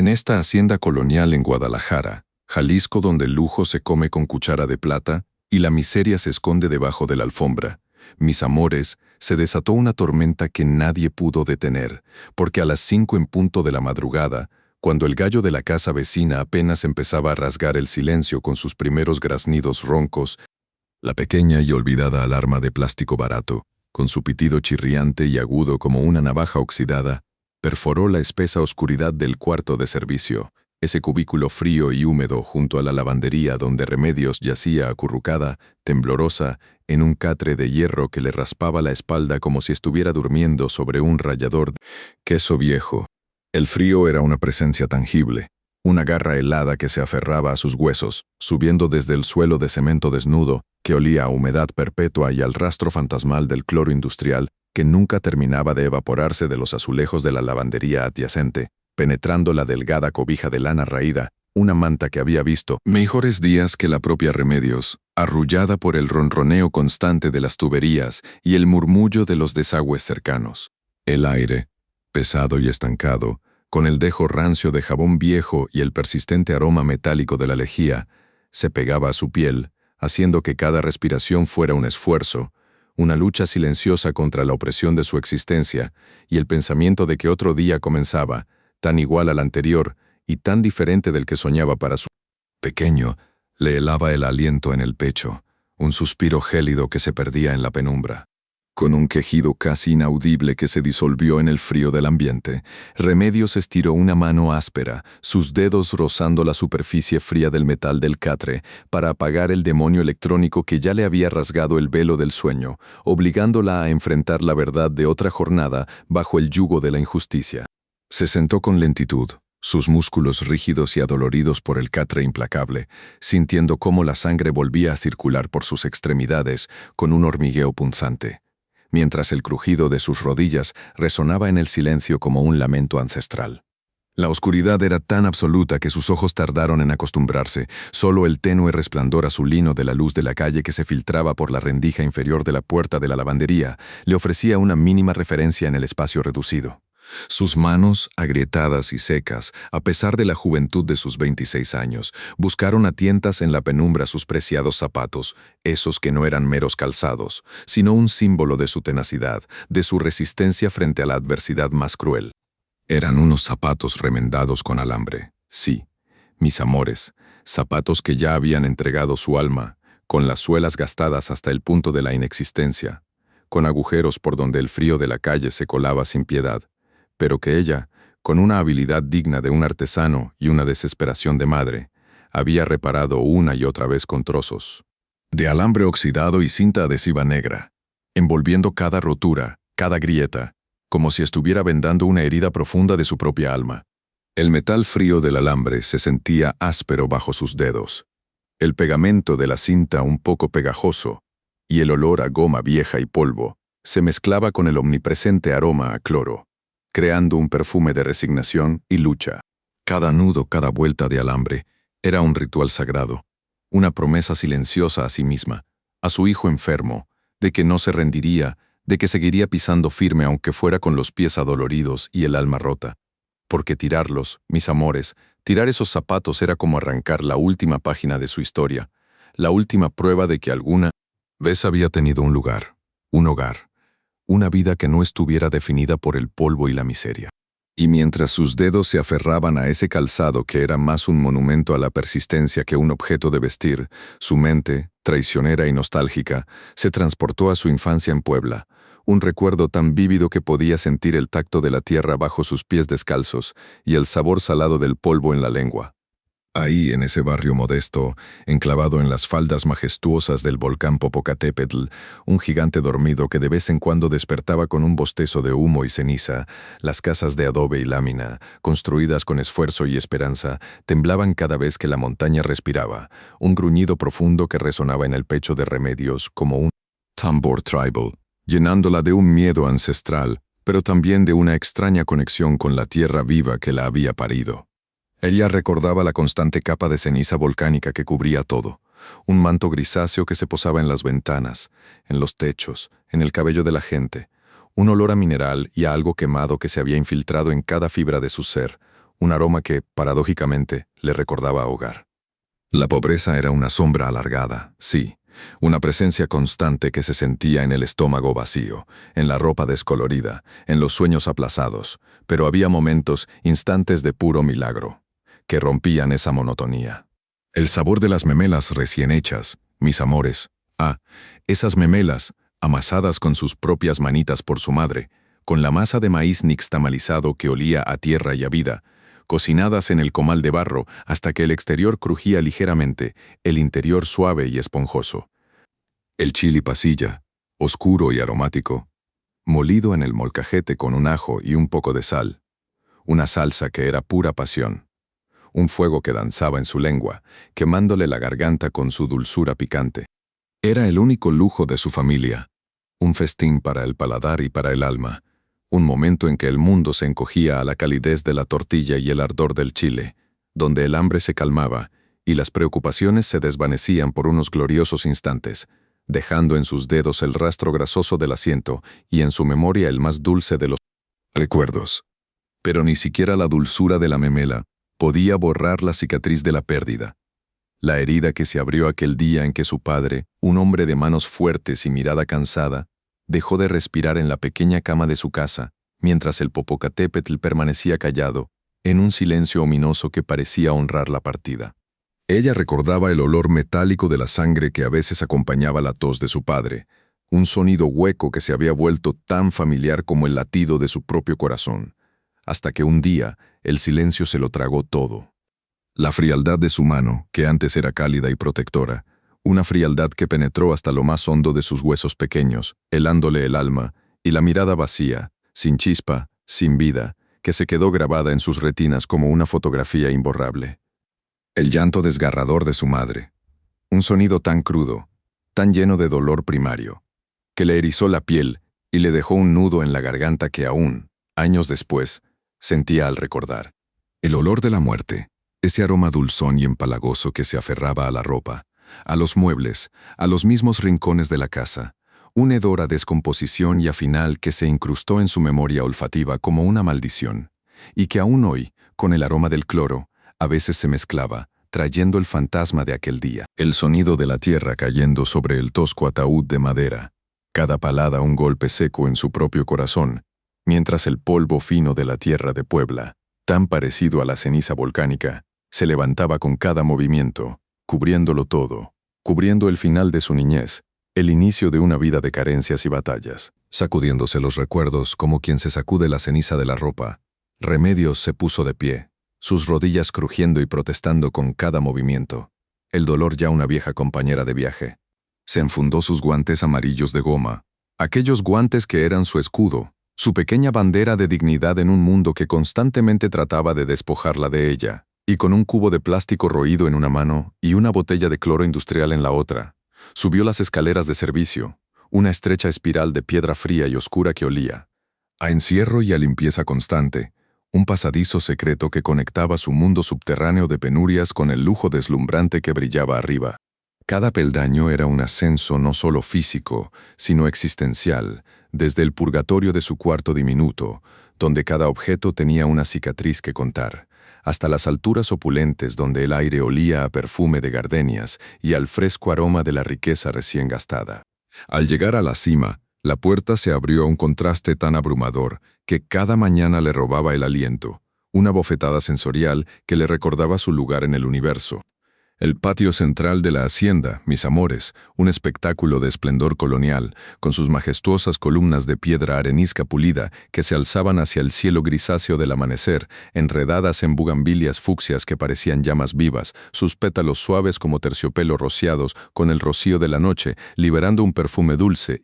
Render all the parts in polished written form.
En esta hacienda colonial en Guadalajara, Jalisco, donde el lujo se come con cuchara de plata y la miseria se esconde debajo de la alfombra, mis amores, se desató una tormenta que nadie pudo detener, porque a las 5 en punto de la madrugada, cuando el gallo de la casa vecina apenas empezaba a rasgar el silencio con sus primeros graznidos roncos, la pequeña y olvidada alarma de plástico barato, con su pitido chirriante y agudo como una navaja oxidada, perforó la espesa oscuridad del cuarto de servicio, ese cubículo frío y húmedo junto a la lavandería donde Remedios yacía acurrucada, temblorosa, en un catre de hierro que le raspaba la espalda como si estuviera durmiendo sobre un rallador de queso viejo. El frío era una presencia tangible, una garra helada que se aferraba a sus huesos, subiendo desde el suelo de cemento desnudo, que olía a humedad perpetua y al rastro fantasmal del cloro industrial, que nunca terminaba de evaporarse de los azulejos de la lavandería adyacente, penetrando la delgada cobija de lana raída, una manta que había visto mejores días que la propia Remedios, arrullada por el ronroneo constante de las tuberías y el murmullo de los desagües cercanos. El aire, pesado y estancado, con el dejo rancio de jabón viejo y el persistente aroma metálico de la lejía, se pegaba a su piel, haciendo que cada respiración fuera un esfuerzo, una lucha silenciosa contra la opresión de su existencia y el pensamiento de que otro día comenzaba, tan igual al anterior y tan diferente del que soñaba para su pequeño, le helaba el aliento en el pecho, un suspiro gélido que se perdía en la penumbra. Con un quejido casi inaudible que se disolvió en el frío del ambiente, Remedios estiró una mano áspera, sus dedos rozando la superficie fría del metal del catre, para apagar el demonio electrónico que ya le había rasgado el velo del sueño, obligándola a enfrentar la verdad de otra jornada bajo el yugo de la injusticia. Se sentó con lentitud, sus músculos rígidos y adoloridos por el catre implacable, sintiendo cómo la sangre volvía a circular por sus extremidades con un hormigueo punzante, mientras el crujido de sus rodillas resonaba en el silencio como un lamento ancestral. La oscuridad era tan absoluta que sus ojos tardaron en acostumbrarse, solo el tenue resplandor azulino de la luz de la calle que se filtraba por la rendija inferior de la puerta de la lavandería le ofrecía una mínima referencia en el espacio reducido. Sus manos, agrietadas y secas, a pesar de la juventud de sus 26 años, buscaron a tientas en la penumbra sus preciados zapatos, esos que no eran meros calzados, sino un símbolo de su tenacidad, de su resistencia frente a la adversidad más cruel. Eran unos zapatos remendados con alambre, sí, mis amores, zapatos que ya habían entregado su alma, con las suelas gastadas hasta el punto de la inexistencia, con agujeros por donde el frío de la calle se colaba sin piedad, pero que ella, con una habilidad digna de un artesano y una desesperación de madre, había reparado una y otra vez con trozos de alambre oxidado y cinta adhesiva negra, envolviendo cada rotura, cada grieta, como si estuviera vendando una herida profunda de su propia alma. El metal frío del alambre se sentía áspero bajo sus dedos, el pegamento de la cinta un poco pegajoso, y el olor a goma vieja y polvo se mezclaba con el omnipresente aroma a cloro, creando un perfume de resignación y lucha. Cada nudo, cada vuelta de alambre, era un ritual sagrado, una promesa silenciosa a sí misma, a su hijo enfermo, de que no se rendiría, de que seguiría pisando firme aunque fuera con los pies adoloridos y el alma rota. Porque tirarlos, mis amores, tirar esos zapatos era como arrancar la última página de su historia, la última prueba de que alguna vez había tenido un lugar, un hogar, una vida que no estuviera definida por el polvo y la miseria. Y mientras sus dedos se aferraban a ese calzado que era más un monumento a la persistencia que un objeto de vestir, su mente, traicionera y nostálgica, se transportó a su infancia en Puebla, un recuerdo tan vívido que podía sentir el tacto de la tierra bajo sus pies descalzos y el sabor salado del polvo en la lengua. Ahí, en ese barrio modesto, enclavado en las faldas majestuosas del volcán Popocatépetl, un gigante dormido que de vez en cuando despertaba con un bostezo de humo y ceniza, las casas de adobe y lámina, construidas con esfuerzo y esperanza, temblaban cada vez que la montaña respiraba, un gruñido profundo que resonaba en el pecho de Remedios como un tambor tribal, llenándola de un miedo ancestral, pero también de una extraña conexión con la tierra viva que la había parido. Ella recordaba la constante capa de ceniza volcánica que cubría todo, un manto grisáceo que se posaba en las ventanas, en los techos, en el cabello de la gente, un olor a mineral y a algo quemado que se había infiltrado en cada fibra de su ser, un aroma que, paradójicamente, le recordaba hogar. La pobreza era una sombra alargada, sí, una presencia constante que se sentía en el estómago vacío, en la ropa descolorida, en los sueños aplazados, pero había momentos, instantes de puro milagro, que rompían esa monotonía. El sabor de las memelas recién hechas, mis amores. Esas memelas, amasadas con sus propias manitas por su madre, con la masa de maíz nixtamalizado que olía a tierra y a vida, cocinadas en el comal de barro hasta que el exterior crujía ligeramente, el interior suave y esponjoso. El chili pasilla, oscuro y aromático, molido en el molcajete con un ajo y un poco de sal, una salsa que era pura pasión, un fuego que danzaba en su lengua, quemándole la garganta con su dulzura picante. Era el único lujo de su familia, un festín para el paladar y para el alma, un momento en que el mundo se encogía a la calidez de la tortilla y el ardor del chile, donde el hambre se calmaba y las preocupaciones se desvanecían por unos gloriosos instantes, dejando en sus dedos el rastro grasoso del asiento y en su memoria el más dulce de los recuerdos. Pero ni siquiera la dulzura de la memela podía borrar la cicatriz de la pérdida. La herida que se abrió aquel día en que su padre, un hombre de manos fuertes y mirada cansada, dejó de respirar en la pequeña cama de su casa, mientras el Popocatépetl permanecía callado, en un silencio ominoso que parecía honrar la partida. Ella recordaba el olor metálico de la sangre que a veces acompañaba la tos de su padre, un sonido hueco que se había vuelto tan familiar como el latido de su propio corazón, hasta que un día el silencio se lo tragó todo. La frialdad de su mano, que antes era cálida y protectora, una frialdad que penetró hasta lo más hondo de sus huesos pequeños, helándole el alma, y la mirada vacía, sin chispa, sin vida, que se quedó grabada en sus retinas como una fotografía imborrable. El llanto desgarrador de su madre, un sonido tan crudo, tan lleno de dolor primario, que le erizó la piel y le dejó un nudo en la garganta que aún, años después, sentía al recordar. El olor de la muerte, ese aroma dulzón y empalagoso que se aferraba a la ropa, a los muebles, a los mismos rincones de la casa, un hedor a descomposición y a final que se incrustó en su memoria olfativa como una maldición, y que aún hoy, con el aroma del cloro, a veces se mezclaba, trayendo el fantasma de aquel día. El sonido de la tierra cayendo sobre el tosco ataúd de madera, cada palada un golpe seco en su propio corazón, mientras el polvo fino de la tierra de Puebla, tan parecido a la ceniza volcánica, se levantaba con cada movimiento, cubriéndolo todo, cubriendo el final de su niñez, el inicio de una vida de carencias y batallas. Sacudiéndose los recuerdos como quien se sacude la ceniza de la ropa, Remedios se puso de pie, sus rodillas crujiendo y protestando con cada movimiento, el dolor ya una vieja compañera de viaje. Se enfundó sus guantes amarillos de goma, aquellos guantes que eran su escudo, su pequeña bandera de dignidad en un mundo que constantemente trataba de despojarla de ella, y con un cubo de plástico roído en una mano y una botella de cloro industrial en la otra, subió las escaleras de servicio, una estrecha espiral de piedra fría y oscura que olía a encierro y a limpieza constante, un pasadizo secreto que conectaba su mundo subterráneo de penurias con el lujo deslumbrante que brillaba arriba. Cada peldaño era un ascenso no solo físico, sino existencial, desde el purgatorio de su cuarto diminuto, donde cada objeto tenía una cicatriz que contar, hasta las alturas opulentes donde el aire olía a perfume de gardenias y al fresco aroma de la riqueza recién gastada. Al llegar a la cima, la puerta se abrió a un contraste tan abrumador que cada mañana le robaba el aliento, una bofetada sensorial que le recordaba su lugar en el universo. El patio central de la hacienda, mis amores, un espectáculo de esplendor colonial, con sus majestuosas columnas de piedra arenisca pulida que se alzaban hacia el cielo grisáceo del amanecer, enredadas en bugambilias fucsias que parecían llamas vivas, sus pétalos suaves como terciopelo rociados con el rocío de la noche, liberando un perfume dulce,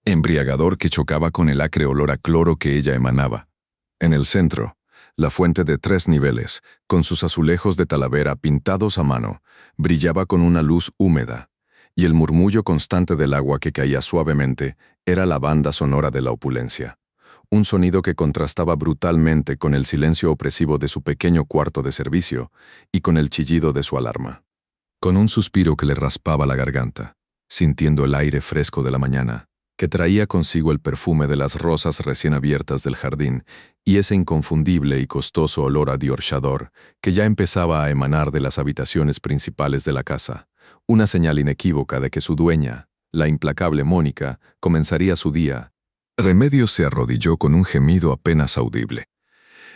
embriagador que chocaba con el acre olor a cloro que ella emanaba. En el centro, la fuente de 3 niveles, con sus azulejos de talavera pintados a mano, brillaba con una luz húmeda, y el murmullo constante del agua que caía suavemente era la banda sonora de la opulencia. Un sonido que contrastaba brutalmente con el silencio opresivo de su pequeño cuarto de servicio y con el chillido de su alarma. Con un suspiro que le raspaba la garganta, sintiendo el aire fresco de la mañana, que traía consigo el perfume de las rosas recién abiertas del jardín y ese inconfundible y costoso olor a Dior Chador que ya empezaba a emanar de las habitaciones principales de la casa, una señal inequívoca de que su dueña, la implacable Mónica, comenzaría su día. Remedios se arrodilló con un gemido apenas audible.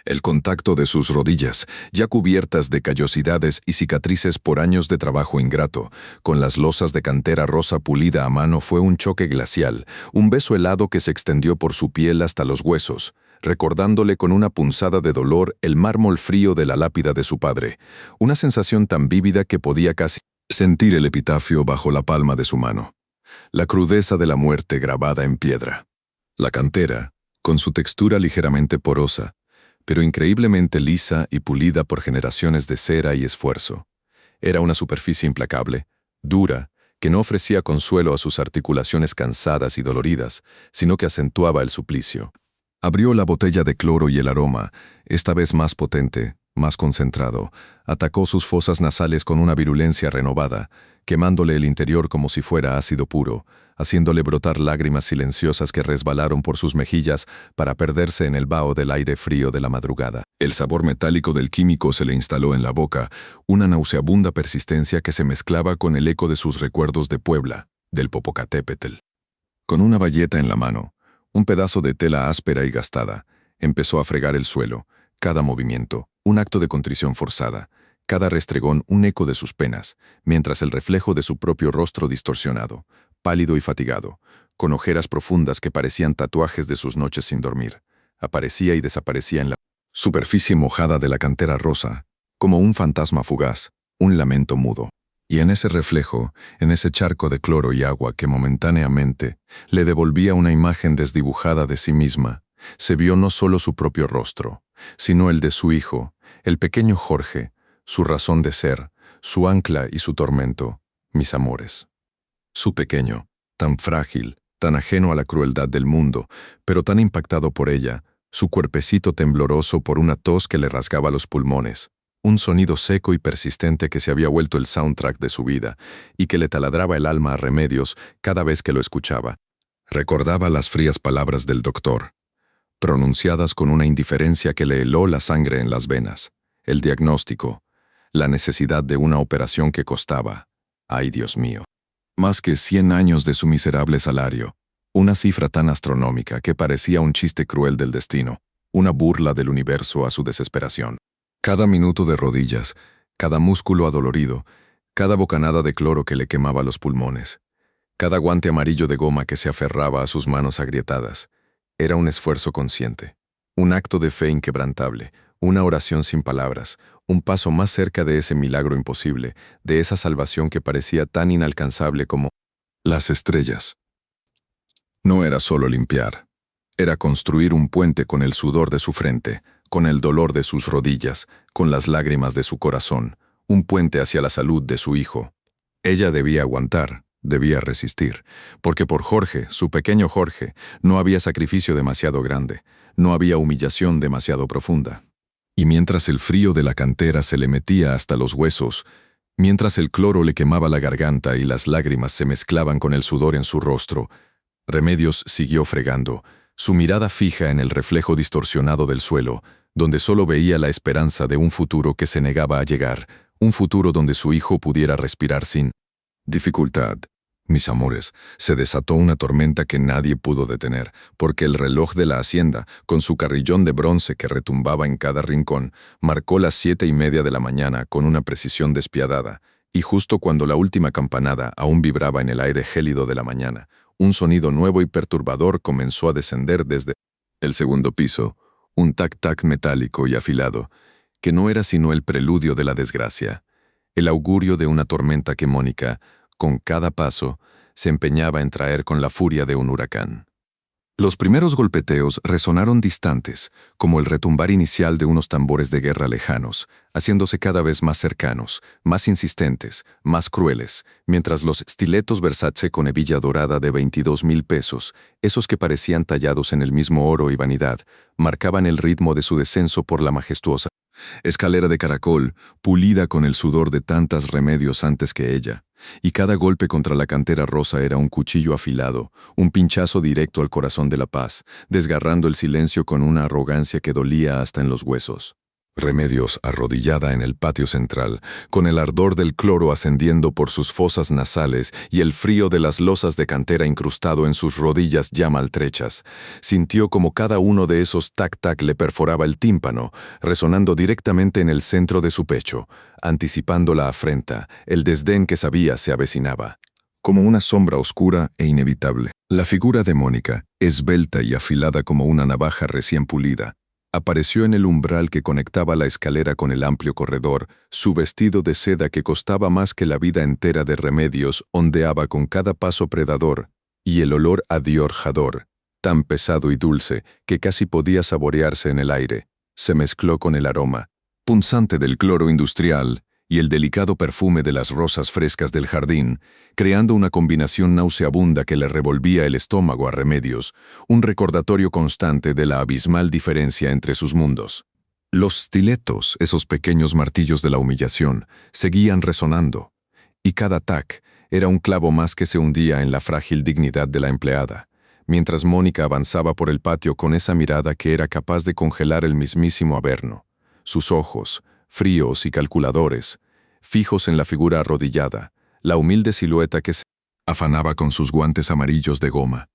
El contacto de sus rodillas, ya cubiertas de callosidades y cicatrices por años de trabajo ingrato, con las losas de cantera rosa pulida a mano fue un choque glacial, un beso helado que se extendió por su piel hasta los huesos, recordándole con una punzada de dolor el mármol frío de la lápida de su padre, una sensación tan vívida que podía casi sentir el epitafio bajo la palma de su mano, la crudeza de la muerte grabada en piedra. La cantera, con su textura ligeramente porosa, pero increíblemente lisa y pulida por generaciones de cera y esfuerzo. Era una superficie implacable, dura, que no ofrecía consuelo a sus articulaciones cansadas y doloridas, sino que acentuaba el suplicio. Abrió la botella de cloro y el aroma, esta vez más potente, más concentrado, atacó sus fosas nasales con una virulencia renovada, quemándole el interior como si fuera ácido puro, haciéndole brotar lágrimas silenciosas que resbalaron por sus mejillas para perderse en el vaho del aire frío de la madrugada. El sabor metálico del químico se le instaló en la boca, una nauseabunda persistencia que se mezclaba con el eco de sus recuerdos de Puebla, del Popocatépetl. Con una bayeta en la mano, un pedazo de tela áspera y gastada, empezó a fregar el suelo, cada movimiento, un acto de contrición forzada, cada restregón un eco de sus penas, mientras el reflejo de su propio rostro distorsionado, pálido y fatigado, con ojeras profundas que parecían tatuajes de sus noches sin dormir, aparecía y desaparecía en la superficie mojada de la cantera rosa, como un fantasma fugaz, un lamento mudo. Y en ese reflejo, en ese charco de cloro y agua que momentáneamente le devolvía una imagen desdibujada de sí misma, se vio no solo su propio rostro, sino el de su hijo, el pequeño Jorge, su razón de ser, su ancla y su tormento, mis amores. Su pequeño, tan frágil, tan ajeno a la crueldad del mundo, pero tan impactado por ella, su cuerpecito tembloroso por una tos que le rasgaba los pulmones, un sonido seco y persistente que se había vuelto el soundtrack de su vida y que le taladraba el alma a Remedios cada vez que lo escuchaba. Recordaba las frías palabras del doctor, pronunciadas con una indiferencia que le heló la sangre en las venas, el diagnóstico, la necesidad de una operación que costaba, ¡ay Dios mío!, más que 100 años de su miserable salario, una cifra tan astronómica que parecía un chiste cruel del destino, una burla del universo a su desesperación. Cada minuto de rodillas, cada músculo adolorido, cada bocanada de cloro que le quemaba los pulmones, cada guante amarillo de goma que se aferraba a sus manos agrietadas, era un esfuerzo consciente, un acto de fe inquebrantable, una oración sin palabras, un paso más cerca de ese milagro imposible, de esa salvación que parecía tan inalcanzable como las estrellas. No era solo limpiar, era construir un puente con el sudor de su frente, con el dolor de sus rodillas, con las lágrimas de su corazón, un puente hacia la salud de su hijo. Ella debía aguantar, debía resistir, porque por Jorge, su pequeño Jorge, no había sacrificio demasiado grande, no había humillación demasiado profunda. Y mientras el frío de la cantera se le metía hasta los huesos, mientras el cloro le quemaba la garganta y las lágrimas se mezclaban con el sudor en su rostro, Remedios siguió fregando, su mirada fija en el reflejo distorsionado del suelo, donde solo veía la esperanza de un futuro que se negaba a llegar, un futuro donde su hijo pudiera respirar sin dificultad. Mis amores, se desató una tormenta que nadie pudo detener, porque el reloj de la hacienda, con su carrillón de bronce que retumbaba en cada rincón, marcó las 7:30 de la mañana con una precisión despiadada, y justo cuando la última campanada aún vibraba en el aire gélido de la mañana, un sonido nuevo y perturbador comenzó a descender desde el segundo piso, un tac-tac metálico y afilado, que no era sino el preludio de la desgracia, el augurio de una tormenta que Mónica, con cada paso, se empeñaba en traer con la furia de un huracán. Los primeros golpeteos resonaron distantes, como el retumbar inicial de unos tambores de guerra lejanos, haciéndose cada vez más cercanos, más insistentes, más crueles, mientras los estiletos Versace con hebilla dorada de 22,000 pesos, esos que parecían tallados en el mismo oro y vanidad, marcaban el ritmo de su descenso por la majestuosa Escalera de caracol, pulida con el sudor de tantas remedios antes que ella, y cada golpe contra la cantera rosa era un cuchillo afilado, un pinchazo directo al corazón de la paz, desgarrando el silencio con una arrogancia que dolía hasta en los huesos. Remedios, arrodillada en el patio central, con el ardor del cloro ascendiendo por sus fosas nasales y el frío de las losas de cantera incrustado en sus rodillas ya maltrechas, sintió como cada uno de esos tac-tac le perforaba el tímpano, resonando directamente en el centro de su pecho, anticipando la afrenta, el desdén que sabía se avecinaba. Como una sombra oscura e inevitable, la figura de Mónica, esbelta y afilada como una navaja recién pulida, apareció en el umbral que conectaba la escalera con el amplio corredor. Su vestido de seda que costaba más que la vida entera de Remedios ondeaba con cada paso predador, y el olor a Dior Jador, tan pesado y dulce que casi podía saborearse en el aire, se mezcló con el aroma punzante del cloro industrial y el delicado perfume de las rosas frescas del jardín, creando una combinación nauseabunda que le revolvía el estómago a Remedios, un recordatorio constante de la abismal diferencia entre sus mundos. Los stiletos, esos pequeños martillos de la humillación, seguían resonando, y cada tac era un clavo más que se hundía en la frágil dignidad de la empleada, mientras Mónica avanzaba por el patio con esa mirada que era capaz de congelar el mismísimo Averno. Sus ojos, fríos y calculadores, fijos en la figura arrodillada, la humilde silueta que se afanaba con sus guantes amarillos de goma,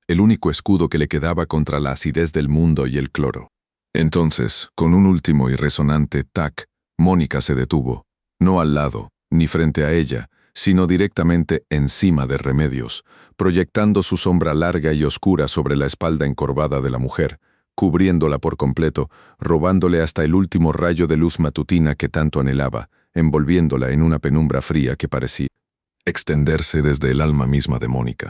el único escudo que le quedaba contra la acidez del mundo y el cloro. Entonces, con un último y resonante tac, Mónica se detuvo, no al lado, ni frente a ella, sino directamente encima de Remedios, proyectando su sombra larga y oscura sobre la espalda encorvada de la mujer, cubriéndola por completo, robándole hasta el último rayo de luz matutina que tanto anhelaba, envolviéndola en una penumbra fría que parecía extenderse desde el alma misma de Mónica.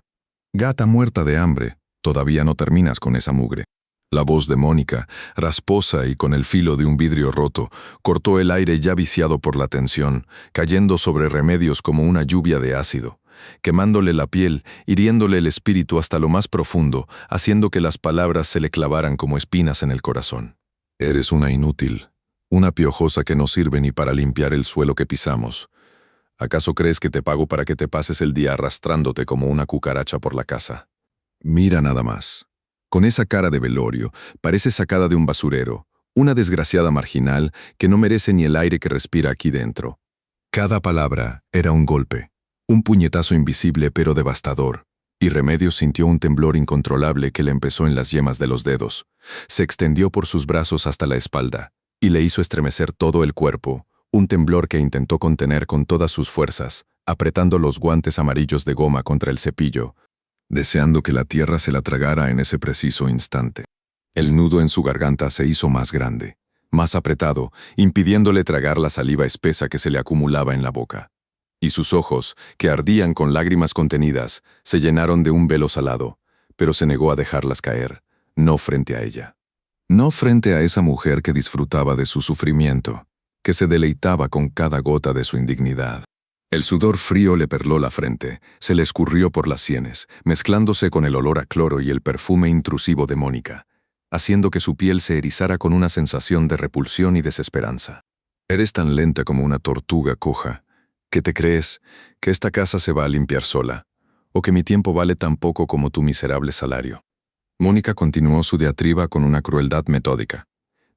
Gata muerta de hambre, todavía no terminas con esa mugre. La voz de Mónica, rasposa y con el filo de un vidrio roto, cortó el aire ya viciado por la tensión, cayendo sobre Remedios como una lluvia de ácido, quemándole la piel, hiriéndole el espíritu hasta lo más profundo, haciendo que las palabras se le clavaran como espinas en el corazón. Eres una inútil, una piojosa que no sirve ni para limpiar el suelo que pisamos. ¿Acaso crees que te pago para que te pases el día arrastrándote como una cucaracha por la casa? Mira nada más. Con esa cara de velorio, parece sacada de un basurero, una desgraciada marginal que no merece ni el aire que respira aquí dentro. Cada palabra era un golpe, un puñetazo invisible pero devastador, y Remedios sintió un temblor incontrolable que le empezó en las yemas de los dedos, se extendió por sus brazos hasta la espalda, y le hizo estremecer todo el cuerpo, un temblor que intentó contener con todas sus fuerzas, apretando los guantes amarillos de goma contra el cepillo, deseando que la tierra se la tragara en ese preciso instante. El nudo en su garganta se hizo más grande, más apretado, impidiéndole tragar la saliva espesa que se le acumulaba en la boca. Y sus ojos, que ardían con lágrimas contenidas, se llenaron de un velo salado, pero se negó a dejarlas caer, no frente a ella. No frente a esa mujer que disfrutaba de su sufrimiento, que se deleitaba con cada gota de su indignidad. El sudor frío le perló la frente, se le escurrió por las sienes, mezclándose con el olor a cloro y el perfume intrusivo de Mónica, haciendo que su piel se erizara con una sensación de repulsión y desesperanza. Eres tan lenta como una tortuga coja, que te crees que esta casa se va a limpiar sola, o que mi tiempo vale tan poco como tu miserable salario. Mónica continuó su diatriba con una crueldad metódica,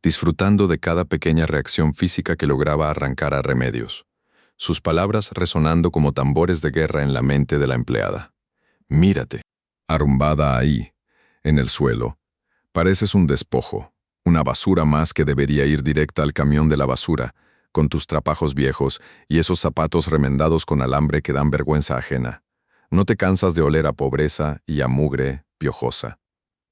disfrutando de cada pequeña reacción física que lograba arrancar a Remedios, sus palabras resonando como tambores de guerra en la mente de la empleada. Mírate, arrumbada ahí, en el suelo. Pareces un despojo, una basura más que debería ir directa al camión de la basura, con tus trapajos viejos y esos zapatos remendados con alambre que dan vergüenza ajena. No te cansas de oler a pobreza y a mugre piojosa.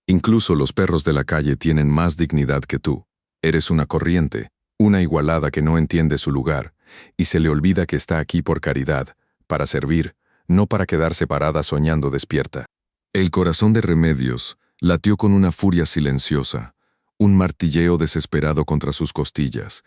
Incluso los perros de la calle tienen más dignidad que tú. Eres una corriente, una igualada que no entiende su lugar, y se le olvida que está aquí por caridad, para servir, no para quedar separada soñando despierta. El corazón de Remedios latió con una furia silenciosa, un martilleo desesperado contra sus costillas,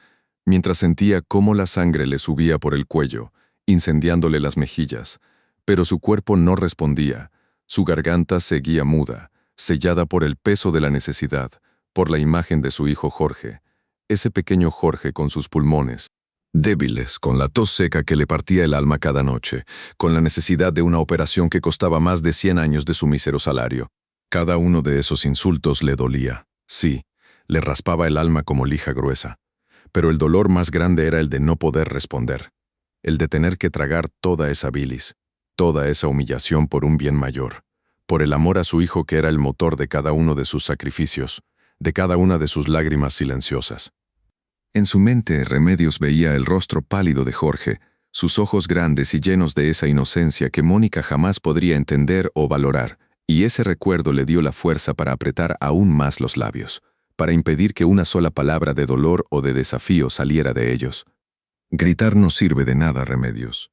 mientras sentía cómo la sangre le subía por el cuello, incendiándole las mejillas, pero su cuerpo no respondía, su garganta seguía muda, sellada por el peso de la necesidad, por la imagen de su hijo Jorge, ese pequeño Jorge con sus pulmones débiles, con la tos seca que le partía el alma cada noche, con la necesidad de una operación que costaba más de 100 años de su mísero salario. Cada uno de esos insultos le dolía. Sí, le raspaba el alma como lija gruesa. Pero el dolor más grande era el de no poder responder, el de tener que tragar toda esa bilis, toda esa humillación por un bien mayor, por el amor a su hijo que era el motor de cada uno de sus sacrificios, de cada una de sus lágrimas silenciosas. En su mente, Remedios veía el rostro pálido de Jorge, sus ojos grandes y llenos de esa inocencia que Mónica jamás podría entender o valorar, y ese recuerdo le dio la fuerza para apretar aún más los labios, para impedir que una sola palabra de dolor o de desafío saliera de ellos. Gritar no sirve de nada, Remedios.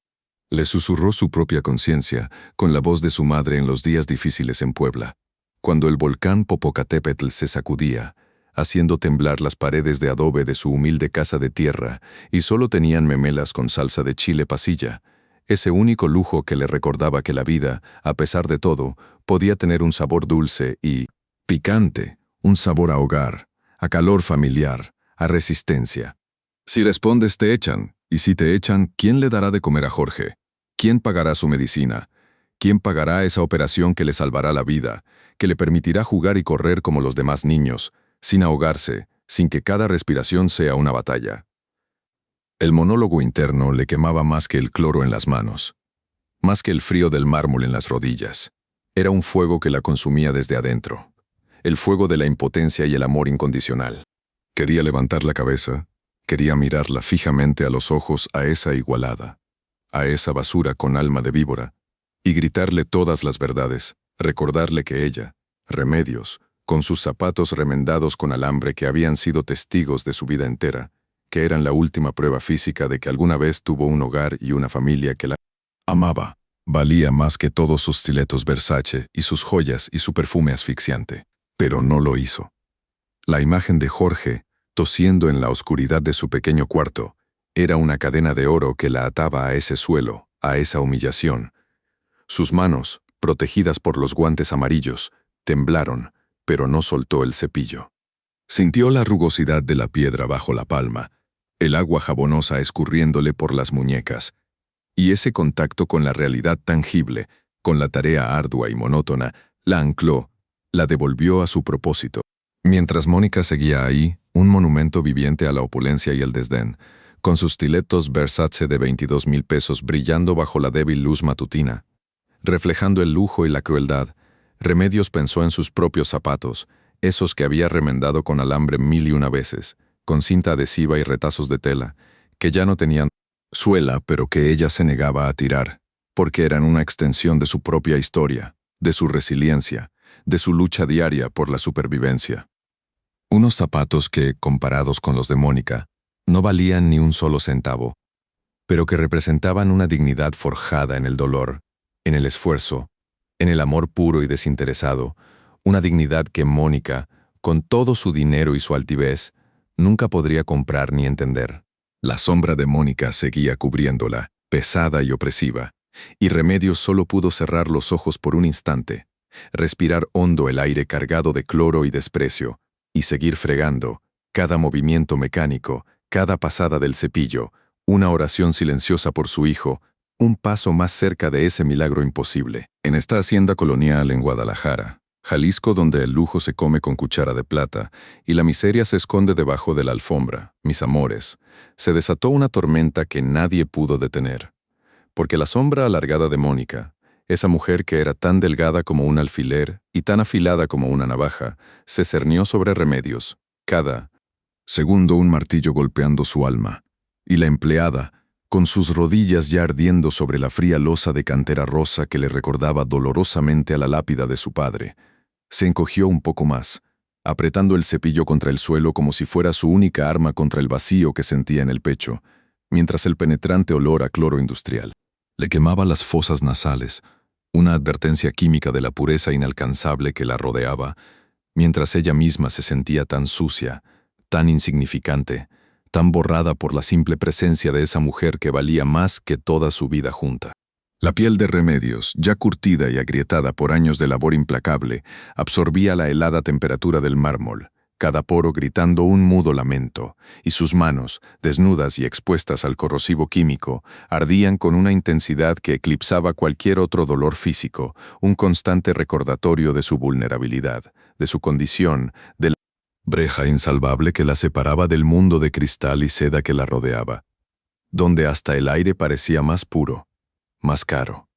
Le susurró su propia conciencia, con la voz de su madre en los días difíciles en Puebla, cuando el volcán Popocatépetl se sacudía, haciendo temblar las paredes de adobe de su humilde casa de tierra, y solo tenían memelas con salsa de chile pasilla, ese único lujo que le recordaba que la vida, a pesar de todo, podía tener un sabor dulce y picante, un sabor a hogar, a calor familiar, a resistencia. Si respondes te echan, y si te echan, ¿quién le dará de comer a Jorge? ¿Quién pagará su medicina? ¿Quién pagará esa operación que le salvará la vida, que le permitirá jugar y correr como los demás niños, sin ahogarse, sin que cada respiración sea una batalla? El monólogo interno le quemaba más que el cloro en las manos, más que el frío del mármol en las rodillas. Era un fuego que la consumía desde adentro, el fuego de la impotencia y el amor incondicional. Quería levantar la cabeza, quería mirarla fijamente a los ojos a esa igualada, a esa basura con alma de víbora, y gritarle todas las verdades, recordarle que ella, Remedios, con sus zapatos remendados con alambre que habían sido testigos de su vida entera, que eran la última prueba física de que alguna vez tuvo un hogar y una familia que la amaba, valía más que todos sus stilettos Versace y sus joyas y su perfume asfixiante. Pero no lo hizo. La imagen de Jorge, tosiendo en la oscuridad de su pequeño cuarto, era una cadena de oro que la ataba a ese suelo, a esa humillación. Sus manos, protegidas por los guantes amarillos, temblaron, pero no soltó el cepillo. Sintió la rugosidad de la piedra bajo la palma, el agua jabonosa escurriéndole por las muñecas, y ese contacto con la realidad tangible, con la tarea ardua y monótona, la ancló, la devolvió a su propósito. Mientras Mónica seguía ahí, un monumento viviente a la opulencia y el desdén, con sus stilettos Versace de 22,000 pesos brillando bajo la débil luz matutina, reflejando el lujo y la crueldad, Remedios pensó en sus propios zapatos, esos que había remendado con alambre 1001 veces, con cinta adhesiva y retazos de tela, que ya no tenían suela, pero que ella se negaba a tirar, porque eran una extensión de su propia historia, de su resiliencia, de su lucha diaria por la supervivencia. Unos zapatos que, comparados con los de Mónica, no valían ni un solo centavo, pero que representaban una dignidad forjada en el dolor, en el esfuerzo, en el amor puro y desinteresado, una dignidad que Mónica, con todo su dinero y su altivez, nunca podría comprar ni entender. La sombra de Mónica seguía cubriéndola, pesada y opresiva, y Remedios solo pudo cerrar los ojos por un instante, respirar hondo el aire cargado de cloro y desprecio, y seguir fregando, cada movimiento mecánico, cada pasada del cepillo, una oración silenciosa por su hijo, un paso más cerca de ese milagro imposible. En esta hacienda colonial en Guadalajara, Jalisco, donde el lujo se come con cuchara de plata y la miseria se esconde debajo de la alfombra, mis amores, se desató una tormenta que nadie pudo detener. Porque la sombra alargada de Mónica, esa mujer que era tan delgada como un alfiler y tan afilada como una navaja, se cernió sobre Remedios, cada segundo un martillo golpeando su alma, y la empleada, con sus rodillas ya ardiendo sobre la fría losa de cantera rosa que le recordaba dolorosamente a la lápida de su padre, se encogió un poco más, apretando el cepillo contra el suelo como si fuera su única arma contra el vacío que sentía en el pecho, mientras el penetrante olor a cloro industrial le quemaba las fosas nasales, una advertencia química de la pureza inalcanzable que la rodeaba, mientras ella misma se sentía tan sucia, tan insignificante, tan borrada por la simple presencia de esa mujer que valía más que toda su vida junta. La piel de Remedios, ya curtida y agrietada por años de labor implacable, absorbía la helada temperatura del mármol, cada poro gritando un mudo lamento, y sus manos, desnudas y expuestas al corrosivo químico, ardían con una intensidad que eclipsaba cualquier otro dolor físico, un constante recordatorio de su vulnerabilidad, de su condición, de la breja insalvable que la separaba del mundo de cristal y seda que la rodeaba, donde hasta el aire parecía más puro, más caro,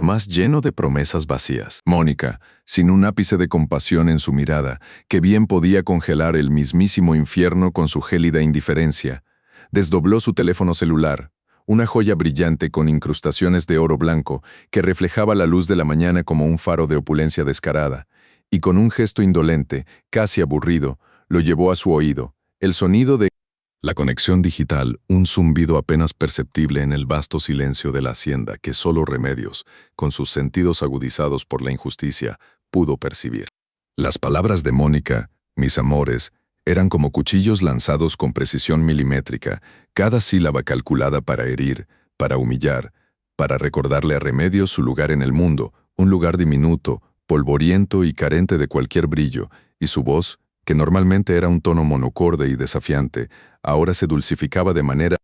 más lleno de promesas vacías. Mónica, sin un ápice de compasión en su mirada, que bien podía congelar el mismísimo infierno con su gélida indiferencia, desdobló su teléfono celular, una joya brillante con incrustaciones de oro blanco que reflejaba la luz de la mañana como un faro de opulencia descarada, y con un gesto indolente, casi aburrido, lo llevó a su oído, el sonido de la conexión digital, un zumbido apenas perceptible en el vasto silencio de la hacienda que solo Remedios, con sus sentidos agudizados por la injusticia, pudo percibir. Las palabras de Mónica, mis amores, eran como cuchillos lanzados con precisión milimétrica, cada sílaba calculada para herir, para humillar, para recordarle a Remedios su lugar en el mundo, un lugar diminuto, polvoriento y carente de cualquier brillo, y su voz, que normalmente era un tono monocorde y desafiante, ahora se dulcificaba de manera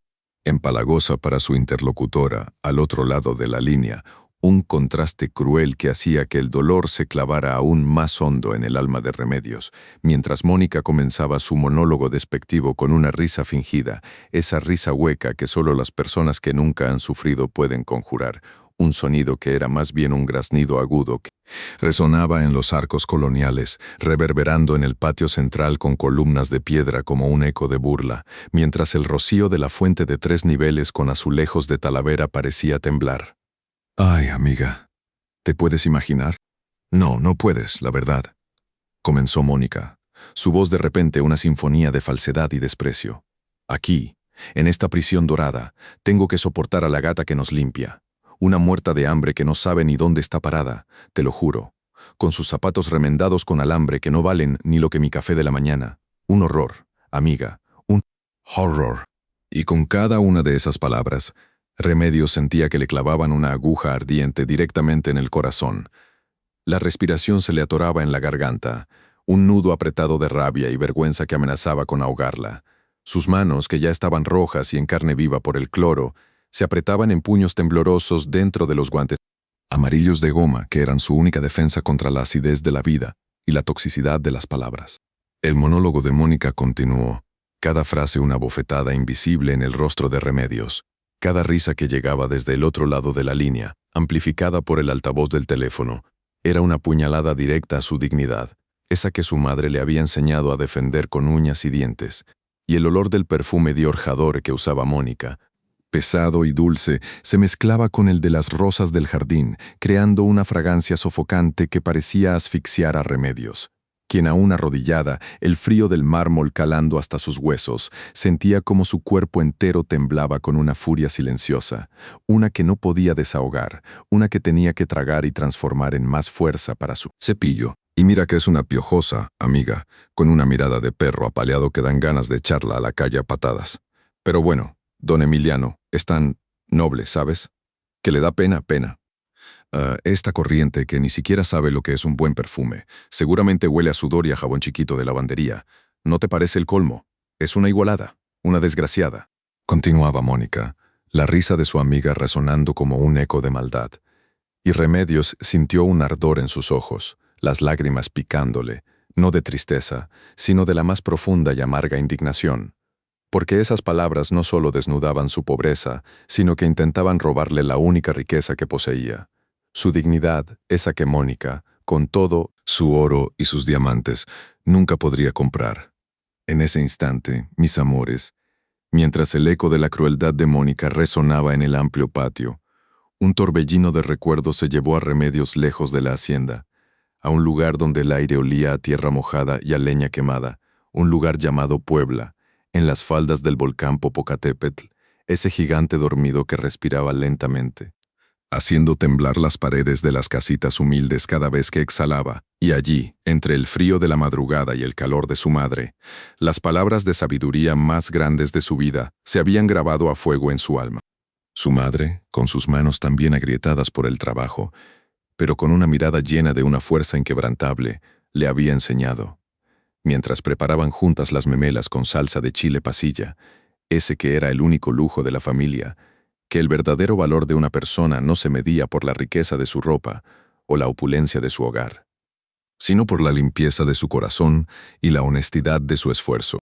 empalagosa para su interlocutora, al otro lado de la línea, un contraste cruel que hacía que el dolor se clavara aún más hondo en el alma de Remedios, mientras Mónica comenzaba su monólogo despectivo con una risa fingida, esa risa hueca que solo las personas que nunca han sufrido pueden conjurar, un sonido que era más bien un graznido agudo que resonaba en los arcos coloniales, reverberando en el patio central con columnas de piedra como un eco de burla, mientras el rocío de la fuente de 3 niveles con azulejos de Talavera parecía temblar. «Ay, amiga, ¿te puedes imaginar?» «No, no puedes, la verdad», comenzó Mónica, su voz de repente una sinfonía de falsedad y desprecio. «Aquí, en esta prisión dorada, tengo que soportar a la gata que nos limpia. Una muerta de hambre que no sabe ni dónde está parada, te lo juro, con sus zapatos remendados con alambre que no valen ni lo que mi café de la mañana. Un horror, amiga, un horror». Y con cada una de esas palabras, Remedios sentía que le clavaban una aguja ardiente directamente en el corazón. La respiración se le atoraba en la garganta, un nudo apretado de rabia y vergüenza que amenazaba con ahogarla. Sus manos, que ya estaban rojas y en carne viva por el cloro, se apretaban en puños temblorosos dentro de los guantes amarillos de goma que eran su única defensa contra la acidez de la vida y la toxicidad de las palabras. El monólogo de Mónica continuó, cada frase una bofetada invisible en el rostro de Remedios, cada risa que llegaba desde el otro lado de la línea, amplificada por el altavoz del teléfono, era una puñalada directa a su dignidad, esa que su madre le había enseñado a defender con uñas y dientes, y el olor del perfume Dior J'adore que usaba Mónica, pesado y dulce, se mezclaba con el de las rosas del jardín, creando una fragancia sofocante que parecía asfixiar a Remedios, quien aún arrodillada, el frío del mármol calando hasta sus huesos, sentía como su cuerpo entero temblaba con una furia silenciosa, una que no podía desahogar, una que tenía que tragar y transformar en más fuerza para su cepillo. Y mira que es una piojosa, amiga, con una mirada de perro apaleado que dan ganas de echarla a la calle a patadas. Pero bueno, don Emiliano, es tan noble, ¿sabes? Que le da pena. Esta corriente que ni siquiera sabe lo que es un buen perfume. Seguramente huele a sudor y a jabón chiquito de lavandería. ¿No te parece el colmo? Es una igualada, una desgraciada. Continuaba Mónica, la risa de su amiga resonando como un eco de maldad. Y Remedios sintió un ardor en sus ojos, las lágrimas picándole, no de tristeza, sino de la más profunda y amarga indignación. Porque esas palabras no solo desnudaban su pobreza, sino que intentaban robarle la única riqueza que poseía. Su dignidad, esa que Mónica, con todo su oro y sus diamantes, nunca podría comprar. En ese instante, mis amores, mientras el eco de la crueldad de Mónica resonaba en el amplio patio, un torbellino de recuerdos se llevó a Remedios lejos de la hacienda, a un lugar donde el aire olía a tierra mojada y a leña quemada, un lugar llamado Puebla, en las faldas del volcán Popocatépetl, ese gigante dormido que respiraba lentamente, haciendo temblar las paredes de las casitas humildes cada vez que exhalaba, y allí, entre el frío de la madrugada y el calor de su madre, las palabras de sabiduría más grandes de su vida se habían grabado a fuego en su alma. Su madre, con sus manos también agrietadas por el trabajo, pero con una mirada llena de una fuerza inquebrantable, le había enseñado: mientras preparaban juntas las memelas con salsa de chile pasilla, ese que era el único lujo de la familia, que el verdadero valor de una persona no se medía por la riqueza de su ropa o la opulencia de su hogar, sino por la limpieza de su corazón y la honestidad de su esfuerzo.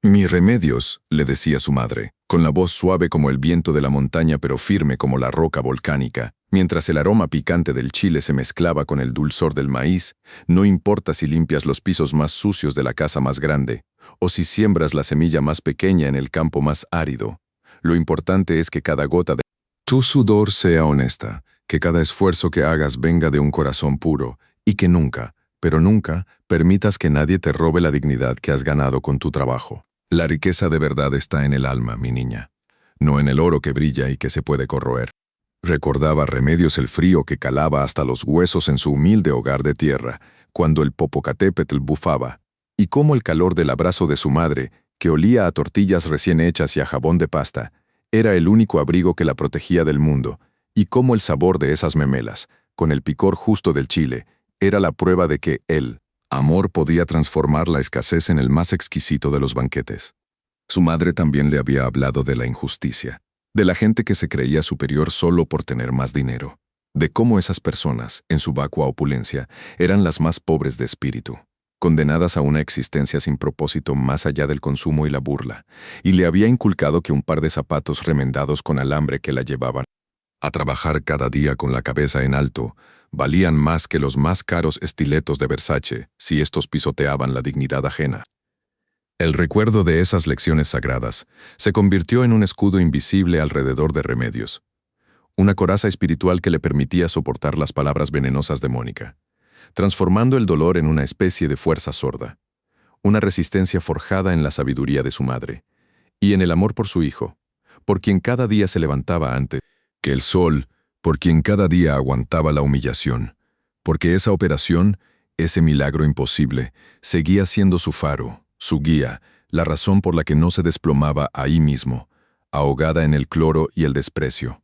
«Mi Remedios», le decía su madre, con la voz suave como el viento de la montaña pero firme como la roca volcánica, mientras el aroma picante del chile se mezclaba con el dulzor del maíz, «no importa si limpias los pisos más sucios de la casa más grande, o si siembras la semilla más pequeña en el campo más árido. Lo importante es que cada gota de tu sudor sea honesta, que cada esfuerzo que hagas venga de un corazón puro, y que nunca, pero nunca, permitas que nadie te robe la dignidad que has ganado con tu trabajo. La riqueza de verdad está en el alma, mi niña, no en el oro que brilla y que se puede corroer». Recordaba Remedios el frío que calaba hasta los huesos en su humilde hogar de tierra, cuando el Popocatépetl bufaba, y cómo el calor del abrazo de su madre, que olía a tortillas recién hechas y a jabón de pasta, era el único abrigo que la protegía del mundo, y cómo el sabor de esas memelas, con el picor justo del chile, era la prueba de que el amor podía transformar la escasez en el más exquisito de los banquetes. Su madre también le había hablado de la injusticia, de la gente que se creía superior solo por tener más dinero, de cómo esas personas, en su vacua opulencia, eran las más pobres de espíritu, condenadas a una existencia sin propósito más allá del consumo y la burla, y le había inculcado que un par de zapatos remendados con alambre que la llevaban a trabajar cada día con la cabeza en alto valían más que los más caros estiletos de Versace si estos pisoteaban la dignidad ajena. El recuerdo de esas lecciones sagradas se convirtió en un escudo invisible alrededor de Remedios, una coraza espiritual que le permitía soportar las palabras venenosas de Mónica, transformando el dolor en una especie de fuerza sorda, una resistencia forjada en la sabiduría de su madre y en el amor por su hijo, por quien cada día se levantaba antes que el sol, por quien cada día aguantaba la humillación, porque esa operación, ese milagro imposible, seguía siendo su faro, su guía, la razón por la que no se desplomaba ahí mismo, ahogada en el cloro y el desprecio.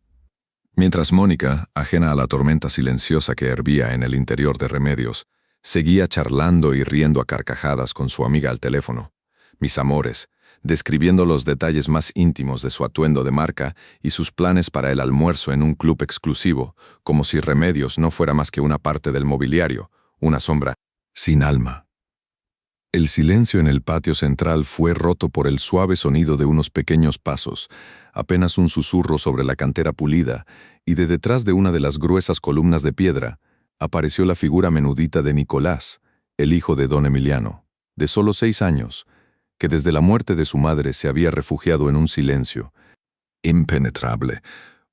Mientras Mónica, ajena a la tormenta silenciosa que hervía en el interior de Remedios, seguía charlando y riendo a carcajadas con su amiga al teléfono, mis amores, describiendo los detalles más íntimos de su atuendo de marca y sus planes para el almuerzo en un club exclusivo, como si Remedios no fuera más que una parte del mobiliario, una sombra sin alma. El silencio en el patio central fue roto por el suave sonido de unos pequeños pasos, apenas un susurro sobre la cantera pulida, y de detrás de una de las gruesas columnas de piedra apareció la figura menudita de Nicolás, el hijo de don Emiliano, de solo 6 años, que desde la muerte de su madre se había refugiado en un silencio impenetrable,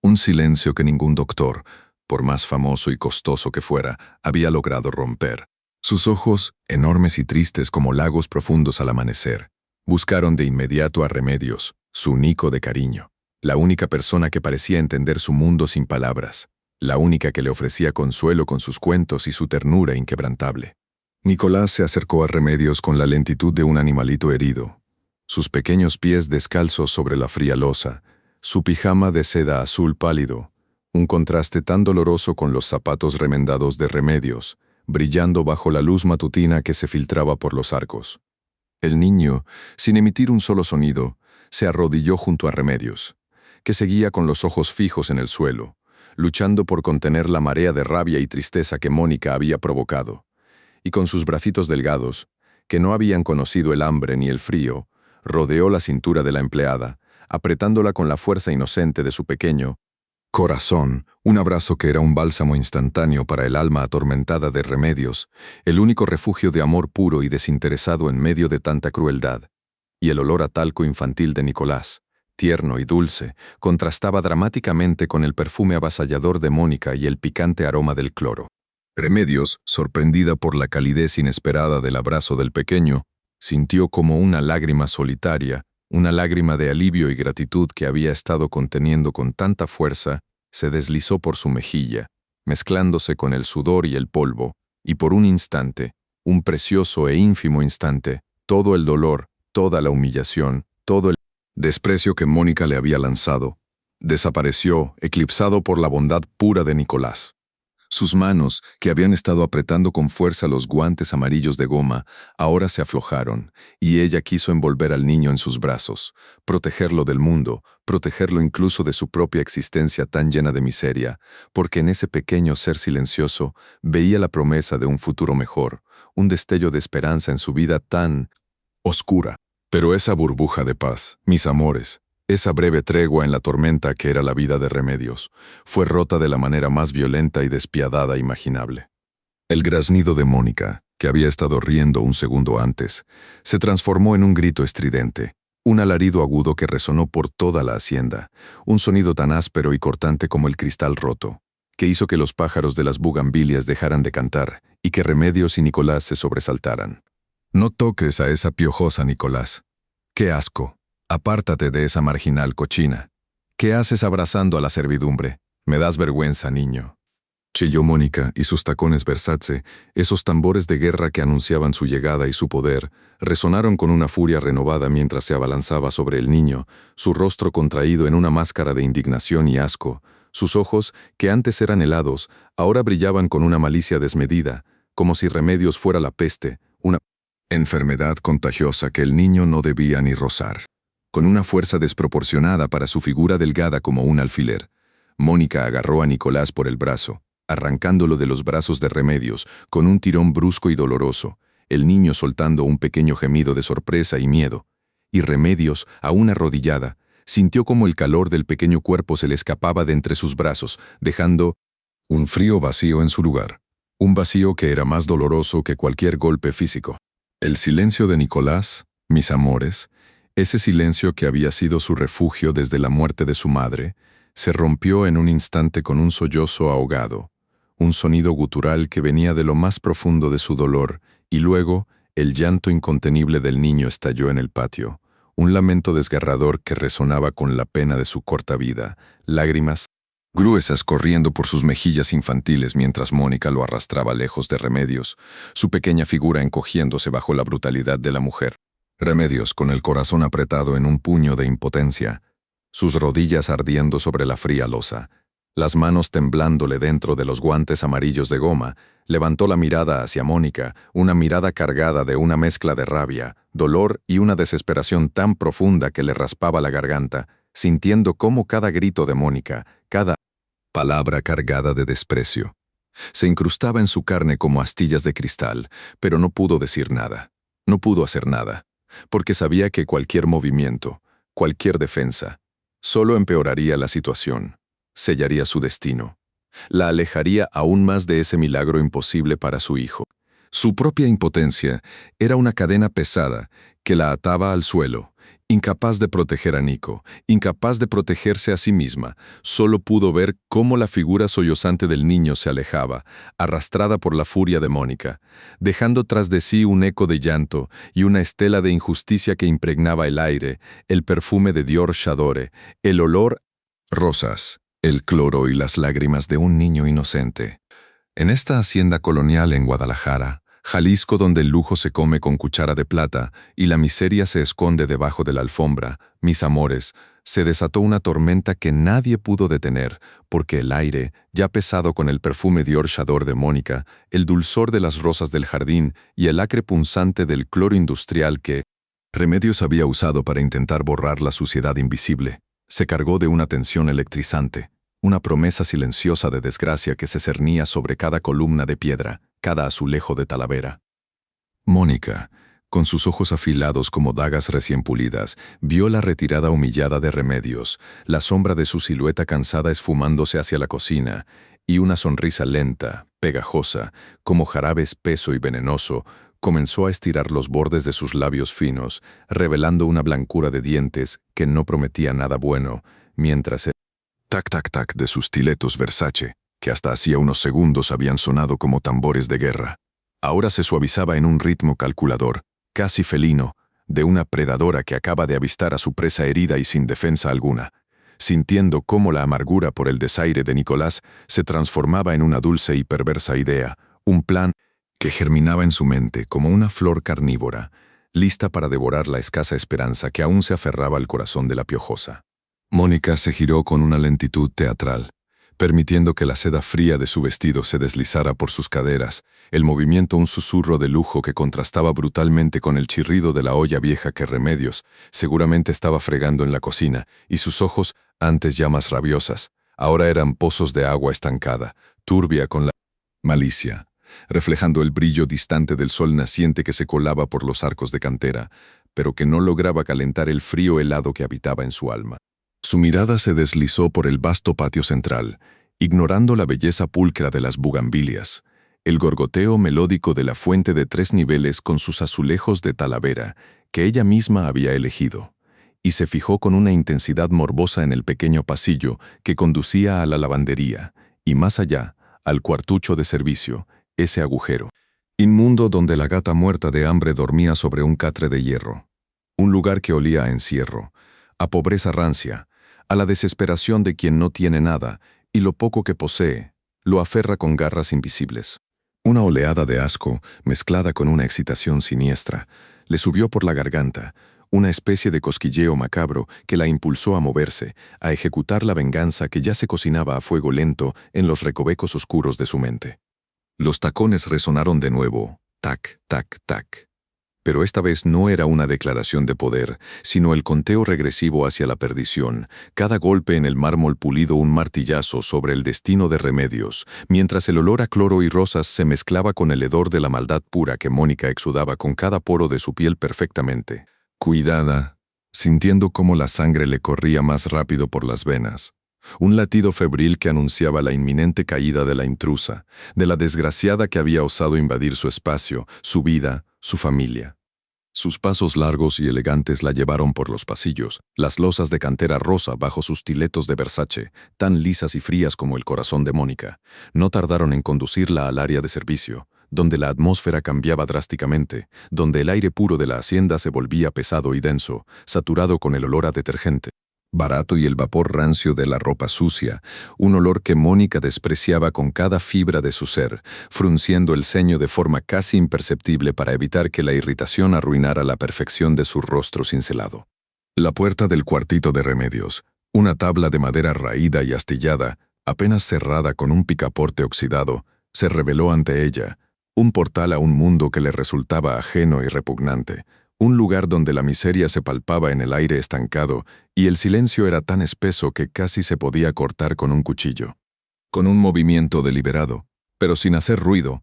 un silencio que ningún doctor, por más famoso y costoso que fuera, había logrado romper. Sus ojos, enormes y tristes como lagos profundos al amanecer, buscaron de inmediato a Remedios, su Nico de cariño, la única persona que parecía entender su mundo sin palabras, la única que le ofrecía consuelo con sus cuentos y su ternura inquebrantable. Nicolás se acercó a Remedios con la lentitud de un animalito herido, sus pequeños pies descalzos sobre la fría losa, su pijama de seda azul pálido, un contraste tan doloroso con los zapatos remendados de Remedios, brillando bajo la luz matutina que se filtraba por los arcos. El niño, sin emitir un solo sonido, se arrodilló junto a Remedios, que seguía con los ojos fijos en el suelo, luchando por contener la marea de rabia y tristeza que Mónica había provocado, y con sus bracitos delgados, que no habían conocido el hambre ni el frío, rodeó la cintura de la empleada, apretándola con la fuerza inocente de su pequeño corazón, un abrazo que era un bálsamo instantáneo para el alma atormentada de Remedios, el único refugio de amor puro y desinteresado en medio de tanta crueldad. Y el olor a talco infantil de Nicolás, tierno y dulce, contrastaba dramáticamente con el perfume avasallador de Mónica y el picante aroma del cloro. Remedios, sorprendida por la calidez inesperada del abrazo del pequeño, sintió como una lágrima solitaria, una lágrima de alivio y gratitud que había estado conteniendo con tanta fuerza, se deslizó por su mejilla, mezclándose con el sudor y el polvo, y por un instante, un precioso e ínfimo instante, todo el dolor, toda la humillación, todo el desprecio que Mónica le había lanzado, desapareció, eclipsado por la bondad pura de Nicolás. Sus manos, que habían estado apretando con fuerza los guantes amarillos de goma, ahora se aflojaron, y ella quiso envolver al niño en sus brazos, protegerlo del mundo, protegerlo incluso de su propia existencia tan llena de miseria, porque en ese pequeño ser silencioso veía la promesa de un futuro mejor, un destello de esperanza en su vida tan oscura. Pero esa burbuja de paz, mis amores, esa breve tregua en la tormenta que era la vida de Remedios, fue rota de la manera más violenta y despiadada imaginable. El graznido de Mónica, que había estado riendo un segundo antes, se transformó en un grito estridente, un alarido agudo que resonó por toda la hacienda, un sonido tan áspero y cortante como el cristal roto, que hizo que los pájaros de las bugambilias dejaran de cantar y que Remedios y Nicolás se sobresaltaran. «No toques a esa piojosa, Nicolás. ¡Qué asco! Apártate de esa marginal cochina. ¿Qué haces abrazando a la servidumbre? Me das vergüenza, niño», chilló Mónica, y sus tacones Versace, esos tambores de guerra que anunciaban su llegada y su poder, resonaron con una furia renovada mientras se abalanzaba sobre el niño, su rostro contraído en una máscara de indignación y asco. Sus ojos, que antes eran helados, ahora brillaban con una malicia desmedida, como si Remedios fuera la peste, una enfermedad contagiosa que el niño no debía ni rozar. Con una fuerza desproporcionada para su figura delgada como un alfiler, Mónica agarró a Nicolás por el brazo, arrancándolo de los brazos de Remedios con un tirón brusco y doloroso, el niño soltando un pequeño gemido de sorpresa y miedo, y Remedios, aún arrodillada, sintió como el calor del pequeño cuerpo se le escapaba de entre sus brazos, dejando un frío vacío en su lugar, un vacío que era más doloroso que cualquier golpe físico. El silencio de Nicolás, mis amores, ese silencio que había sido su refugio desde la muerte de su madre, se rompió en un instante con un sollozo ahogado, un sonido gutural que venía de lo más profundo de su dolor, y luego el llanto incontenible del niño estalló en el patio, un lamento desgarrador que resonaba con la pena de su corta vida, lágrimas gruesas corriendo por sus mejillas infantiles mientras Mónica lo arrastraba lejos de Remedios, su pequeña figura encogiéndose bajo la brutalidad de la mujer. Remedios, con el corazón apretado en un puño de impotencia, sus rodillas ardiendo sobre la fría losa, las manos temblándole dentro de los guantes amarillos de goma, levantó la mirada hacia Mónica, una mirada cargada de una mezcla de rabia, dolor y una desesperación tan profunda que le raspaba la garganta, sintiendo cómo cada grito de Mónica, cada palabra cargada de desprecio, se incrustaba en su carne como astillas de cristal, pero no pudo decir nada, no pudo hacer nada, porque sabía que cualquier movimiento, cualquier defensa, solo empeoraría la situación, sellaría su destino, la alejaría aún más de ese milagro imposible para su hijo. Su propia impotencia era una cadena pesada que la ataba al suelo, incapaz de proteger a Nico, incapaz de protegerse a sí misma. Solo pudo ver cómo la figura sollozante del niño se alejaba, arrastrada por la furia de Mónica, dejando tras de sí un eco de llanto y una estela de injusticia que impregnaba el aire, el perfume de Dior Chadore, el olor rosas, el cloro y las lágrimas de un niño inocente. En esta hacienda colonial en Guadalajara, Jalisco, donde el lujo se come con cuchara de plata y la miseria se esconde debajo de la alfombra, mis amores, se desató una tormenta que nadie pudo detener, porque el aire, ya pesado con el perfume Dior Chador de Mónica, el dulzor de las rosas del jardín y el acre punzante del cloro industrial que Remedios había usado para intentar borrar la suciedad invisible, se cargó de una tensión electrizante, una promesa silenciosa de desgracia que se cernía sobre cada columna de piedra, cada azulejo de Talavera. Mónica, con sus ojos afilados como dagas recién pulidas, vio la retirada humillada de Remedios, la sombra de su silueta cansada esfumándose hacia la cocina, y una sonrisa lenta, pegajosa, como jarabe espeso y venenoso, comenzó a estirar los bordes de sus labios finos, revelando una blancura de dientes que no prometía nada bueno, mientras el tac-tac-tac de sus stiletos Versace, que hasta hacía unos segundos habían sonado como tambores de guerra, ahora se suavizaba en un ritmo calculador, casi felino, de una predadora que acaba de avistar a su presa herida y sin defensa alguna, sintiendo cómo la amargura por el desaire de Nicolás se transformaba en una dulce y perversa idea, un plan que germinaba en su mente como una flor carnívora, lista para devorar la escasa esperanza que aún se aferraba al corazón de la piojosa. Mónica se giró con una lentitud teatral, permitiendo que la seda fría de su vestido se deslizara por sus caderas, el movimiento un susurro de lujo que contrastaba brutalmente con el chirrido de la olla vieja que Remedios seguramente estaba fregando en la cocina, y sus ojos, antes llamas rabiosas, ahora eran pozos de agua estancada, turbia con la malicia, reflejando el brillo distante del sol naciente que se colaba por los arcos de cantera, pero que no lograba calentar el frío helado que habitaba en su alma. Su mirada se deslizó por el vasto patio central, ignorando la belleza pulcra de las bugambilias, el gorgoteo melódico de la fuente de 3 niveles con sus azulejos de talavera, que ella misma había elegido, y se fijó con una intensidad morbosa en el pequeño pasillo que conducía a la lavandería, y más allá, al cuartucho de servicio, ese agujero inmundo donde la gata muerta de hambre dormía sobre un catre de hierro. Un lugar que olía a encierro, a pobreza rancia, a la desesperación de quien no tiene nada, y lo poco que posee, lo aferra con garras invisibles. Una oleada de asco, mezclada con una excitación siniestra, le subió por la garganta, una especie de cosquilleo macabro que la impulsó a moverse, a ejecutar la venganza que ya se cocinaba a fuego lento en los recovecos oscuros de su mente. Los tacones resonaron de nuevo, tac, tac, tac. Pero esta vez no era una declaración de poder, sino el conteo regresivo hacia la perdición, cada golpe en el mármol pulido un martillazo sobre el destino de Remedios, mientras el olor a cloro y rosas se mezclaba con el hedor de la maldad pura que Mónica exudaba con cada poro de su piel perfectamente. Cuidada, sintiendo cómo la sangre le corría más rápido por las venas. Un latido febril que anunciaba la inminente caída de la intrusa, de la desgraciada que había osado invadir su espacio, su vida, su familia. Sus pasos largos y elegantes la llevaron por los pasillos, las losas de cantera rosa bajo sus stiletos de Versace, tan lisas y frías como el corazón de Mónica. No tardaron en conducirla al área de servicio, donde la atmósfera cambiaba drásticamente, donde el aire puro de la hacienda se volvía pesado y denso, saturado con el olor a detergente barato y el vapor rancio de la ropa sucia, un olor que Mónica despreciaba con cada fibra de su ser, frunciendo el ceño de forma casi imperceptible para evitar que la irritación arruinara la perfección de su rostro cincelado. La puerta del cuartito de Remedios, una tabla de madera raída y astillada, apenas cerrada con un picaporte oxidado, se reveló ante ella, un portal a un mundo que le resultaba ajeno y repugnante, un lugar donde la miseria se palpaba en el aire estancado y el silencio era tan espeso que casi se podía cortar con un cuchillo. Con un movimiento deliberado, pero sin hacer ruido,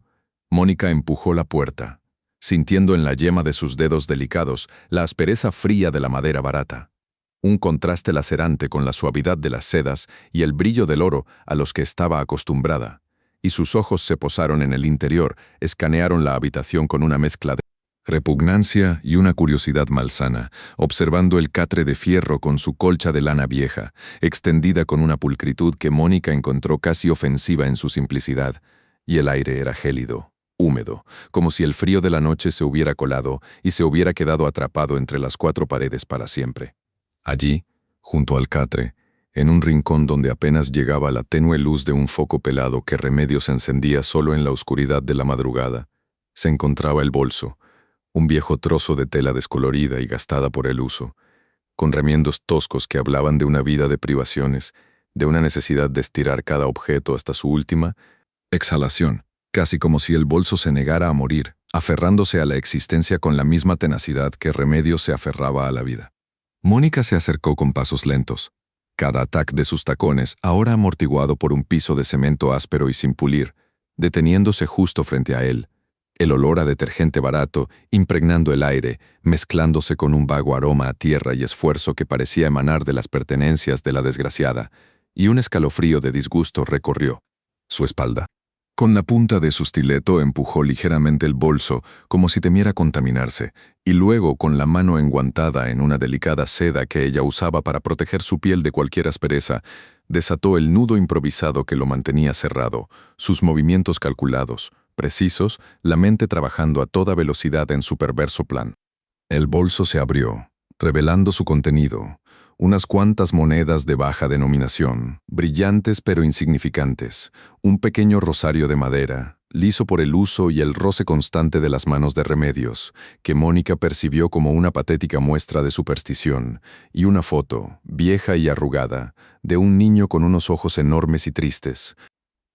Mónica empujó la puerta, sintiendo en la yema de sus dedos delicados la aspereza fría de la madera barata, un contraste lacerante con la suavidad de las sedas y el brillo del oro a los que estaba acostumbrada, y sus ojos se posaron en el interior, escanearon la habitación con una mezcla de repugnancia y una curiosidad malsana, observando el catre de fierro con su colcha de lana vieja, extendida con una pulcritud que Mónica encontró casi ofensiva en su simplicidad, y el aire era gélido, húmedo, como si el frío de la noche se hubiera colado y se hubiera quedado atrapado entre las 4 paredes para siempre. Allí, junto al catre, en un rincón donde apenas llegaba la tenue luz de un foco pelado que Remedios encendía solo en la oscuridad de la madrugada, se encontraba el bolso, un viejo trozo de tela descolorida y gastada por el uso, con remiendos toscos que hablaban de una vida de privaciones, de una necesidad de estirar cada objeto hasta su última exhalación, casi como si el bolso se negara a morir, aferrándose a la existencia con la misma tenacidad que Remedios se aferraba a la vida. Mónica se acercó con pasos lentos, cada ataque de sus tacones ahora amortiguado por un piso de cemento áspero y sin pulir, deteniéndose justo frente a él, el olor a detergente barato impregnando el aire, mezclándose con un vago aroma a tierra y esfuerzo que parecía emanar de las pertenencias de la desgraciada, y un escalofrío de disgusto recorrió su espalda. Con la punta de su stiletto empujó ligeramente el bolso, como si temiera contaminarse, y luego, con la mano enguantada en una delicada seda que ella usaba para proteger su piel de cualquier aspereza, desató el nudo improvisado que lo mantenía cerrado, sus movimientos calculados, precisos, la mente trabajando a toda velocidad en su perverso plan. El bolso se abrió, revelando su contenido, unas cuantas monedas de baja denominación, brillantes pero insignificantes, un pequeño rosario de madera, liso por el uso y el roce constante de las manos de Remedios, que Mónica percibió como una patética muestra de superstición, y una foto, vieja y arrugada, de un niño con unos ojos enormes y tristes.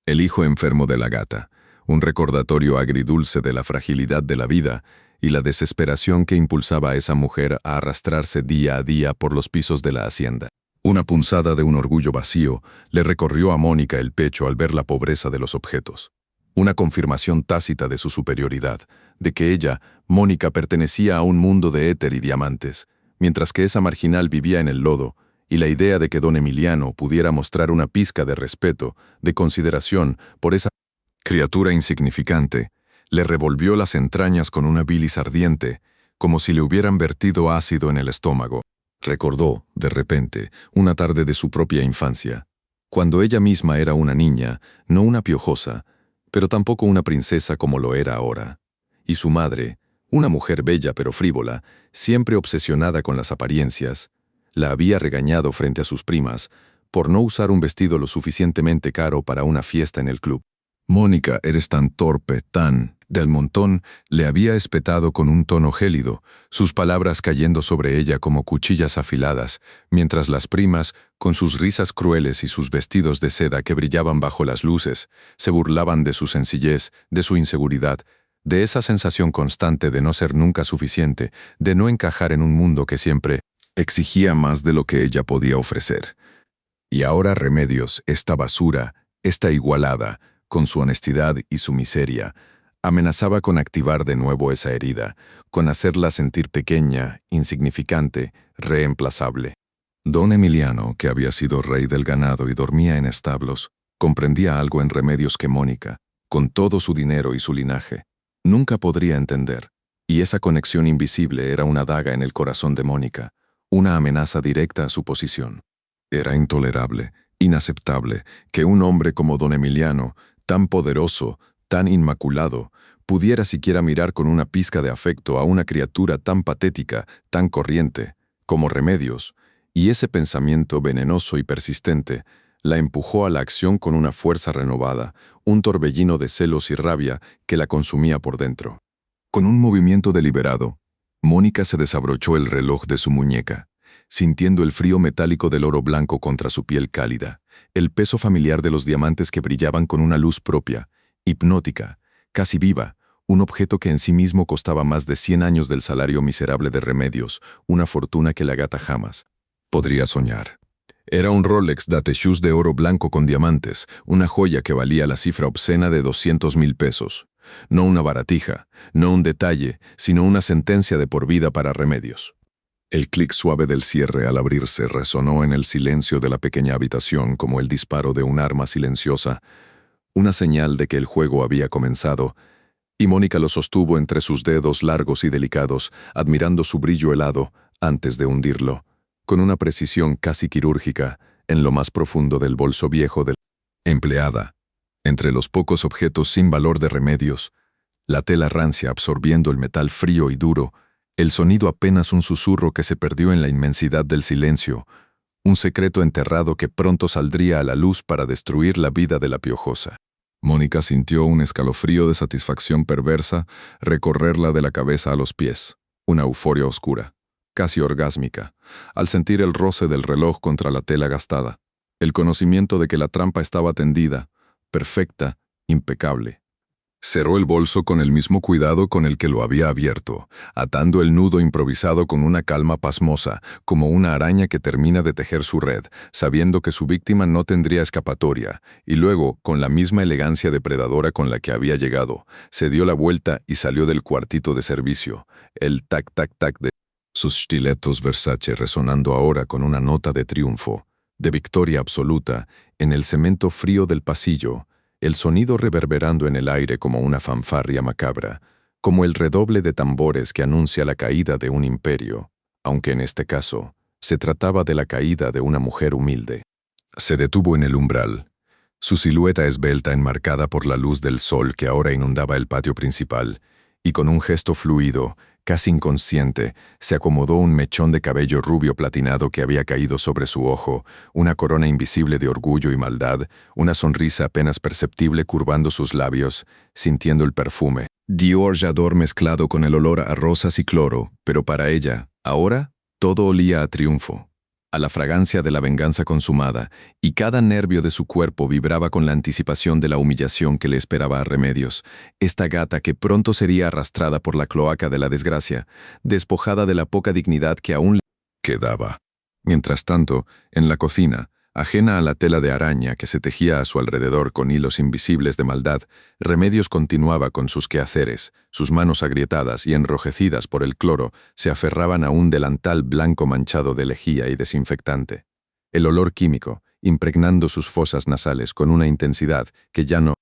El hijo enfermo de la gata, un recordatorio agridulce de la fragilidad de la vida y la desesperación que impulsaba a esa mujer a arrastrarse día a día por los pisos de la hacienda. Una punzada de un orgullo vacío le recorrió a Mónica el pecho al ver la pobreza de los objetos. Una confirmación tácita de su superioridad, de que ella, Mónica, pertenecía a un mundo de éter y diamantes, mientras que esa marginal vivía en el lodo, y la idea de que don Emiliano pudiera mostrar una pizca de respeto, de consideración por esa criatura insignificante, le revolvió las entrañas con una bilis ardiente, como si le hubieran vertido ácido en el estómago. Recordó, de repente, una tarde de su propia infancia, cuando ella misma era una niña, no una piojosa, pero tampoco una princesa como lo era ahora. Y su madre, una mujer bella pero frívola, siempre obsesionada con las apariencias, la había regañado frente a sus primas por no usar un vestido lo suficientemente caro para una fiesta en el club. «Mónica, eres tan torpe, tan...» Del Montón le había espetado con un tono gélido, sus palabras cayendo sobre ella como cuchillas afiladas, mientras las primas, con sus risas crueles y sus vestidos de seda que brillaban bajo las luces, se burlaban de su sencillez, de su inseguridad, de esa sensación constante de no ser nunca suficiente, de no encajar en un mundo que siempre exigía más de lo que ella podía ofrecer. Y ahora Remedios, esta basura, esta igualada, con su honestidad y su miseria, amenazaba con activar de nuevo esa herida, con hacerla sentir pequeña, insignificante, reemplazable. Don Emiliano, que había sido rey del ganado y dormía en establos, comprendía algo en Remedios que Mónica, con todo su dinero y su linaje, nunca podría entender, y esa conexión invisible era una daga en el corazón de Mónica, una amenaza directa a su posición. Era intolerable, inaceptable, que un hombre como don Emiliano, tan poderoso, tan inmaculado, pudiera siquiera mirar con una pizca de afecto a una criatura tan patética, tan corriente, como Remedios, y ese pensamiento venenoso y persistente la empujó a la acción con una fuerza renovada, un torbellino de celos y rabia que la consumía por dentro. Con un movimiento deliberado, Mónica se desabrochó el reloj de su muñeca, sintiendo el frío metálico del oro blanco contra su piel cálida, el peso familiar de los diamantes que brillaban con una luz propia, hipnótica, casi viva, un objeto que en sí mismo costaba más de 100 años del salario miserable de Remedios, una fortuna que la gata jamás podría soñar. Era un Rolex Datejus de oro blanco con diamantes, una joya que valía la cifra obscena de 200,000 pesos. No una baratija, no un detalle, sino una sentencia de por vida para Remedios. El clic suave del cierre al abrirse resonó en el silencio de la pequeña habitación como el disparo de un arma silenciosa, una señal de que el juego había comenzado, y Mónica lo sostuvo entre sus dedos largos y delicados, admirando su brillo helado antes de hundirlo, con una precisión casi quirúrgica, en lo más profundo del bolso viejo de la empleada. Entre los pocos objetos sin valor de Remedios, la tela rancia absorbiendo el metal frío y duro, el sonido apenas un susurro que se perdió en la inmensidad del silencio, un secreto enterrado que pronto saldría a la luz para destruir la vida de la piojosa. Mónica sintió un escalofrío de satisfacción perversa recorrerla de la cabeza a los pies, una euforia oscura, casi orgásmica, al sentir el roce del reloj contra la tela gastada, el conocimiento de que la trampa estaba tendida, perfecta, impecable. Cerró el bolso con el mismo cuidado con el que lo había abierto, atando el nudo improvisado con una calma pasmosa, como una araña que termina de tejer su red, sabiendo que su víctima no tendría escapatoria, y luego, con la misma elegancia depredadora con la que había llegado, se dio la vuelta y salió del cuartito de servicio, el tac-tac-tac de sus stilettos Versace resonando ahora con una nota de triunfo, de victoria absoluta, en el cemento frío del pasillo, el sonido reverberando en el aire como una fanfarria macabra, como el redoble de tambores que anuncia la caída de un imperio, aunque en este caso se trataba de la caída de una mujer humilde. Se detuvo en el umbral, su silueta esbelta enmarcada por la luz del sol que ahora inundaba el patio principal, y con un gesto fluido, Casi inconsciente, se acomodó un mechón de cabello rubio platinado que había caído sobre su ojo, una corona invisible de orgullo y maldad, una sonrisa apenas perceptible curvando sus labios, sintiendo el perfume. Dior J'adore mezclado con el olor a rosas y cloro, pero para ella, ahora, todo olía a triunfo, a la fragancia de la venganza consumada, y cada nervio de su cuerpo vibraba con la anticipación de la humillación que le esperaba a Remedios, esta gata que pronto sería arrastrada por la cloaca de la desgracia, despojada de la poca dignidad que aún le quedaba. Mientras tanto, en la cocina, ajena a la tela de araña que se tejía a su alrededor con hilos invisibles de maldad, Remedios continuaba con sus quehaceres. Sus manos agrietadas y enrojecidas por el cloro se aferraban a un delantal blanco manchado de lejía y desinfectante. El olor químico, impregnando sus fosas nasales con una intensidad que ya no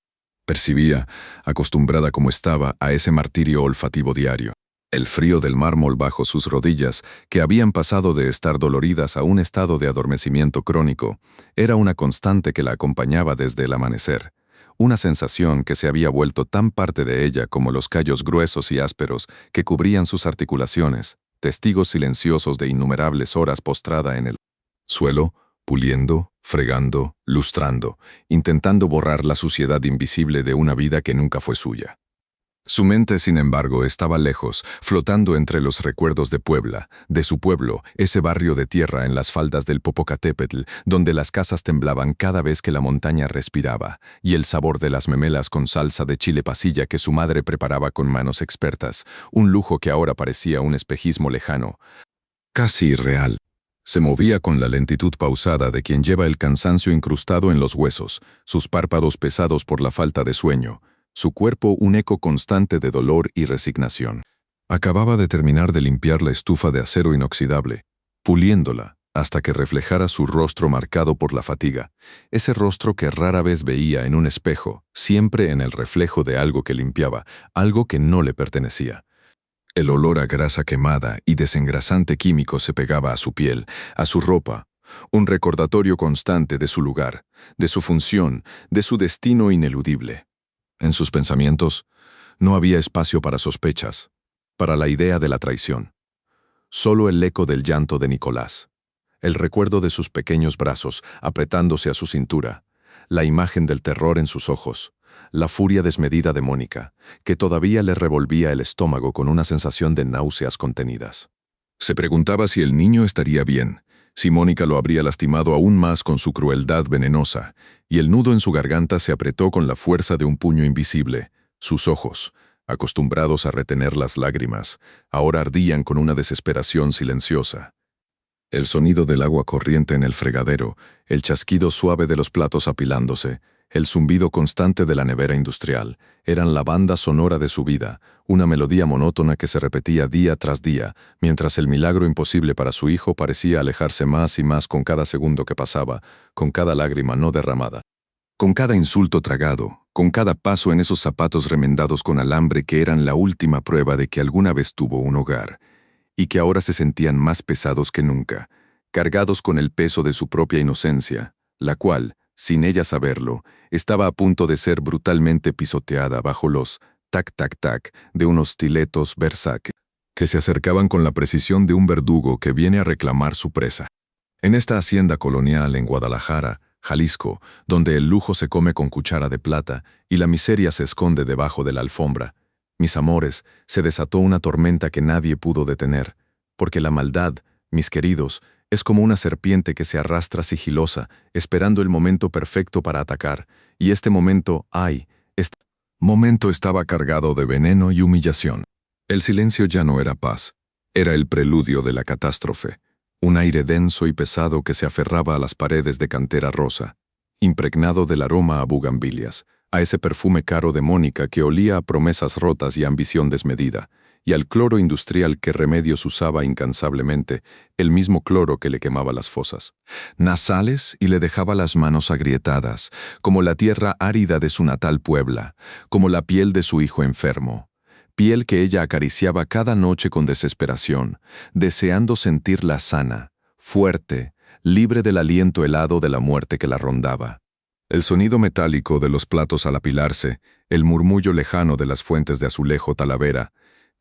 percibía, acostumbrada como estaba a ese martirio olfativo diario. El frío del mármol bajo sus rodillas, que habían pasado de estar doloridas a un estado de adormecimiento crónico, era una constante que la acompañaba desde el amanecer. Una sensación que se había vuelto tan parte de ella como los callos gruesos y ásperos que cubrían sus articulaciones, testigos silenciosos de innumerables horas postrada en el suelo, puliendo, fregando, lustrando, intentando borrar la suciedad invisible de una vida que nunca fue suya. Su mente, sin embargo, estaba lejos, flotando entre los recuerdos de Puebla, de su pueblo, ese barrio de tierra en las faldas del Popocatépetl, donde las casas temblaban cada vez que la montaña respiraba, y el sabor de las memelas con salsa de chile pasilla que su madre preparaba con manos expertas, un lujo que ahora parecía un espejismo lejano, casi irreal. Se movía con la lentitud pausada de quien lleva el cansancio incrustado en los huesos, sus párpados pesados por la falta de sueño, su cuerpo un eco constante de dolor y resignación. Acababa de terminar de limpiar la estufa de acero inoxidable, puliéndola hasta que reflejara su rostro marcado por la fatiga, ese rostro que rara vez veía en un espejo, siempre en el reflejo de algo que limpiaba, algo que no le pertenecía. El olor a grasa quemada y desengrasante químico se pegaba a su piel, a su ropa, un recordatorio constante de su lugar, de su función, de su destino ineludible. En sus pensamientos no había espacio para sospechas, para la idea de la traición. Solo el eco del llanto de Nicolás, el recuerdo de sus pequeños brazos apretándose a su cintura, la imagen del terror en sus ojos, la furia desmedida de Mónica, que todavía le revolvía el estómago con una sensación de náuseas contenidas. Se preguntaba si el niño estaría bien, si Mónica lo habría lastimado aún más con su crueldad venenosa, y el nudo en su garganta se apretó con la fuerza de un puño invisible. Sus ojos, acostumbrados a retener las lágrimas, ahora ardían con una desesperación silenciosa. El sonido del agua corriente en el fregadero, el chasquido suave de los platos apilándose, el zumbido constante de la nevera industrial, eran la banda sonora de su vida, una melodía monótona que se repetía día tras día, mientras el milagro imposible para su hijo parecía alejarse más y más con cada segundo que pasaba, con cada lágrima no derramada, con cada insulto tragado, con cada paso en esos zapatos remendados con alambre que eran la última prueba de que alguna vez tuvo un hogar, y que ahora se sentían más pesados que nunca, cargados con el peso de su propia inocencia, la cual, sin ella saberlo, estaba a punto de ser brutalmente pisoteada bajo los tac-tac-tac de unos stiletos Versace, que se acercaban con la precisión de un verdugo que viene a reclamar su presa. En esta hacienda colonial en Guadalajara, Jalisco, donde el lujo se come con cuchara de plata y la miseria se esconde debajo de la alfombra, mis amores, se desató una tormenta que nadie pudo detener, porque la maldad, mis queridos, es como una serpiente que se arrastra sigilosa, esperando el momento perfecto para atacar, y este momento, este momento estaba cargado de veneno y humillación. El silencio ya no era paz, era el preludio de la catástrofe, un aire denso y pesado que se aferraba a las paredes de cantera rosa, impregnado del aroma a bugambilias, a ese perfume caro de Mónica que olía a promesas rotas y ambición desmedida, y al cloro industrial que Remedios usaba incansablemente, el mismo cloro que le quemaba las fosas nasales y le dejaba las manos agrietadas, como la tierra árida de su natal Puebla, como la piel de su hijo enfermo, piel que ella acariciaba cada noche con desesperación, deseando sentirla sana, fuerte, libre del aliento helado de la muerte que la rondaba. El sonido metálico de los platos al apilarse, el murmullo lejano de las fuentes de azulejo Talavera,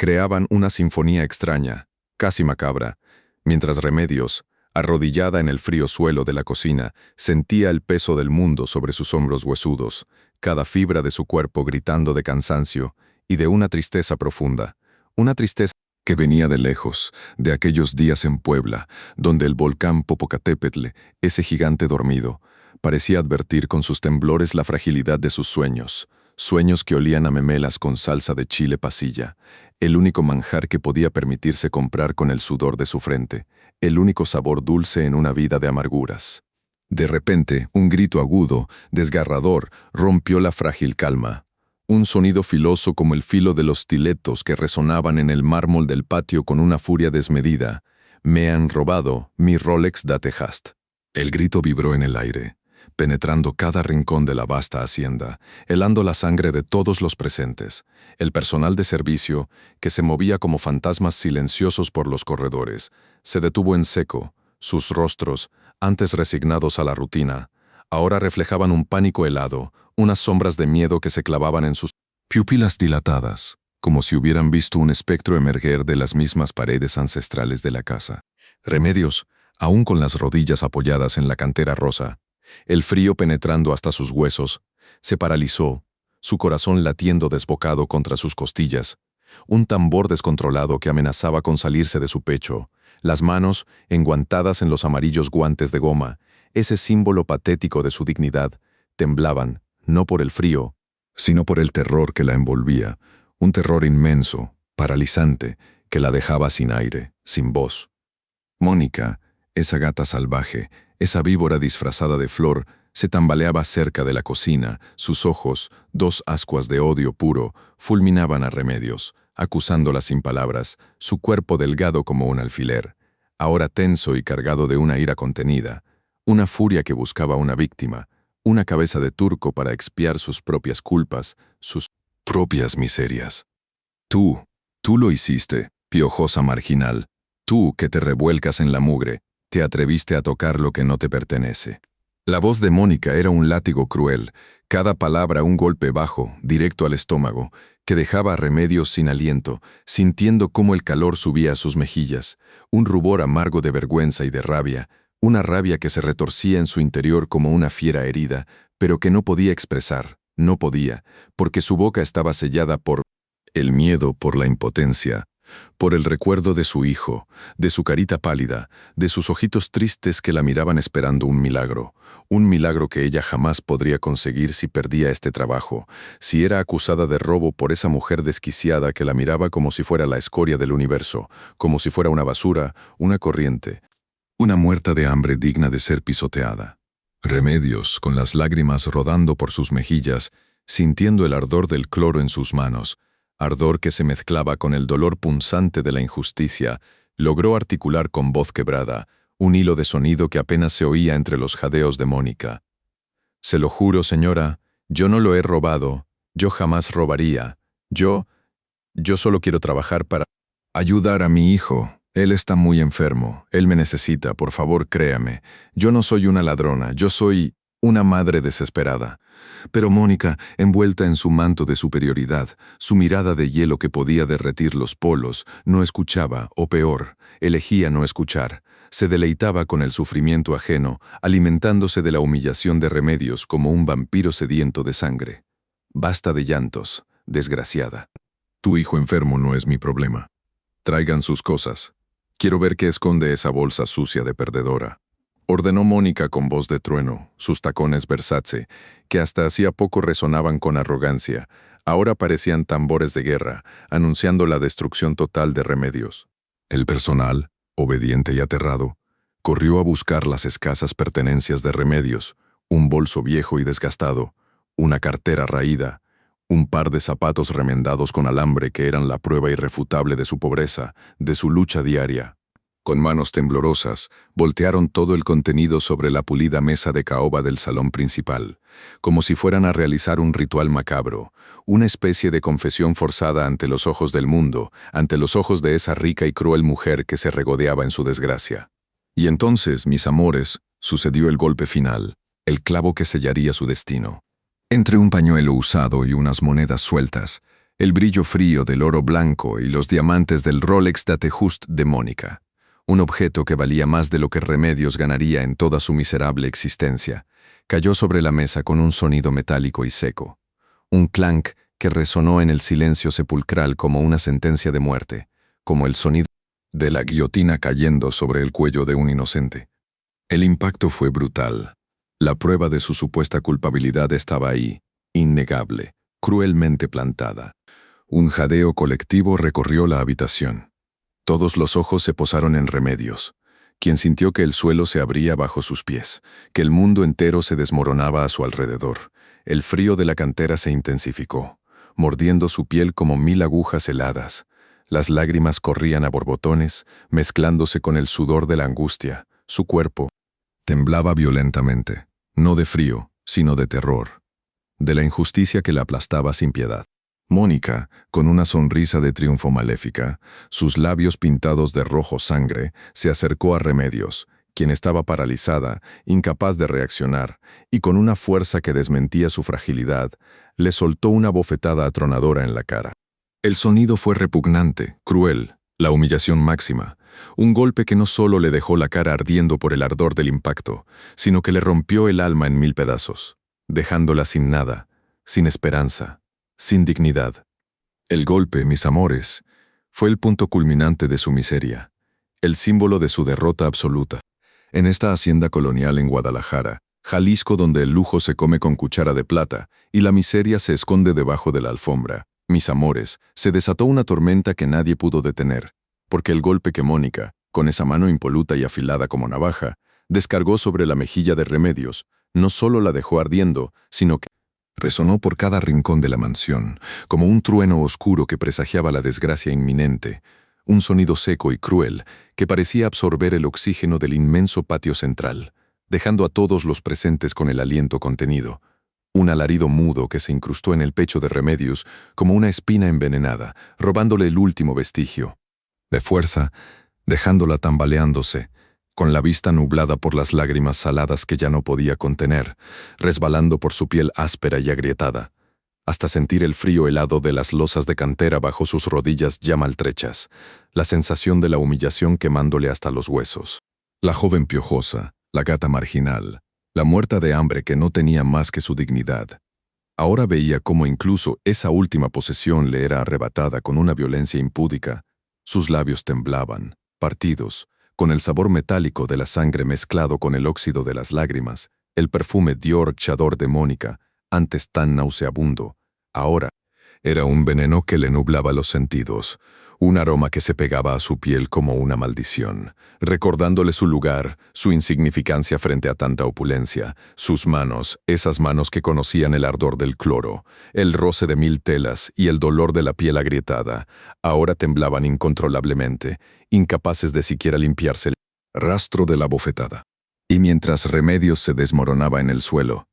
creaban una sinfonía extraña, casi macabra, mientras Remedios, arrodillada en el frío suelo de la cocina, sentía el peso del mundo sobre sus hombros huesudos, cada fibra de su cuerpo gritando de cansancio y de una tristeza profunda, una tristeza que venía de lejos, de aquellos días en Puebla, donde el volcán Popocatépetl, ese gigante dormido, parecía advertir con sus temblores la fragilidad de sus sueños, sueños que olían a memelas con salsa de chile pasilla, el único manjar que podía permitirse comprar con el sudor de su frente, el único sabor dulce en una vida de amarguras. De repente, un grito agudo, desgarrador, rompió la frágil calma. Un sonido filoso como el filo de los stiletos que resonaban en el mármol del patio con una furia desmedida. «Me han robado mi Rolex d'Atehast». El grito vibró en el aire, penetrando cada rincón de la vasta hacienda, helando la sangre de todos los presentes. El personal de servicio, que se movía como fantasmas silenciosos por los corredores, se detuvo en seco. Sus rostros, antes resignados a la rutina, ahora reflejaban un pánico helado, unas sombras de miedo que se clavaban en sus pupilas dilatadas, como si hubieran visto un espectro emerger de las mismas paredes ancestrales de la casa. Remedios, aún con las rodillas apoyadas en la cantera rosa, el frío penetrando hasta sus huesos, se paralizó, su corazón latiendo desbocado contra sus costillas, un tambor descontrolado que amenazaba con salirse de su pecho, las manos enguantadas en los amarillos guantes de goma, ese símbolo patético de su dignidad, temblaban, no por el frío, sino por el terror que la envolvía, un terror inmenso, paralizante, que la dejaba sin aire, sin voz. Mónica, esa gata salvaje, esa víbora disfrazada de flor, se tambaleaba cerca de la cocina, sus ojos, dos ascuas de odio puro, fulminaban a Remedios, acusándola sin palabras, su cuerpo delgado como un alfiler, ahora tenso y cargado de una ira contenida, una furia que buscaba una víctima, una cabeza de turco para expiar sus propias culpas, sus propias miserias. Tú lo hiciste, piojosa marginal, tú que te revuelcas en la mugre, te atreviste a tocar lo que no te pertenece. La voz de Mónica era un látigo cruel, cada palabra un golpe bajo, directo al estómago, que dejaba a Remedios sin aliento, sintiendo cómo el calor subía a sus mejillas, un rubor amargo de vergüenza y de rabia, una rabia que se retorcía en su interior como una fiera herida, pero que no podía expresar, no podía, porque su boca estaba sellada por el miedo, por la impotencia, por el recuerdo de su hijo, de su carita pálida, de sus ojitos tristes que la miraban esperando un milagro que ella jamás podría conseguir si perdía este trabajo, si era acusada de robo por esa mujer desquiciada que la miraba como si fuera la escoria del universo, como si fuera una basura, una corriente, una muerta de hambre digna de ser pisoteada. Remedios, con las lágrimas rodando por sus mejillas, sintiendo el ardor del cloro en sus manos, ardor que se mezclaba con el dolor punzante de la injusticia, logró articular con voz quebrada un hilo de sonido que apenas se oía entre los jadeos de Mónica. «Se lo juro, señora, yo no lo he robado, yo jamás robaría, yo solo quiero trabajar para ayudar a mi hijo. Él está muy enfermo, él me necesita, por favor créame. Yo no soy una ladrona, yo soy una madre desesperada». Pero Mónica, envuelta en su manto de superioridad, su mirada de hielo que podía derretir los polos, no escuchaba, o peor, elegía no escuchar. Se deleitaba con el sufrimiento ajeno, alimentándose de la humillación de Remedios como un vampiro sediento de sangre. «Basta de llantos, desgraciada. Tu hijo enfermo no es mi problema. Traigan sus cosas. Quiero ver qué esconde esa bolsa sucia de perdedora», ordenó Mónica con voz de trueno, sus tacones Versace, que hasta hacía poco resonaban con arrogancia, ahora parecían tambores de guerra, anunciando la destrucción total de Remedios. El personal, obediente y aterrado, corrió a buscar las escasas pertenencias de Remedios, un bolso viejo y desgastado, una cartera raída, un par de zapatos remendados con alambre que eran la prueba irrefutable de su pobreza, de su lucha diaria. Con manos temblorosas, voltearon todo el contenido sobre la pulida mesa de caoba del salón principal, como si fueran a realizar un ritual macabro, una especie de confesión forzada ante los ojos del mundo, ante los ojos de esa rica y cruel mujer que se regodeaba en su desgracia. Y entonces, mis amores, sucedió el golpe final, el clavo que sellaría su destino. Entre un pañuelo usado y unas monedas sueltas, el brillo frío del oro blanco y los diamantes del Rolex Datejust de Mónica, un objeto que valía más de lo que Remedios ganaría en toda su miserable existencia, cayó sobre la mesa con un sonido metálico y seco, un clank que resonó en el silencio sepulcral como una sentencia de muerte, como el sonido de la guillotina cayendo sobre el cuello de un inocente. El impacto fue brutal. La prueba de su supuesta culpabilidad estaba ahí, innegable, cruelmente plantada. Un jadeo colectivo recorrió la habitación. Todos los ojos se posaron en Remedios, quien sintió que el suelo se abría bajo sus pies, que el mundo entero se desmoronaba a su alrededor. El frío de la cantera se intensificó, mordiendo su piel como 1000 agujas heladas. Las lágrimas corrían a borbotones, mezclándose con el sudor de la angustia. Su cuerpo temblaba violentamente, no de frío, sino de terror, de la injusticia que la aplastaba sin piedad. Mónica, con una sonrisa de triunfo maléfica, sus labios pintados de rojo sangre, se acercó a Remedios, quien estaba paralizada, incapaz de reaccionar, y con una fuerza que desmentía su fragilidad, le soltó una bofetada atronadora en la cara. El sonido fue repugnante, cruel, la humillación máxima, un golpe que no solo le dejó la cara ardiendo por el ardor del impacto, sino que le rompió el alma en 1000 pedazos, dejándola sin nada, sin esperanza, sin dignidad. El golpe, mis amores, fue el punto culminante de su miseria, el símbolo de su derrota absoluta. En esta hacienda colonial en Guadalajara, Jalisco, donde el lujo se come con cuchara de plata y la miseria se esconde debajo de la alfombra, mis amores, se desató una tormenta que nadie pudo detener, porque el golpe que Mónica, con esa mano impoluta y afilada como navaja, descargó sobre la mejilla de Remedios, no solo la dejó ardiendo, sino que resonó por cada rincón de la mansión, como un trueno oscuro que presagiaba la desgracia inminente, un sonido seco y cruel que parecía absorber el oxígeno del inmenso patio central, dejando a todos los presentes con el aliento contenido. Un alarido mudo que se incrustó en el pecho de Remedios como una espina envenenada, robándole el último vestigio de fuerza, dejándola tambaleándose, con la vista nublada por las lágrimas saladas que ya no podía contener, resbalando por su piel áspera y agrietada, hasta sentir el frío helado de las losas de cantera bajo sus rodillas ya maltrechas, la sensación de la humillación quemándole hasta los huesos. La joven piojosa, la gata marginal, la muerta de hambre que no tenía más que su dignidad. Ahora veía cómo incluso esa última posesión le era arrebatada con una violencia impúdica. Sus labios temblaban, partidos, con el sabor metálico de la sangre mezclado con el óxido de las lágrimas, el perfume diorchador de Mónica, antes tan nauseabundo, ahora era un veneno que le nublaba los sentidos, un aroma que se pegaba a su piel como una maldición, recordándole su lugar, su insignificancia frente a tanta opulencia, sus manos, esas manos que conocían el ardor del cloro, el roce de 1000 telas y el dolor de la piel agrietada, ahora temblaban incontrolablemente, incapaces de siquiera limpiarse el rastro de la bofetada. Y mientras Remedios se desmoronaba en el suelo,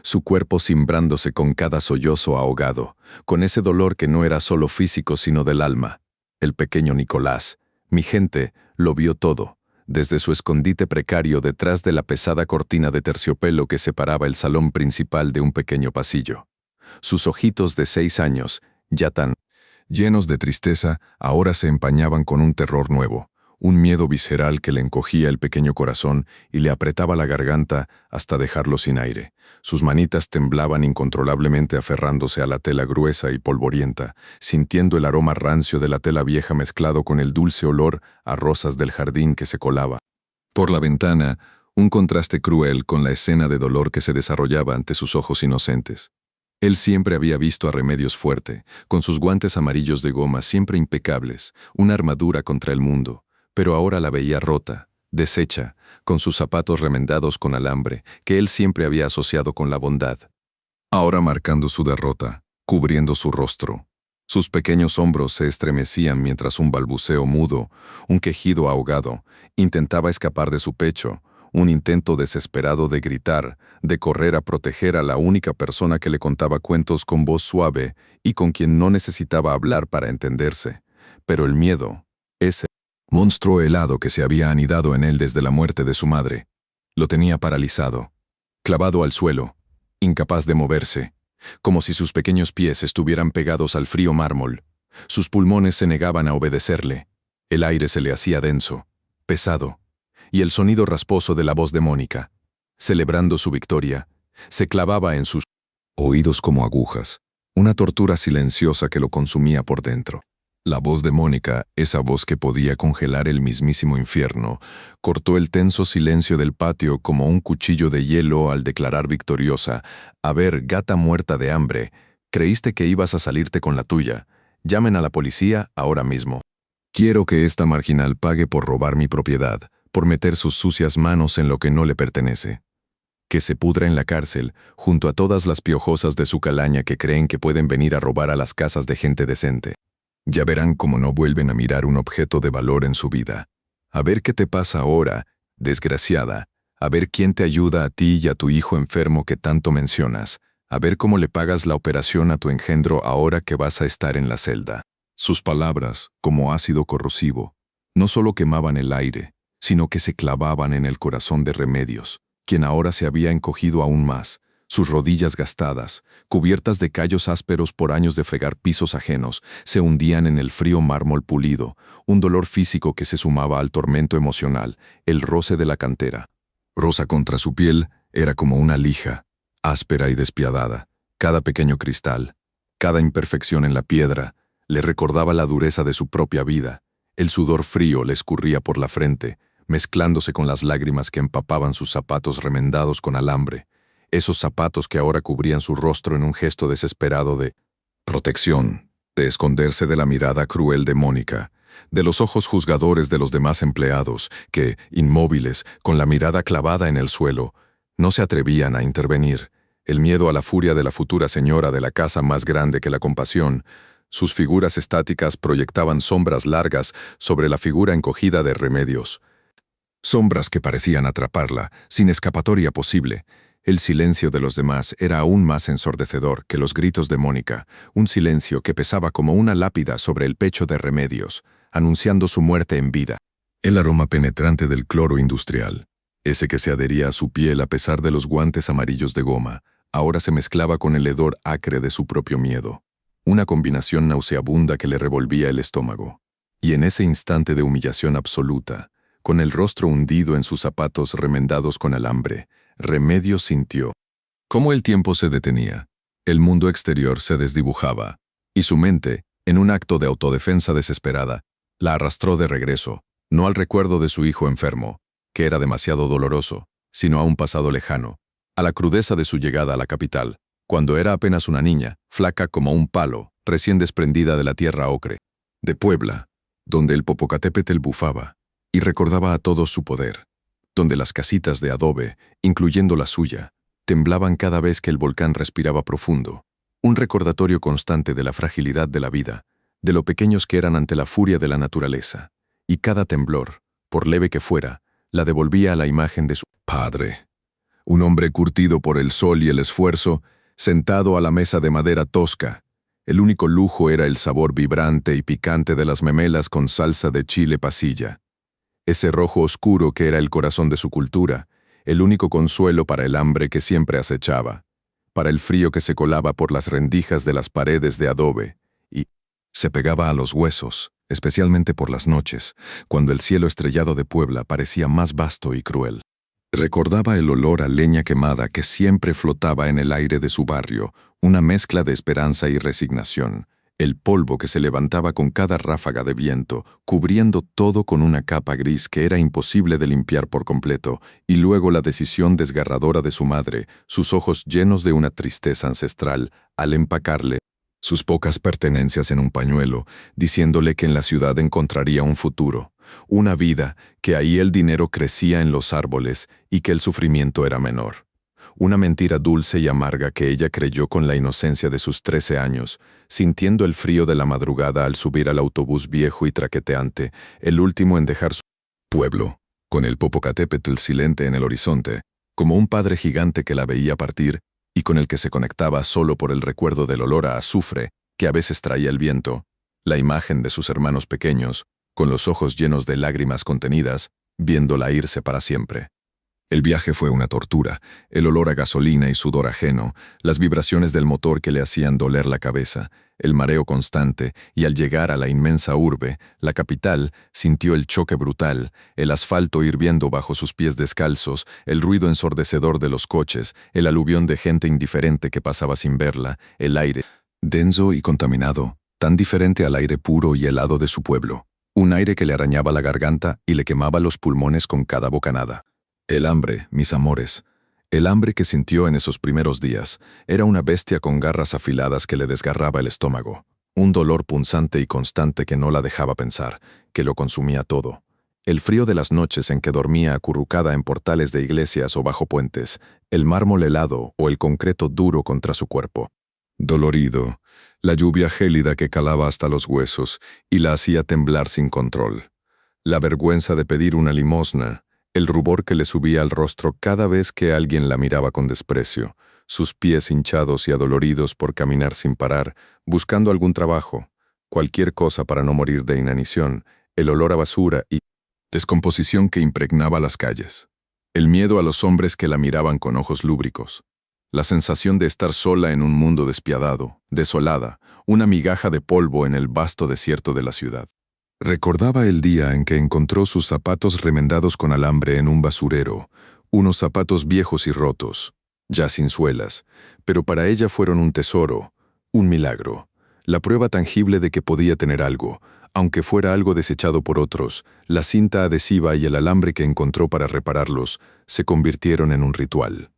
su cuerpo cimbrándose con cada sollozo ahogado, con ese dolor que no era solo físico sino del alma, el pequeño Nicolás, mi gente, lo vio todo, desde su escondite precario detrás de la pesada cortina de terciopelo que separaba el salón principal de un pequeño pasillo. Sus ojitos de 6 años, ya tan llenos de tristeza, ahora se empañaban con un terror nuevo, un miedo visceral que le encogía el pequeño corazón y le apretaba la garganta hasta dejarlo sin aire. Sus manitas temblaban incontrolablemente aferrándose a la tela gruesa y polvorienta, sintiendo el aroma rancio de la tela vieja mezclado con el dulce olor a rosas del jardín que se colaba por la ventana, un contraste cruel con la escena de dolor que se desarrollaba ante sus ojos inocentes. Él siempre había visto a Remedios fuerte, con sus guantes amarillos de goma siempre impecables, una armadura contra el mundo, pero ahora la veía rota, deshecha, con sus zapatos remendados con alambre, que él siempre había asociado con la bondad. Ahora marcando su derrota, cubriendo su rostro. Sus pequeños hombros se estremecían mientras un balbuceo mudo, un quejido ahogado, intentaba escapar de su pecho, un intento desesperado de gritar, de correr a proteger a la única persona que le contaba cuentos con voz suave y con quien no necesitaba hablar para entenderse. Pero el miedo, ese monstruo helado que se había anidado en él desde la muerte de su madre, lo tenía paralizado, clavado al suelo, incapaz de moverse, como si sus pequeños pies estuvieran pegados al frío mármol. Sus pulmones se negaban a obedecerle. El aire se le hacía denso, pesado, y el sonido rasposo de la voz de Mónica, celebrando su victoria, se clavaba en sus oídos como agujas, una tortura silenciosa que lo consumía por dentro. La voz de Mónica, esa voz que podía congelar el mismísimo infierno, cortó el tenso silencio del patio como un cuchillo de hielo al declarar victoriosa: «A ver, gata muerta de hambre, creíste que ibas a salirte con la tuya. Llamen a la policía ahora mismo. Quiero que esta marginal pague por robar mi propiedad, por meter sus sucias manos en lo que no le pertenece. Que se pudra en la cárcel, junto a todas las piojosas de su calaña que creen que pueden venir a robar a las casas de gente decente. Ya verán cómo no vuelven a mirar un objeto de valor en su vida. A ver qué te pasa ahora, desgraciada. A ver quién te ayuda a ti y a tu hijo enfermo que tanto mencionas. A ver cómo le pagas la operación a tu engendro ahora que vas a estar en la celda». Sus palabras, como ácido corrosivo, no solo quemaban el aire, sino que se clavaban en el corazón de Remedios, quien ahora se había encogido aún más, sus rodillas gastadas, cubiertas de callos ásperos por años de fregar pisos ajenos, se hundían en el frío mármol pulido, un dolor físico que se sumaba al tormento emocional, el roce de la cantera. Rosa contra su piel era como una lija, áspera y despiadada. Cada pequeño cristal, cada imperfección en la piedra, le recordaba la dureza de su propia vida. El sudor frío le escurría por la frente, mezclándose con las lágrimas que empapaban sus zapatos remendados con alambre, esos zapatos que ahora cubrían su rostro en un gesto desesperado de protección, de esconderse de la mirada cruel de Mónica, de los ojos juzgadores de los demás empleados, que, inmóviles, con la mirada clavada en el suelo, no se atrevían a intervenir. El miedo a la furia de la futura señora de la casa más grande que la compasión. Sus figuras estáticas proyectaban sombras largas sobre la figura encogida de Remedios. Sombras que parecían atraparla, sin escapatoria posible. El silencio de los demás era aún más ensordecedor que los gritos de Mónica, un silencio que pesaba como una lápida sobre el pecho de Remedios, anunciando su muerte en vida. El aroma penetrante del cloro industrial, ese que se adhería a su piel a pesar de los guantes amarillos de goma, ahora se mezclaba con el hedor acre de su propio miedo, una combinación nauseabunda que le revolvía el estómago. Y en ese instante de humillación absoluta, con el rostro hundido en sus zapatos remendados con alambre, Remedios sintió cómo el tiempo se detenía, el mundo exterior se desdibujaba, y su mente, en un acto de autodefensa desesperada, la arrastró de regreso, no al recuerdo de su hijo enfermo, que era demasiado doloroso, sino a un pasado lejano, a la crudeza de su llegada a la capital, cuando era apenas una niña, flaca como un palo, recién desprendida de la tierra ocre, de Puebla, donde el Popocatépetl bufaba, y recordaba a todos su poder, donde las casitas de adobe, incluyendo la suya, temblaban cada vez que el volcán respiraba profundo, un recordatorio constante de la fragilidad de la vida, de lo pequeños que eran ante la furia de la naturaleza, y cada temblor, por leve que fuera, la devolvía a la imagen de su padre, un hombre curtido por el sol y el esfuerzo, sentado a la mesa de madera tosca. El único lujo era el sabor vibrante y picante de las memelas con salsa de chile pasilla. Ese rojo oscuro que era el corazón de su cultura, el único consuelo para el hambre que siempre acechaba, para el frío que se colaba por las rendijas de las paredes de adobe, y se pegaba a los huesos, especialmente por las noches, cuando el cielo estrellado de Puebla parecía más vasto y cruel. Recordaba el olor a leña quemada que siempre flotaba en el aire de su barrio, una mezcla de esperanza y resignación, el polvo que se levantaba con cada ráfaga de viento, cubriendo todo con una capa gris que era imposible de limpiar por completo, y luego la decisión desgarradora de su madre, sus ojos llenos de una tristeza ancestral, al empacarle sus pocas pertenencias en un pañuelo, diciéndole que en la ciudad encontraría un futuro, una vida, que ahí el dinero crecía en los árboles y que el sufrimiento era menor. Una mentira dulce y amarga que ella creyó con la inocencia de sus 13 años, sintiendo el frío de la madrugada al subir al autobús viejo y traqueteante, el último en dejar su pueblo, con el Popocatépetl silente en el horizonte, como un padre gigante que la veía partir y con el que se conectaba solo por el recuerdo del olor a azufre que a veces traía el viento, la imagen de sus hermanos pequeños, con los ojos llenos de lágrimas contenidas, viéndola irse para siempre. El viaje fue una tortura, el olor a gasolina y sudor ajeno, las vibraciones del motor que le hacían doler la cabeza, el mareo constante, y al llegar a la inmensa urbe, la capital, sintió el choque brutal, el asfalto hirviendo bajo sus pies descalzos, el ruido ensordecedor de los coches, el aluvión de gente indiferente que pasaba sin verla, el aire, denso y contaminado, tan diferente al aire puro y helado de su pueblo. Un aire que le arañaba la garganta y le quemaba los pulmones con cada bocanada. El hambre, mis amores, el hambre que sintió en esos primeros días, era una bestia con garras afiladas que le desgarraba el estómago, un dolor punzante y constante que no la dejaba pensar, que lo consumía todo. El frío de las noches en que dormía acurrucada en portales de iglesias o bajo puentes, el mármol helado o el concreto duro contra su cuerpo. Dolorido, la lluvia gélida que calaba hasta los huesos y la hacía temblar sin control. La vergüenza de pedir una limosna, el rubor que le subía al rostro cada vez que alguien la miraba con desprecio, sus pies hinchados y adoloridos por caminar sin parar, buscando algún trabajo, cualquier cosa para no morir de inanición, el olor a basura y descomposición que impregnaba las calles, el miedo a los hombres que la miraban con ojos lúbricos, la sensación de estar sola en un mundo despiadado, desolada, una migaja de polvo en el vasto desierto de la ciudad. Recordaba el día en que encontró sus zapatos remendados con alambre en un basurero, unos zapatos viejos y rotos, ya sin suelas, pero para ella fueron un tesoro, un milagro, la prueba tangible de que podía tener algo, aunque fuera algo desechado por otros. La cinta adhesiva y el alambre que encontró para repararlos se convirtieron en un ritual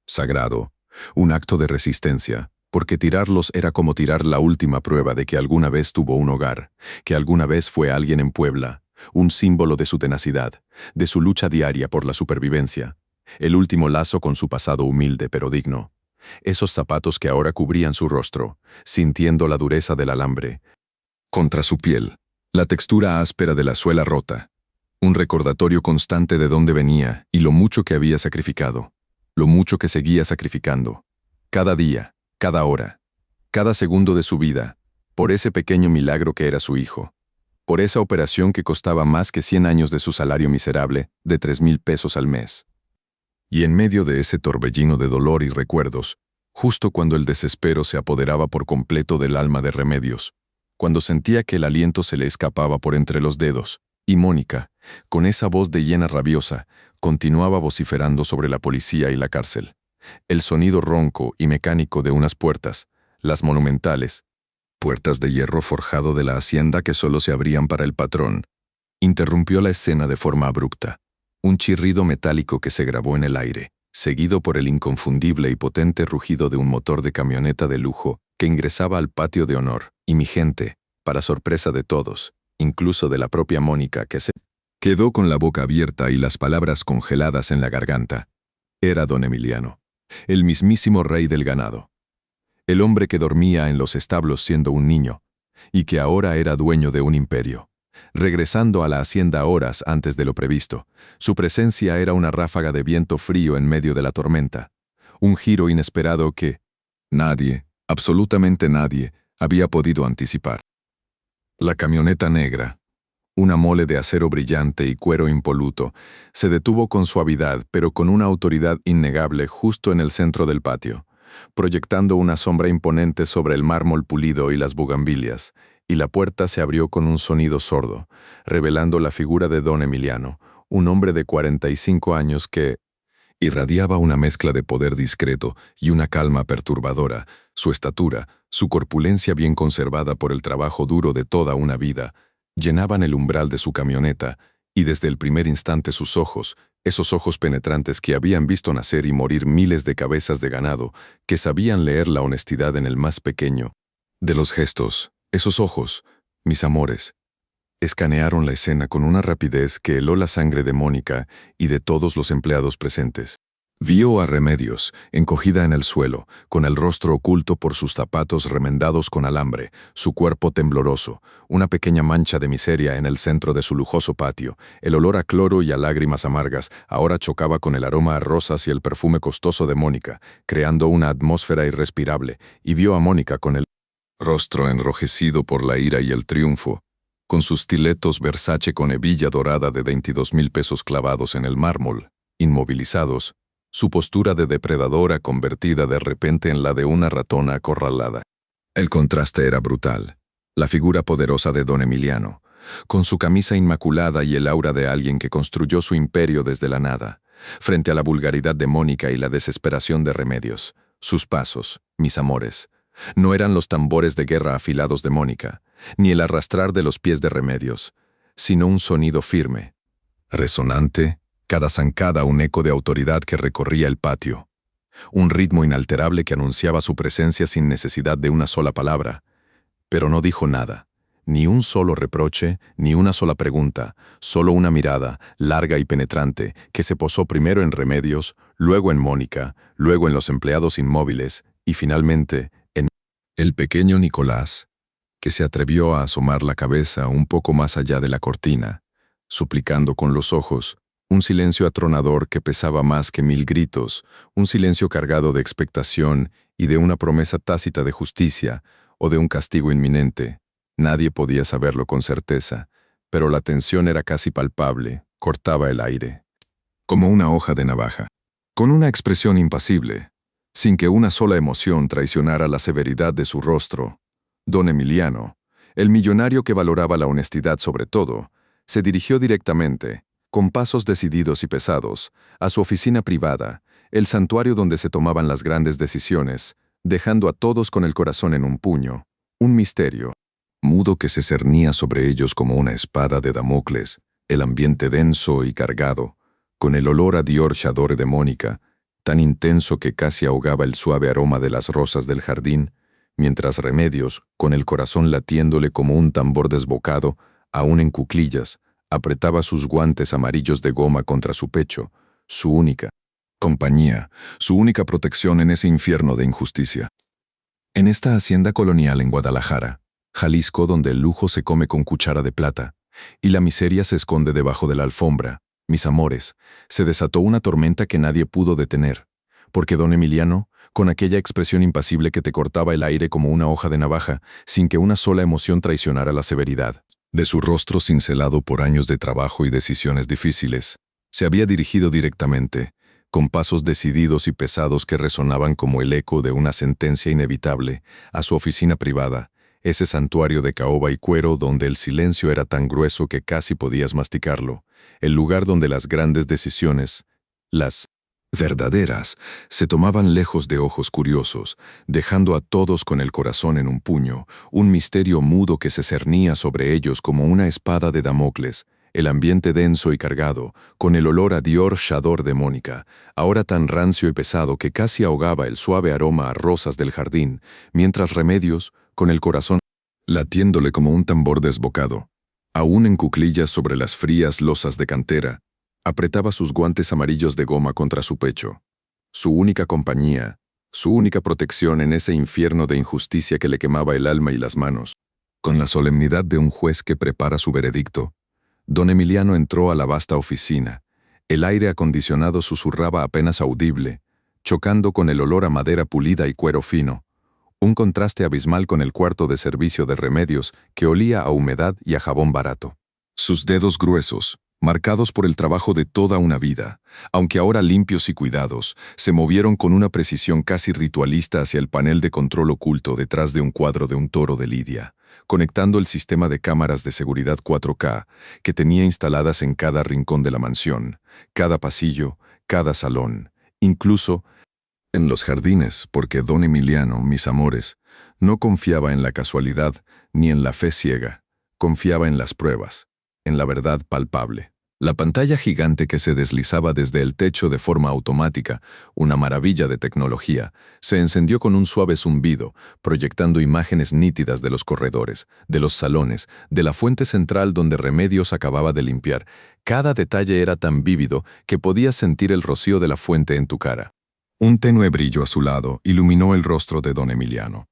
sagrado, un acto de resistencia, porque tirarlos era como tirar la última prueba de que alguna vez tuvo un hogar, que alguna vez fue alguien en Puebla, un símbolo de su tenacidad, de su lucha diaria por la supervivencia, el último lazo con su pasado humilde pero digno. Esos zapatos que ahora cubrían su rostro, sintiendo la dureza del alambre, contra su piel, la textura áspera de la suela rota, un recordatorio constante de dónde venía y lo mucho que había sacrificado, lo mucho que seguía sacrificando, cada día, cada hora, cada segundo de su vida, por ese pequeño milagro que era su hijo, por esa operación que costaba más que 100 años de su salario miserable de 3,000 pesos al mes. Y en medio de ese torbellino de dolor y recuerdos, justo cuando el desespero se apoderaba por completo del alma de Remedios, cuando sentía que el aliento se le escapaba por entre los dedos, y Mónica, con esa voz de hiena rabiosa, continuaba vociferando sobre la policía y la cárcel. El sonido ronco y mecánico de unas puertas, las monumentales, puertas de hierro forjado de la hacienda que solo se abrían para el patrón, interrumpió la escena de forma abrupta. Un chirrido metálico que se grabó en el aire, seguido por el inconfundible y potente rugido de un motor de camioneta de lujo que ingresaba al patio de honor, y mi gente, para sorpresa de todos, incluso de la propia Mónica, que se quedó con la boca abierta y las palabras congeladas en la garganta, era don Emiliano, el mismísimo rey del ganado. El hombre que dormía en los establos siendo un niño, y que ahora era dueño de un imperio. Regresando a la hacienda horas antes de lo previsto, su presencia era una ráfaga de viento frío en medio de la tormenta, un giro inesperado que nadie, absolutamente nadie, había podido anticipar. La camioneta negra, una mole de acero brillante y cuero impoluto, se detuvo con suavidad pero con una autoridad innegable justo en el centro del patio, proyectando una sombra imponente sobre el mármol pulido y las bugambilias, y la puerta se abrió con un sonido sordo, revelando la figura de don Emiliano, un hombre de 45 años que irradiaba una mezcla de poder discreto y una calma perturbadora. Su estatura, su corpulencia bien conservada por el trabajo duro de toda una vida, llenaban el umbral de su camioneta, y desde el primer instante sus ojos, esos ojos penetrantes que habían visto nacer y morir miles de cabezas de ganado, que sabían leer la honestidad en el más pequeño de los gestos, esos ojos, mis amores, escanearon la escena con una rapidez que heló la sangre de Mónica y de todos los empleados presentes. Vio a Remedios, encogida en el suelo, con el rostro oculto por sus zapatos remendados con alambre, su cuerpo tembloroso, una pequeña mancha de miseria en el centro de su lujoso patio. El olor a cloro y a lágrimas amargas ahora chocaba con el aroma a rosas y el perfume costoso de Mónica, creando una atmósfera irrespirable, y vio a Mónica con el rostro enrojecido por la ira y el triunfo, con sus stilettos Versace con hebilla dorada de 22,000 pesos clavados en el mármol, inmovilizados, su postura de depredadora convertida de repente en la de una ratona acorralada. El contraste era brutal. La figura poderosa de don Emiliano, con su camisa inmaculada y el aura de alguien que construyó su imperio desde la nada, frente a la vulgaridad de Mónica y la desesperación de Remedios. Sus pasos, mis amores, no eran los tambores de guerra afilados de Mónica, ni el arrastrar de los pies de Remedios, sino un sonido firme, resonante, cada zancada un eco de autoridad que recorría el patio. Un ritmo inalterable que anunciaba su presencia sin necesidad de una sola palabra. Pero no dijo nada, ni un solo reproche, ni una sola pregunta, solo una mirada, larga y penetrante, que se posó primero en Remedios, luego en Mónica, luego en los empleados inmóviles, y finalmente en el pequeño Nicolás, que se atrevió a asomar la cabeza un poco más allá de la cortina, suplicando con los ojos, un silencio atronador que pesaba más que 1000 gritos, un silencio cargado de expectación y de una promesa tácita de justicia o de un castigo inminente. Nadie podía saberlo con certeza, pero la tensión era casi palpable, cortaba el aire, como una hoja de navaja, con una expresión impasible, sin que una sola emoción traicionara la severidad de su rostro. Don Emiliano, el millonario que valoraba la honestidad sobre todo, se dirigió directamente, con pasos decididos y pesados, a su oficina privada, el santuario donde se tomaban las grandes decisiones, dejando a todos con el corazón en un puño, un misterio mudo que se cernía sobre ellos como una espada de Damocles, el ambiente denso y cargado, con el olor a Dior Chador de Mónica, tan intenso que casi ahogaba el suave aroma de las rosas del jardín, mientras Remedios, con el corazón latiéndole como un tambor desbocado, aún en cuclillas, apretaba sus guantes amarillos de goma contra su pecho, su única compañía, su única protección en ese infierno de injusticia. En esta hacienda colonial en Guadalajara, Jalisco, donde el lujo se come con cuchara de plata y la miseria se esconde debajo de la alfombra, mis amores, se desató una tormenta que nadie pudo detener, porque don Emiliano, con aquella expresión impasible que te cortaba el aire como una hoja de navaja, sin que una sola emoción traicionara la severidad de su rostro cincelado por años de trabajo y decisiones difíciles, se había dirigido directamente, con pasos decididos y pesados que resonaban como el eco de una sentencia inevitable, a su oficina privada, ese santuario de caoba y cuero donde el silencio era tan grueso que casi podías masticarlo, el lugar donde las grandes decisiones, las verdaderas, se tomaban lejos de ojos curiosos, dejando a todos con el corazón en un puño, un misterio mudo que se cernía sobre ellos como una espada de Damocles, el ambiente denso y cargado, con el olor a Dior Chador de Mónica, ahora tan rancio y pesado que casi ahogaba el suave aroma a rosas del jardín, mientras Remedios, con el corazón latiéndole como un tambor desbocado, aún en cuclillas sobre las frías losas de cantera, apretaba sus guantes amarillos de goma contra su pecho. Su única compañía, su única protección en ese infierno de injusticia que le quemaba el alma y las manos. Con la solemnidad de un juez que prepara su veredicto, don Emiliano entró a la vasta oficina. El aire acondicionado susurraba apenas audible, chocando con el olor a madera pulida y cuero fino, un contraste abismal con el cuarto de servicio de Remedios que olía a humedad y a jabón barato. Sus dedos gruesos, marcados por el trabajo de toda una vida, aunque ahora limpios y cuidados, se movieron con una precisión casi ritualista hacia el panel de control oculto detrás de un cuadro de un toro de Lidia, conectando el sistema de cámaras de seguridad 4K que tenía instaladas en cada rincón de la mansión, cada pasillo, cada salón, incluso en los jardines, porque don Emiliano, mis amores, no confiaba en la casualidad ni en la fe ciega, confiaba en las pruebas, en la verdad palpable. La pantalla gigante que se deslizaba desde el techo de forma automática, una maravilla de tecnología, se encendió con un suave zumbido, proyectando imágenes nítidas de los corredores, de los salones, de la fuente central donde Remedios acababa de limpiar. Cada detalle era tan vívido que podías sentir el rocío de la fuente en tu cara. Un tenue brillo azulado iluminó el rostro de don Emiliano,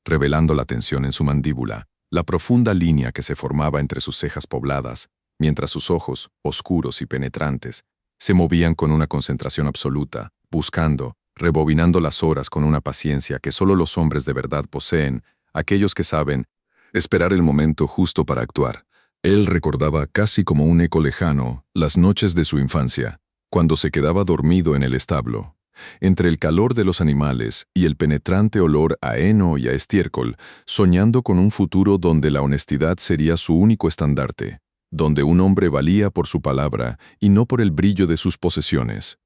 revelando la tensión en su mandíbula, la profunda línea que se formaba entre sus cejas pobladas, mientras sus ojos, oscuros y penetrantes, se movían con una concentración absoluta, buscando, rebobinando las horas con una paciencia que solo los hombres de verdad poseen, aquellos que saben esperar el momento justo para actuar. Él recordaba casi como un eco lejano las noches de su infancia, Cuando se quedaba dormido en el establo, entre el calor de los animales y el penetrante olor a heno y a estiércol, soñando con un futuro donde la honestidad sería su único estandarte, donde un hombre valía por su palabra y no por el brillo de sus posesiones.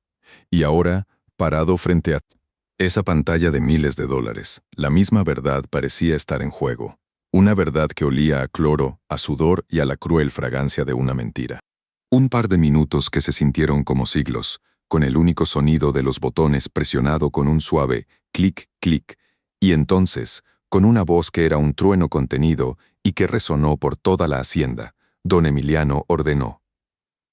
Y ahora, parado frente a esa pantalla de miles de dólares, la misma verdad parecía estar en juego. Una verdad que olía a cloro, a sudor y a la cruel fragancia de una mentira. Un par de minutos que se sintieron como siglos, con el único sonido de los botones presionado con un suave clic, clic, y entonces, con una voz que era un trueno contenido y que resonó por toda la hacienda, don Emiliano ordenó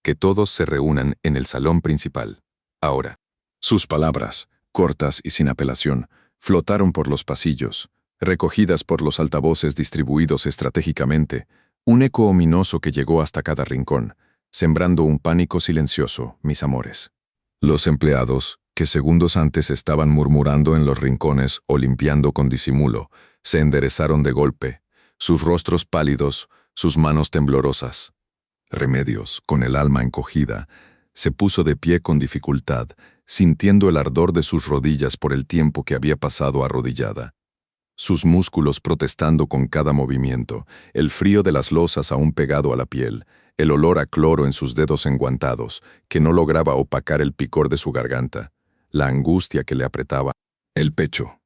que todos se reúnan en el salón principal. Ahora. Sus palabras, cortas y sin apelación, flotaron por los pasillos, recogidas por los altavoces distribuidos estratégicamente, un eco ominoso que llegó hasta cada rincón, sembrando un pánico silencioso, mis amores. Los empleados, que segundos antes estaban murmurando en los rincones o limpiando con disimulo, se enderezaron de golpe, sus rostros pálidos, sus manos temblorosas. Remedios, con el alma encogida, se puso de pie con dificultad, sintiendo el ardor de sus rodillas por el tiempo que había pasado arrodillada. Sus músculos protestando con cada movimiento, el frío de las losas aún pegado a la piel, el olor a cloro en sus dedos enguantados, que no lograba opacar el picor de su garganta, la angustia que le apretaba el pecho.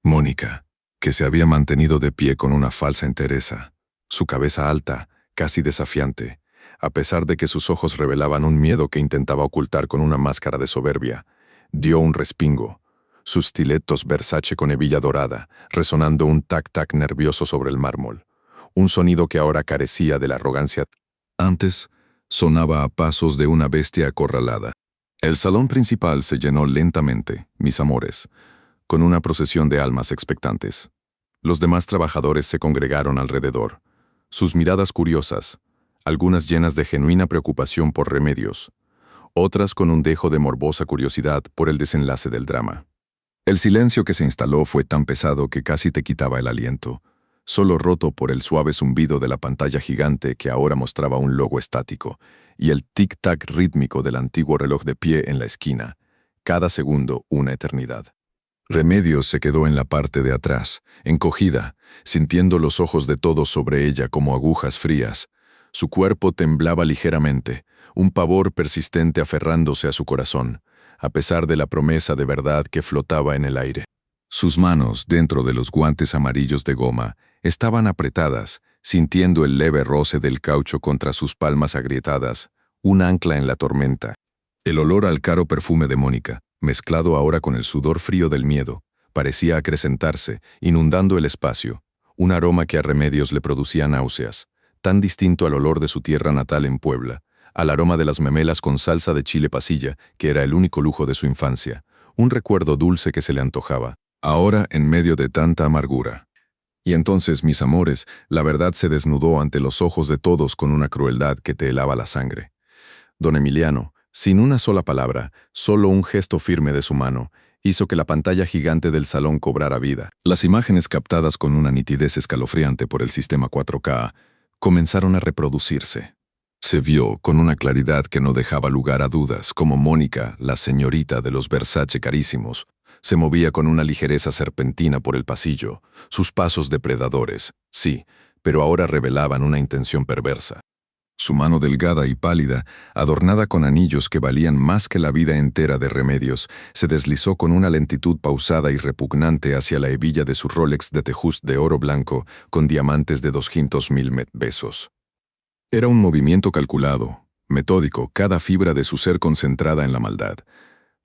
Mónica, que se había mantenido de pie con una falsa entereza, su cabeza alta, casi desafiante, a pesar de que sus ojos revelaban un miedo que intentaba ocultar con una máscara de soberbia, dio un respingo, sus stilettos Versace con hebilla dorada, resonando un tac-tac nervioso sobre el mármol, un sonido que ahora carecía de la arrogancia. Antes, sonaba a pasos de una bestia acorralada. El salón principal se llenó lentamente, mis amores, con una procesión de almas expectantes. Los demás trabajadores se congregaron alrededor, sus miradas curiosas, algunas llenas de genuina preocupación por Remedios, otras con un dejo de morbosa curiosidad por el desenlace del drama. El silencio que se instaló fue tan pesado que casi te quitaba el aliento, solo roto por el suave zumbido de la pantalla gigante que ahora mostraba un logo estático, y el tic-tac rítmico del antiguo reloj de pie en la esquina, cada segundo una eternidad. Remedios se quedó en la parte de atrás, encogida, sintiendo los ojos de todos sobre ella como agujas frías. Su cuerpo temblaba ligeramente, un pavor persistente aferrándose a su corazón, a pesar de la promesa de verdad que flotaba en el aire. Sus manos, dentro de los guantes amarillos de goma, estaban apretadas, sintiendo el leve roce del caucho contra sus palmas agrietadas, un ancla en la tormenta. El olor al caro perfume de Mónica, mezclado ahora con el sudor frío del miedo, parecía acrecentarse, inundando el espacio, un aroma que a Remedios le producía náuseas, tan distinto al olor de su tierra natal en Puebla, al aroma de las memelas con salsa de chile pasilla, que era el único lujo de su infancia, un recuerdo dulce que se le antojaba, ahora en medio de tanta amargura. Y entonces, mis amores, la verdad se desnudó ante los ojos de todos con una crueldad que te helaba la sangre. Don Emiliano, sin una sola palabra, solo un gesto firme de su mano, hizo que la pantalla gigante del salón cobrara vida. Las imágenes captadas con una nitidez escalofriante por el sistema 4K comenzaron a reproducirse. Se vio con una claridad que no dejaba lugar a dudas cómo Mónica, la señorita de los Versace carísimos, se movía con una ligereza serpentina por el pasillo, sus pasos depredadores, sí, pero ahora revelaban una intención perversa. Su mano delgada y pálida, adornada con anillos que valían más que la vida entera de Remedios, se deslizó con una lentitud pausada y repugnante hacia la hebilla de su Rolex de tejús de oro blanco con diamantes de 200.000 pesos. Era un movimiento calculado, metódico, cada fibra de su ser concentrada en la maldad.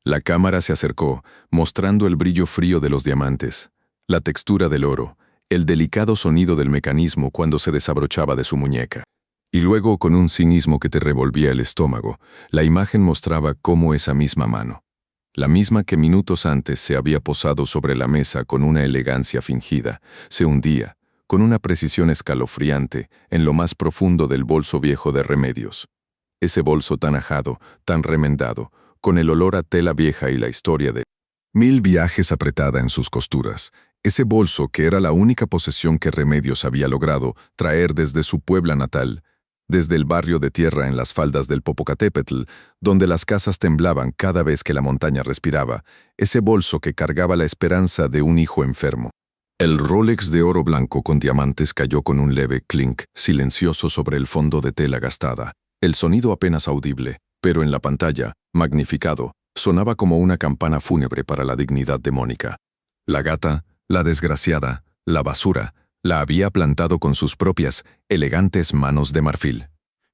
La cámara se acercó, mostrando el brillo frío de los diamantes, la textura del oro, el delicado sonido del mecanismo cuando se desabrochaba de su muñeca. Y luego, con un cinismo que te revolvía el estómago, la imagen mostraba cómo esa misma mano, la misma que minutos antes se había posado sobre la mesa con una elegancia fingida, se hundía, con una precisión escalofriante, en lo más profundo del bolso viejo de Remedios. Ese bolso tan ajado, tan remendado, con el olor a tela vieja y la historia de 1000 viajes apretada en sus costuras. Ese bolso que era la única posesión que Remedios había logrado traer desde su Puebla natal, Desde el barrio de tierra en las faldas del Popocatépetl, donde las casas temblaban cada vez que la montaña respiraba, ese bolso que cargaba la esperanza de un hijo enfermo. El Rolex de oro blanco con diamantes cayó con un leve clink silencioso sobre el fondo de tela gastada. El sonido apenas audible, pero en la pantalla, magnificado, sonaba como una campana fúnebre para la dignidad de Mónica. La gata, la desgraciada, la basura, la había plantado con sus propias, elegantes manos de marfil.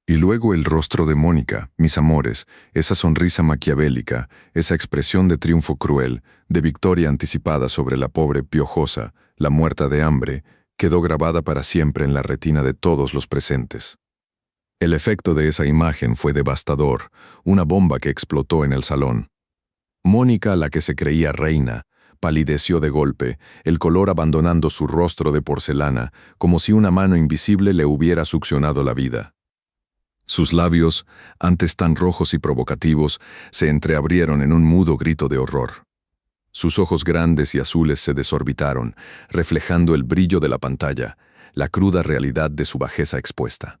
Y luego el rostro de Mónica, mis amores, esa sonrisa maquiavélica, esa expresión de triunfo cruel, de victoria anticipada sobre la pobre piojosa, la muerta de hambre, quedó grabada para siempre en la retina de todos los presentes. El efecto de esa imagen fue devastador, una bomba que explotó en el salón. Mónica, la que se creía reina, palideció de golpe, el color abandonando su rostro de porcelana, como si una mano invisible le hubiera succionado la vida. Sus labios, antes tan rojos y provocativos, se entreabrieron en un mudo grito de horror. Sus ojos grandes y azules se desorbitaron, reflejando el brillo de la pantalla, la cruda realidad de su bajeza expuesta.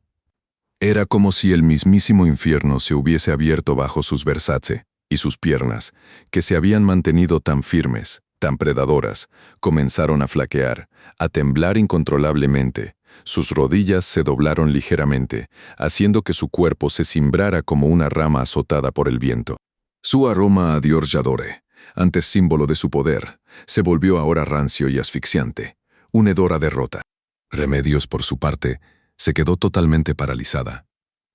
Era como si el mismísimo infierno se hubiese abierto bajo sus Versace, y sus piernas, que se habían mantenido tan firmes, tan predadoras, comenzaron a flaquear, a temblar incontrolablemente. Sus rodillas se doblaron ligeramente, haciendo que su cuerpo se cimbrara como una rama azotada por el viento. Su aroma a Dior J'adore, antes símbolo de su poder, se volvió ahora rancio y asfixiante, un hedor a derrota. Remedios, por su parte, se quedó totalmente paralizada.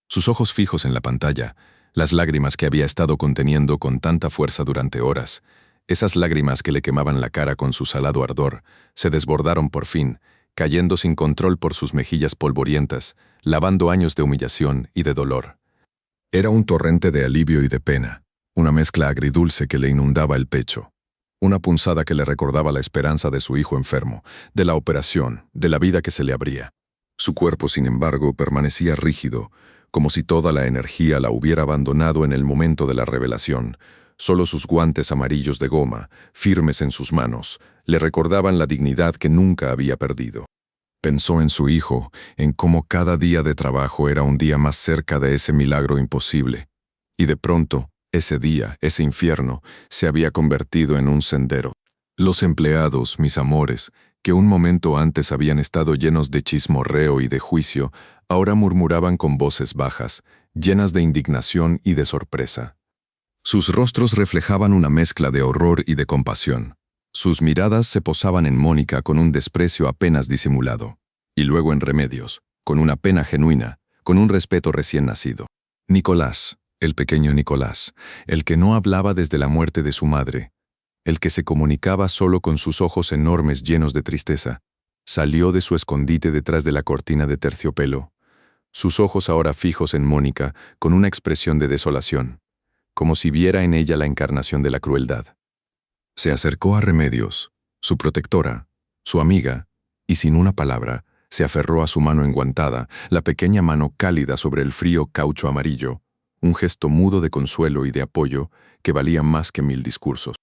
Sus ojos fijos en la pantalla, las lágrimas que había estado conteniendo con tanta fuerza durante horas, esas lágrimas que le quemaban la cara con su salado ardor, se desbordaron por fin, cayendo sin control por sus mejillas polvorientas, lavando años de humillación y de dolor. Era un torrente de alivio y de pena, una mezcla agridulce que le inundaba el pecho, una punzada que le recordaba la esperanza de su hijo enfermo, de la operación, de la vida que se le abría. Su cuerpo, sin embargo, permanecía rígido, como si toda la energía la hubiera abandonado en el momento de la revelación. Solo sus guantes amarillos de goma, firmes en sus manos, le recordaban la dignidad que nunca había perdido. Pensó en su hijo, en cómo cada día de trabajo era un día más cerca de ese milagro imposible. Y de pronto, ese día, ese infierno, se había convertido en un sendero. Los empleados, mis amores, que un momento antes habían estado llenos de chismorreo y de juicio, ahora murmuraban con voces bajas, llenas de indignación y de sorpresa. Sus rostros reflejaban una mezcla de horror y de compasión. Sus miradas se posaban en Mónica con un desprecio apenas disimulado, y luego en Remedios, con una pena genuina, con un respeto recién nacido. Nicolás, el pequeño Nicolás, el que no hablaba desde la muerte de su madre, el que se comunicaba solo con sus ojos enormes llenos de tristeza, salió de su escondite detrás de la cortina de terciopelo, sus ojos ahora fijos en Mónica con una expresión de desolación, como si viera en ella la encarnación de la crueldad. Se acercó a Remedios, su protectora, su amiga, y sin una palabra, se aferró a su mano enguantada, la pequeña mano cálida sobre el frío caucho amarillo, un gesto mudo de consuelo y de apoyo que valía más que 1000 discursos.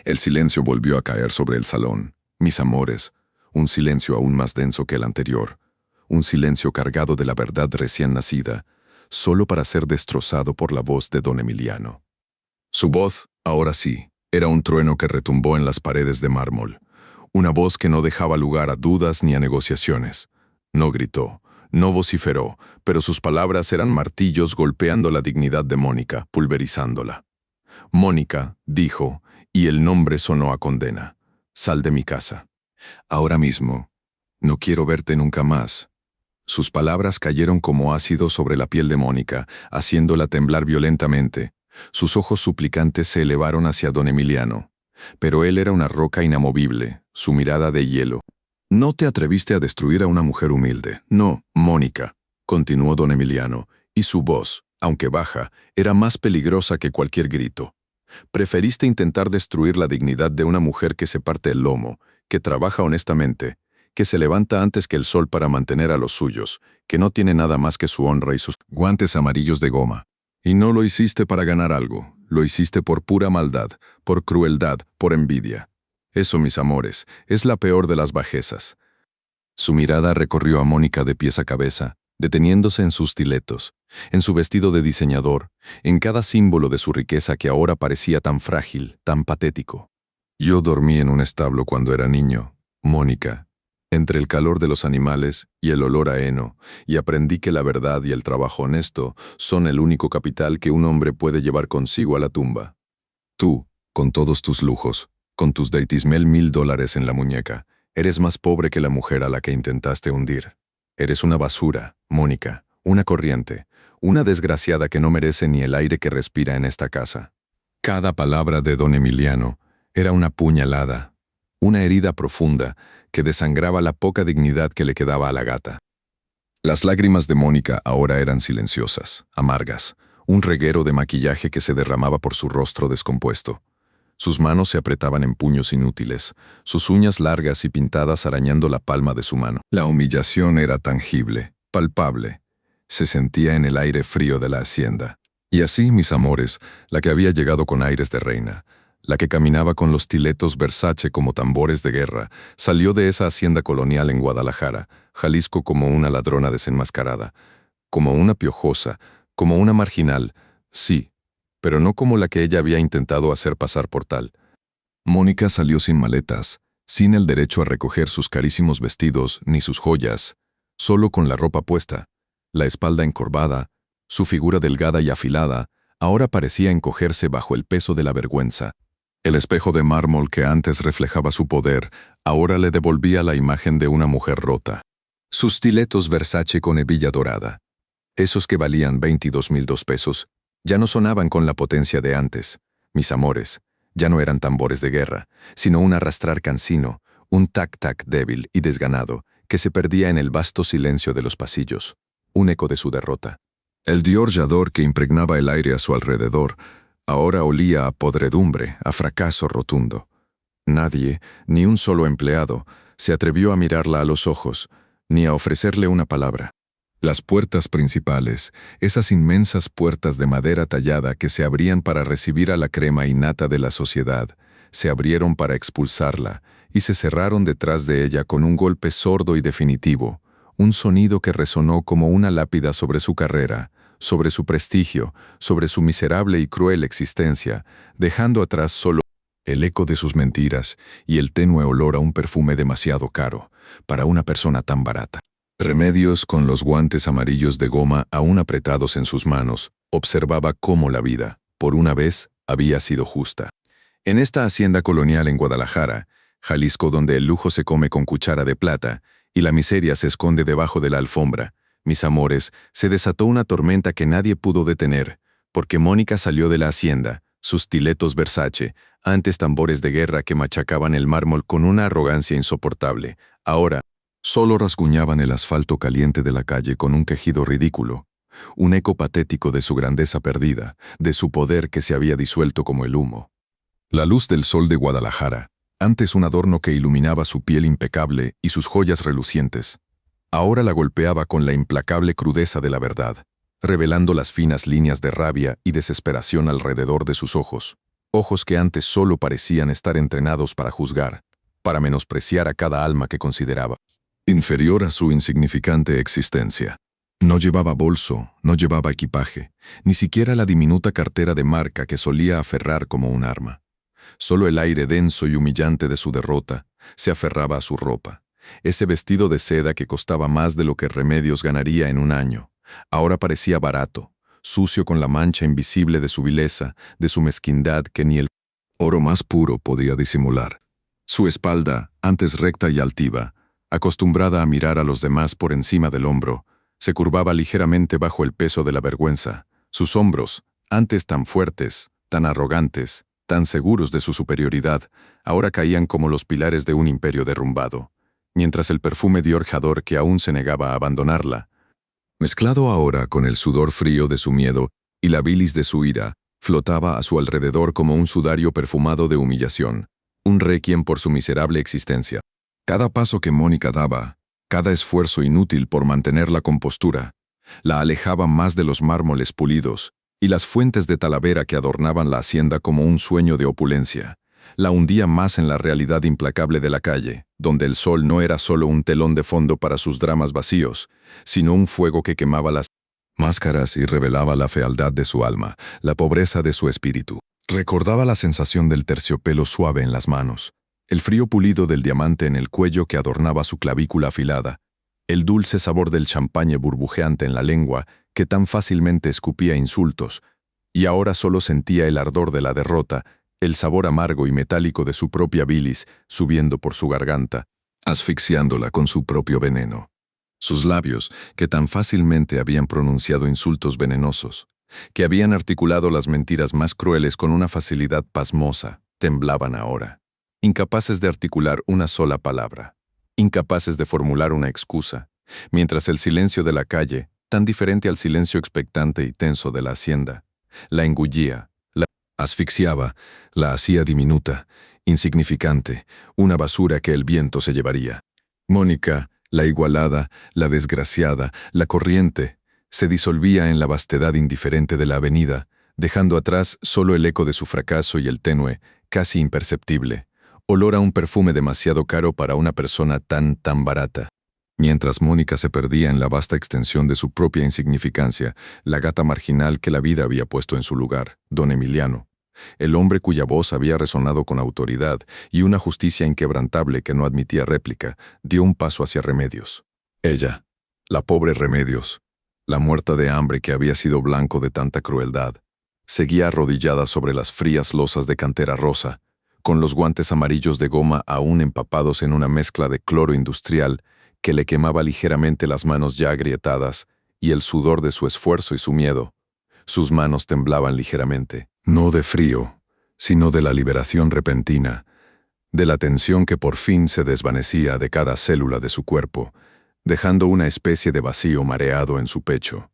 El silencio volvió a caer sobre el salón, mis amores, un silencio aún más denso que el anterior, un silencio cargado de la verdad recién nacida, solo para ser destrozado por la voz de don Emiliano. Su voz, ahora sí, era un trueno que retumbó en las paredes de mármol, una voz que no dejaba lugar a dudas ni a negociaciones. No gritó, no vociferó, pero sus palabras eran martillos golpeando la dignidad de Mónica, pulverizándola. Mónica, dijo, y el nombre sonó a condena. Sal de mi casa. Ahora mismo. No quiero verte nunca más. Sus palabras cayeron como ácido sobre la piel de Mónica, haciéndola temblar violentamente. Sus ojos suplicantes se elevaron hacia don Emiliano. Pero él era una roca inamovible, su mirada de hielo. No te atreviste a destruir a una mujer humilde. No, Mónica, continuó don Emiliano, y su voz, aunque baja, era más peligrosa que cualquier grito. Preferiste intentar destruir la dignidad de una mujer que se parte el lomo, que trabaja honestamente, que se levanta antes que el sol para mantener a los suyos, que no tiene nada más que su honra y sus guantes amarillos de goma. Y no lo hiciste para ganar algo, lo hiciste por pura maldad, por crueldad, por envidia. Eso, mis amores, es la peor de las bajezas. Su mirada recorrió a Mónica de pies a cabeza, deteniéndose en sus stilettos, en su vestido de diseñador, en cada símbolo de su riqueza que ahora parecía tan frágil, tan patético. Yo dormí en un establo cuando era niño, Mónica, entre el calor de los animales y el olor a heno, y aprendí que la verdad y el trabajo honesto son el único capital que un hombre puede llevar consigo a la tumba. Tú, con todos tus lujos, con tus $10,000 en la muñeca, eres más pobre que la mujer a la que intentaste hundir. Eres una basura, Mónica, una corriente, una desgraciada que no merece ni el aire que respira en esta casa. Cada palabra de don Emiliano era una puñalada, una herida profunda que desangraba la poca dignidad que le quedaba a la gata. Las lágrimas de Mónica ahora eran silenciosas, amargas, un reguero de maquillaje que se derramaba por su rostro descompuesto. Sus manos se apretaban en puños inútiles, sus uñas largas y pintadas arañando la palma de su mano. La humillación era tangible, palpable. Se sentía en el aire frío de la hacienda. Y así, mis amores, la que había llegado con aires de reina, la que caminaba con los stilettos Versace como tambores de guerra, salió de esa hacienda colonial en Guadalajara, Jalisco, como una ladrona desenmascarada, como una piojosa, como una marginal, sí, pero no como la que ella había intentado hacer pasar por tal. Mónica salió sin maletas, sin el derecho a recoger sus carísimos vestidos ni sus joyas, solo con la ropa puesta, la espalda encorvada, su figura delgada y afilada, ahora parecía encogerse bajo el peso de la vergüenza. El espejo de mármol que antes reflejaba su poder, ahora le devolvía la imagen de una mujer rota. Sus stilettos Versace con hebilla dorada, esos que valían 22,002 pesos, ya no sonaban con la potencia de antes. Mis amores, ya no eran tambores de guerra, sino un arrastrar cansino, un tac-tac débil y desganado que se perdía en el vasto silencio de los pasillos, un eco de su derrota. El Dior J'adore que impregnaba el aire a su alrededor, ahora olía a podredumbre, a fracaso rotundo. Nadie, ni un solo empleado, se atrevió a mirarla a los ojos, ni a ofrecerle una palabra. Las puertas principales, esas inmensas puertas de madera tallada que se abrían para recibir a la crema innata de la sociedad, se abrieron para expulsarla y se cerraron detrás de ella con un golpe sordo y definitivo, un sonido que resonó como una lápida sobre su carrera, sobre su prestigio, sobre su miserable y cruel existencia, dejando atrás solo el eco de sus mentiras y el tenue olor a un perfume demasiado caro para una persona tan barata. Remedios, con los guantes amarillos de goma aún apretados en sus manos, observaba cómo la vida, por una vez, había sido justa. En esta hacienda colonial en Guadalajara, Jalisco, donde el lujo se come con cuchara de plata y la miseria se esconde debajo de la alfombra, mis amores, se desató una tormenta que nadie pudo detener, porque Mónica salió de la hacienda, sus stilettos Versace, antes tambores de guerra que machacaban el mármol con una arrogancia insoportable, ahora solo rasguñaban el asfalto caliente de la calle con un quejido ridículo, un eco patético de su grandeza perdida, de su poder que se había disuelto como el humo. La luz del sol de Guadalajara, antes un adorno que iluminaba su piel impecable y sus joyas relucientes, ahora la golpeaba con la implacable crudeza de la verdad, revelando las finas líneas de rabia y desesperación alrededor de sus ojos, ojos que antes solo parecían estar entrenados para juzgar, para menospreciar a cada alma que consideraba inferior a su insignificante existencia. No llevaba bolso, no llevaba equipaje, ni siquiera la diminuta cartera de marca que solía aferrar como un arma. Solo el aire denso y humillante de su derrota se aferraba a su ropa, ese vestido de seda que costaba más de lo que Remedios ganaría en un año. Ahora parecía barato, sucio con la mancha invisible de su vileza, de su mezquindad que ni el oro más puro podía disimular. Su espalda, antes recta y altiva, acostumbrada a mirar a los demás por encima del hombro, se curvaba ligeramente bajo el peso de la vergüenza. Sus hombros, antes tan fuertes, tan arrogantes, tan seguros de su superioridad, ahora caían como los pilares de un imperio derrumbado, mientras el perfume Dior J'adore que aún se negaba a abandonarla, mezclado ahora con el sudor frío de su miedo y la bilis de su ira, flotaba a su alrededor como un sudario perfumado de humillación, un requiem por su miserable existencia. Cada paso que Mónica daba, cada esfuerzo inútil por mantener la compostura, la alejaba más de los mármoles pulidos y las fuentes de talavera que adornaban la hacienda como un sueño de opulencia, la hundía más en la realidad implacable de la calle, donde el sol no era solo un telón de fondo para sus dramas vacíos, sino un fuego que quemaba las máscaras y revelaba la fealdad de su alma, la pobreza de su espíritu. Recordaba la sensación del terciopelo suave en las manos, el frío pulido del diamante en el cuello que adornaba su clavícula afilada, el dulce sabor del champaña burbujeante en la lengua que tan fácilmente escupía insultos, y ahora solo sentía el ardor de la derrota, el sabor amargo y metálico de su propia bilis subiendo por su garganta, asfixiándola con su propio veneno. Sus labios, que tan fácilmente habían pronunciado insultos venenosos, que habían articulado las mentiras más crueles con una facilidad pasmosa, temblaban ahora, incapaces de articular una sola palabra, incapaces de formular una excusa, mientras el silencio de la calle, tan diferente al silencio expectante y tenso de la hacienda, la engullía, la asfixiaba, la hacía diminuta, insignificante, una basura que el viento se llevaría. Mónica, la igualada, la desgraciada, la corriente, se disolvía en la vastedad indiferente de la avenida, dejando atrás solo el eco de su fracaso y el tenue, casi imperceptible, olor a un perfume demasiado caro para una persona tan barata. Mientras Mónica se perdía en la vasta extensión de su propia insignificancia, la gata marginal que la vida había puesto en su lugar, don Emiliano, el hombre cuya voz había resonado con autoridad y una justicia inquebrantable que no admitía réplica, dio un paso hacia Remedios. Ella, la pobre Remedios, la muerta de hambre que había sido blanco de tanta crueldad, seguía arrodillada sobre las frías losas de cantera rosa, con los guantes amarillos de goma aún empapados en una mezcla de cloro industrial que le quemaba ligeramente las manos ya agrietadas y el sudor de su esfuerzo y su miedo. Sus manos temblaban ligeramente, no de frío, sino de la liberación repentina, de la tensión que por fin se desvanecía de cada célula de su cuerpo, dejando una especie de vacío mareado en su pecho,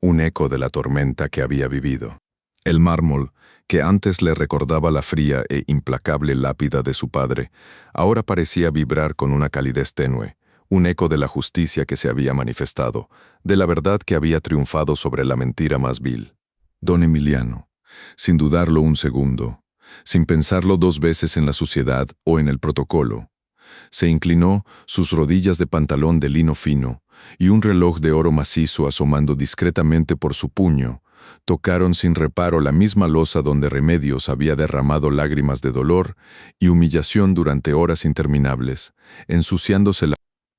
un eco de la tormenta que había vivido. El mármol, que antes le recordaba la fría e implacable lápida de su padre, ahora parecía vibrar con una calidez tenue, un eco de la justicia que se había manifestado, de la verdad que había triunfado sobre la mentira más vil. Don Emiliano, sin dudarlo un segundo, sin pensarlo dos veces en la suciedad o en el protocolo, se inclinó, sus rodillas de pantalón de lino fino y un reloj de oro macizo asomando discretamente por su puño, tocaron sin reparo la misma losa donde Remedios había derramado lágrimas de dolor y humillación durante horas interminables, ensuciándose la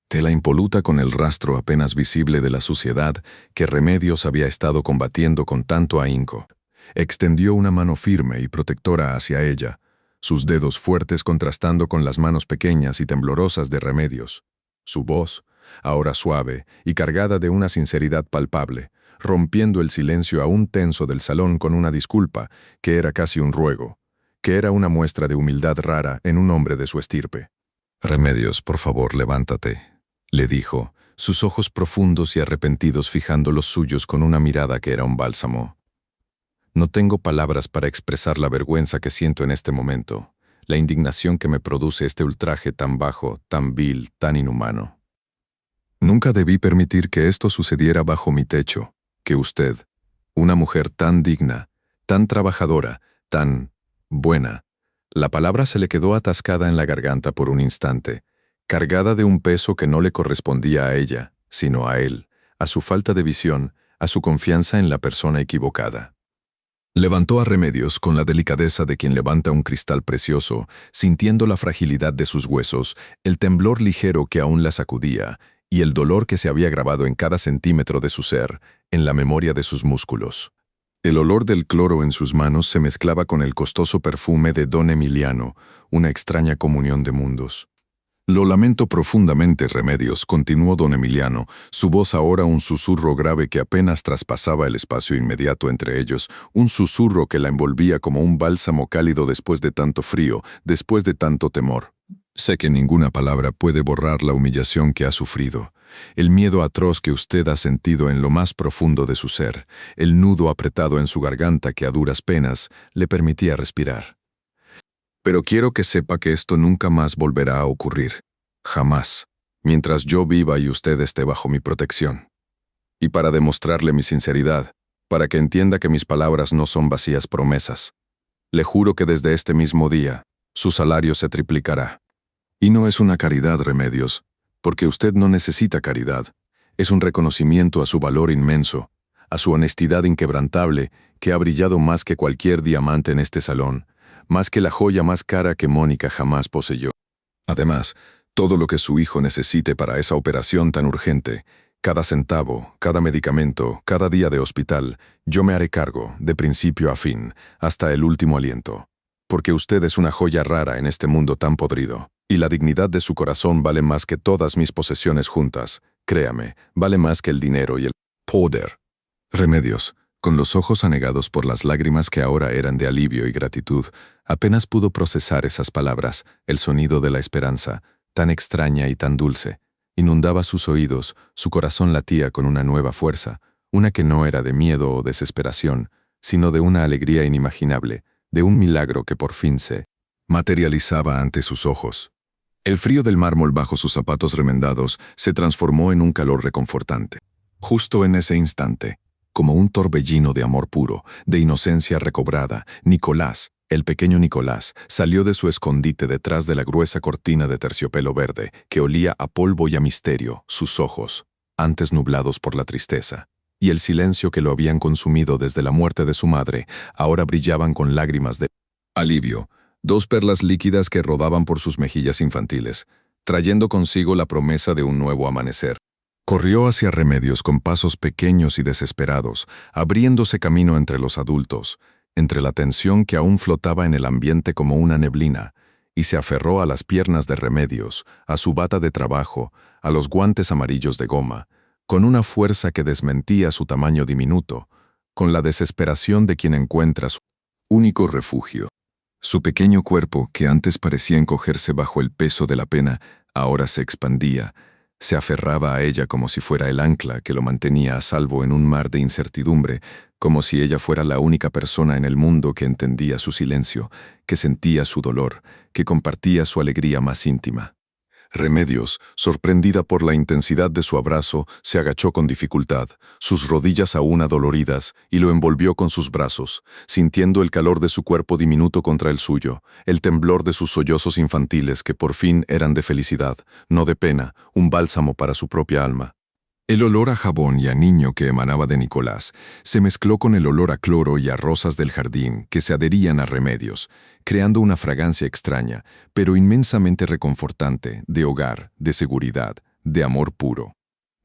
tela impoluta con el rastro apenas visible de la suciedad que Remedios había estado combatiendo con tanto ahínco. Extendió una mano firme y protectora hacia ella, sus dedos fuertes contrastando con las manos pequeñas y temblorosas de Remedios. Su voz, ahora suave y cargada de una sinceridad palpable, rompiendo el silencio aún tenso del salón con una disculpa que era casi un ruego, que era una muestra de humildad rara en un hombre de su estirpe. «Remedios, por favor, levántate», le dijo, sus ojos profundos y arrepentidos fijando los suyos con una mirada que era un bálsamo. «No tengo palabras para expresar la vergüenza que siento en este momento, la indignación que me produce este ultraje tan bajo, tan vil, tan inhumano. Nunca debí permitir que esto sucediera bajo mi techo, que usted, una mujer tan digna, tan trabajadora, tan buena». La palabra se le quedó atascada en la garganta por un instante, cargada de un peso que no le correspondía a ella, sino a él, a su falta de visión, a su confianza en la persona equivocada. Levantó a Remedios con la delicadeza de quien levanta un cristal precioso, sintiendo la fragilidad de sus huesos, el temblor ligero que aún la sacudía, y el dolor que se había grabado en cada centímetro de su ser, en la memoria de sus músculos. El olor del cloro en sus manos se mezclaba con el costoso perfume de don Emiliano, una extraña comunión de mundos. «Lo lamento profundamente, Remedios», continuó don Emiliano, su voz ahora un susurro grave que apenas traspasaba el espacio inmediato entre ellos, un susurro que la envolvía como un bálsamo cálido después de tanto frío, después de tanto temor. «Sé que ninguna palabra puede borrar la humillación que ha sufrido, el miedo atroz que usted ha sentido en lo más profundo de su ser, el nudo apretado en su garganta que a duras penas le permitía respirar. Pero quiero que sepa que esto nunca más volverá a ocurrir. Jamás. Mientras yo viva y usted esté bajo mi protección. Y para demostrarle mi sinceridad, para que entienda que mis palabras no son vacías promesas, le juro que desde este mismo día, su salario se triplicará. Y no es una caridad, Remedios, porque usted no necesita caridad. Es un reconocimiento a su valor inmenso, a su honestidad inquebrantable, que ha brillado más que cualquier diamante en este salón, más que la joya más cara que Mónica jamás poseyó. Además, todo lo que su hijo necesite para esa operación tan urgente, cada centavo, cada medicamento, cada día de hospital, yo me haré cargo, de principio a fin, hasta el último aliento. Porque usted es una joya rara en este mundo tan podrido, y la dignidad de su corazón vale más que todas mis posesiones juntas. Créame, vale más que el dinero y el poder. Remedios, con los ojos anegados por las lágrimas que ahora eran de alivio y gratitud, apenas pudo procesar esas palabras. El sonido de la esperanza, tan extraña y tan dulce, inundaba sus oídos. Su corazón latía con una nueva fuerza, una que no era de miedo o desesperación, sino de una alegría inimaginable, de un milagro que por fin se materializaba ante sus ojos. El frío del mármol bajo sus zapatos remendados se transformó en un calor reconfortante. Justo en ese instante, como un torbellino de amor puro, de inocencia recobrada, Nicolás, el pequeño Nicolás, salió de su escondite detrás de la gruesa cortina de terciopelo verde, que olía a polvo y a misterio. Sus ojos, antes nublados por la tristeza y el silencio que lo habían consumido desde la muerte de su madre, ahora brillaban con lágrimas de alivio, dos perlas líquidas que rodaban por sus mejillas infantiles, trayendo consigo la promesa de un nuevo amanecer. Corrió hacia Remedios con pasos pequeños y desesperados, abriéndose camino entre los adultos, entre la tensión que aún flotaba en el ambiente como una neblina, y se aferró a las piernas de Remedios, a su bata de trabajo, a los guantes amarillos de goma, con una fuerza que desmentía su tamaño diminuto, con la desesperación de quien encuentra su único refugio. Su pequeño cuerpo, que antes parecía encogerse bajo el peso de la pena, ahora se expandía, se aferraba a ella como si fuera el ancla que lo mantenía a salvo en un mar de incertidumbre, como si ella fuera la única persona en el mundo que entendía su silencio, que sentía su dolor, que compartía su alegría más íntima. Remedios, sorprendida por la intensidad de su abrazo, se agachó con dificultad, sus rodillas aún adoloridas, y lo envolvió con sus brazos, sintiendo el calor de su cuerpo diminuto contra el suyo, el temblor de sus sollozos infantiles que por fin eran de felicidad, no de pena, un bálsamo para su propia alma. El olor a jabón y a niño que emanaba de Nicolás se mezcló con el olor a cloro y a rosas del jardín que se adherían a Remedios, creando una fragancia extraña, pero inmensamente reconfortante, de hogar, de seguridad, de amor puro.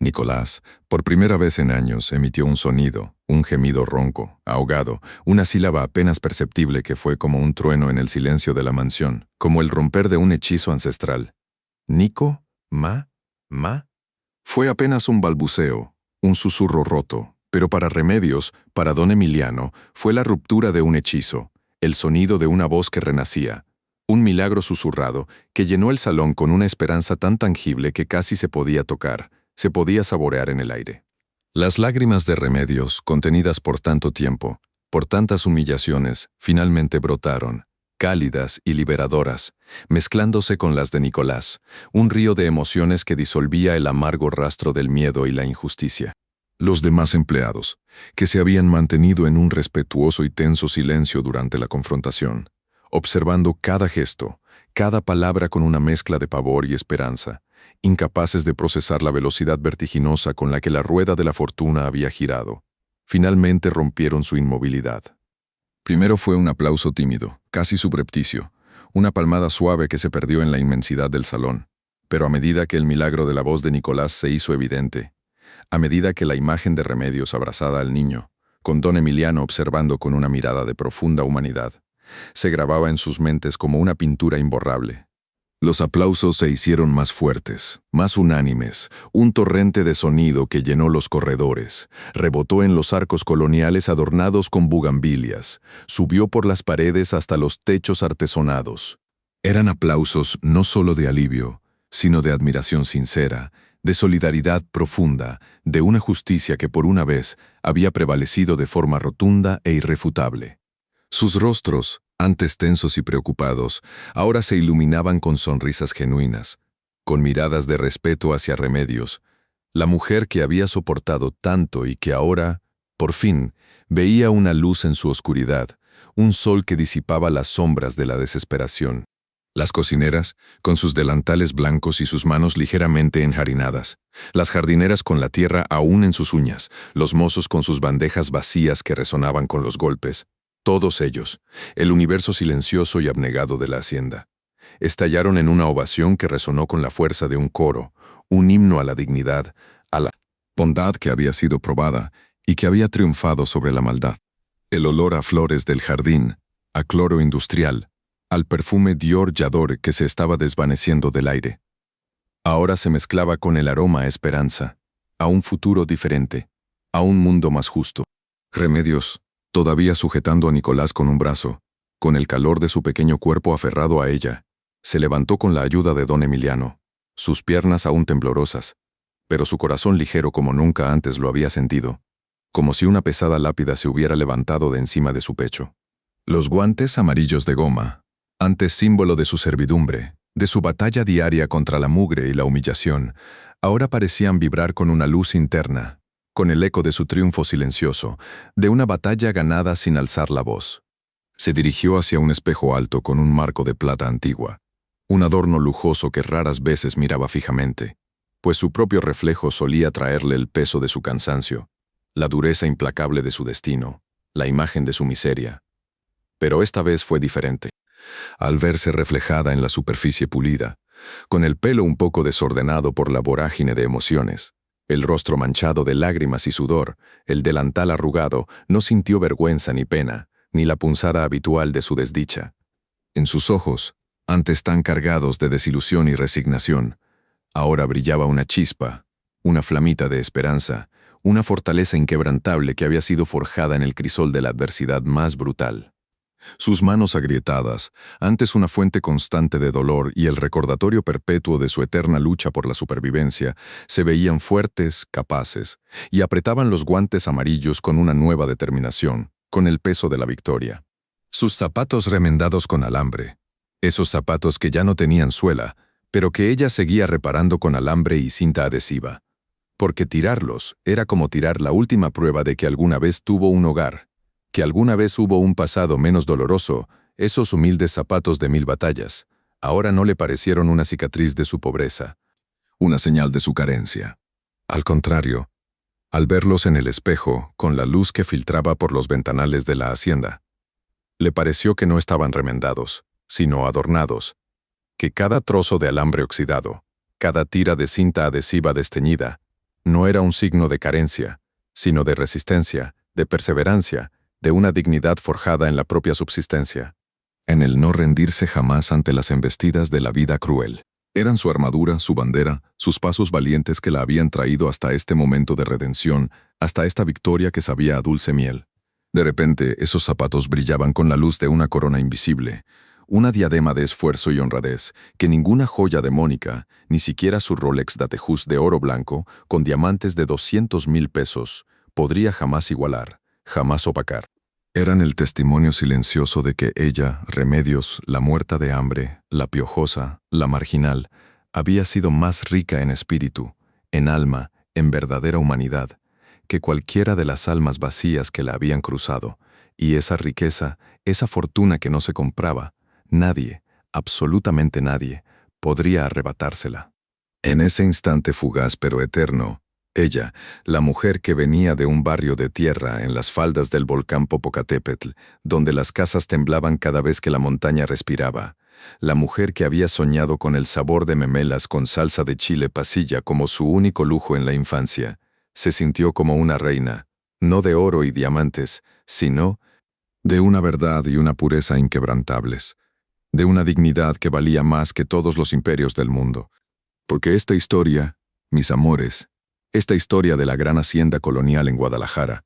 Nicolás, por primera vez en años, emitió un sonido, un gemido ronco, ahogado, una sílaba apenas perceptible que fue como un trueno en el silencio de la mansión, como el romper de un hechizo ancestral. ¿Nico? ¿Ma? ¿Ma? Fue apenas un balbuceo, un susurro roto, pero para Remedios, para don Emiliano, fue la ruptura de un hechizo, el sonido de una voz que renacía, un milagro susurrado que llenó el salón con una esperanza tan tangible que casi se podía tocar, se podía saborear en el aire. Las lágrimas de Remedios, contenidas por tanto tiempo, por tantas humillaciones, finalmente brotaron, cálidas y liberadoras, mezclándose con las de Nicolás, un río de emociones que disolvía el amargo rastro del miedo y la injusticia. Los demás empleados, que se habían mantenido en un respetuoso y tenso silencio durante la confrontación, observando cada gesto, cada palabra con una mezcla de pavor y esperanza, incapaces de procesar la velocidad vertiginosa con la que la rueda de la fortuna había girado, finalmente rompieron su inmovilidad. Primero fue un aplauso tímido, casi subrepticio, una palmada suave que se perdió en la inmensidad del salón. Pero a medida que el milagro de la voz de Nicolás se hizo evidente, a medida que la imagen de Remedios abrazada al niño, con don Emiliano observando con una mirada de profunda humanidad, se grababa en sus mentes como una pintura imborrable. Los aplausos se hicieron más fuertes, más unánimes, un torrente de sonido que llenó los corredores, rebotó en los arcos coloniales adornados con bugambilias, subió por las paredes hasta los techos artesonados. Eran aplausos no solo de alivio, sino de admiración sincera, de solidaridad profunda, de una justicia que por una vez había prevalecido de forma rotunda e irrefutable. Sus rostros, antes tensos y preocupados, ahora se iluminaban con sonrisas genuinas, con miradas de respeto hacia Remedios, la mujer que había soportado tanto y que ahora, por fin, veía una luz en su oscuridad, un sol que disipaba las sombras de la desesperación. Las cocineras, con sus delantales blancos y sus manos ligeramente enharinadas. Las jardineras con la tierra aún en sus uñas. Los mozos con sus bandejas vacías que resonaban con los golpes. Todos ellos, el universo silencioso y abnegado de la hacienda, estallaron en una ovación que resonó con la fuerza de un coro, un himno a la dignidad, a la bondad que había sido probada y que había triunfado sobre la maldad. El olor a flores del jardín, a cloro industrial, al perfume Dior Yador que se estaba desvaneciendo del aire. Ahora se mezclaba con el aroma a esperanza, a un futuro diferente, a un mundo más justo. Remedios, todavía sujetando a Nicolás con un brazo, con el calor de su pequeño cuerpo aferrado a ella, se levantó con la ayuda de don Emiliano, sus piernas aún temblorosas, pero su corazón ligero como nunca antes lo había sentido, como si una pesada lápida se hubiera levantado de encima de su pecho. Los guantes amarillos de goma, antes símbolo de su servidumbre, de su batalla diaria contra la mugre y la humillación, ahora parecían vibrar con una luz interna, con el eco de su triunfo silencioso, de una batalla ganada sin alzar la voz. Se dirigió hacia un espejo alto con un marco de plata antigua, un adorno lujoso que raras veces miraba fijamente, pues su propio reflejo solía traerle el peso de su cansancio, la dureza implacable de su destino, la imagen de su miseria. Pero esta vez fue diferente. Al verse reflejada en la superficie pulida, con el pelo un poco desordenado por la vorágine de emociones, el rostro manchado de lágrimas y sudor, el delantal arrugado, no sintió vergüenza ni pena, ni la punzada habitual de su desdicha. En sus ojos, antes tan cargados de desilusión y resignación, ahora brillaba una chispa, una flamita de esperanza, una fortaleza inquebrantable que había sido forjada en el crisol de la adversidad más brutal. Sus manos agrietadas, antes una fuente constante de dolor y el recordatorio perpetuo de su eterna lucha por la supervivencia, se veían fuertes, capaces, y apretaban los guantes amarillos con una nueva determinación, con el peso de la victoria. Sus zapatos remendados con alambre, esos zapatos que ya no tenían suela, pero que ella seguía reparando con alambre y cinta adhesiva. Porque tirarlos era como tirar la última prueba de que alguna vez tuvo un hogar, que alguna vez hubo un pasado menos doloroso. Esos humildes zapatos de 1000 batallas ahora no le parecieron una cicatriz de su pobreza, una señal de su carencia. Al contrario, al verlos en el espejo, con la luz que filtraba por los ventanales de la hacienda, le pareció que no estaban remendados, sino adornados, que cada trozo de alambre oxidado, cada tira de cinta adhesiva desteñida, no era un signo de carencia, sino de resistencia, de perseverancia, de una dignidad forjada en la propia subsistencia, en el no rendirse jamás ante las embestidas de la vida cruel. Eran su armadura, su bandera, sus pasos valientes que la habían traído hasta este momento de redención, hasta esta victoria que sabía a dulce miel. De repente, esos zapatos brillaban con la luz de una corona invisible, una diadema de esfuerzo y honradez que ninguna joya demónica, ni siquiera su Rolex Datejust de oro blanco, con diamantes de 200,000 pesos, podría jamás igualar, jamás opacar. Eran el testimonio silencioso de que ella, Remedios, la muerta de hambre, la piojosa, la marginal, había sido más rica en espíritu, en alma, en verdadera humanidad, que cualquiera de las almas vacías que la habían cruzado, y esa riqueza, esa fortuna que no se compraba, nadie, absolutamente nadie, podría arrebatársela. En ese instante fugaz pero eterno, ella, la mujer que venía de un barrio de tierra en las faldas del volcán Popocatépetl, donde las casas temblaban cada vez que la montaña respiraba, la mujer que había soñado con el sabor de memelas con salsa de chile pasilla como su único lujo en la infancia, se sintió como una reina, no de oro y diamantes, sino de una verdad y una pureza inquebrantables, de una dignidad que valía más que todos los imperios del mundo. Porque esta historia, mis amores, esta historia de la gran hacienda colonial en Guadalajara,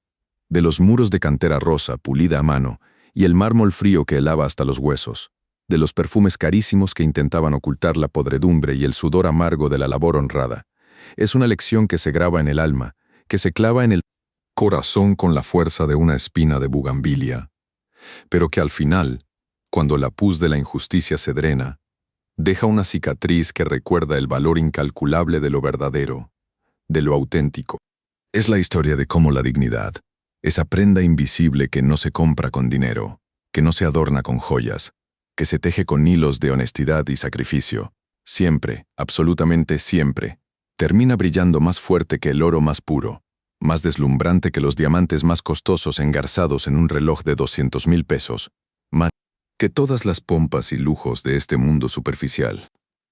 de los muros de cantera rosa pulida a mano y el mármol frío que helaba hasta los huesos, de los perfumes carísimos que intentaban ocultar la podredumbre y el sudor amargo de la labor honrada, es una lección que se graba en el alma, que se clava en el corazón con la fuerza de una espina de bugambilia, pero que al final, cuando la pus de la injusticia se drena, deja una cicatriz que recuerda el valor incalculable de lo verdadero, de lo auténtico. Es la historia de cómo la dignidad, esa prenda invisible que no se compra con dinero, que no se adorna con joyas, que se teje con hilos de honestidad y sacrificio. Siempre, absolutamente siempre, termina brillando más fuerte que el oro más puro, más deslumbrante que los diamantes más costosos engarzados en un reloj de 200,000 pesos, más que todas las pompas y lujos de este mundo superficial.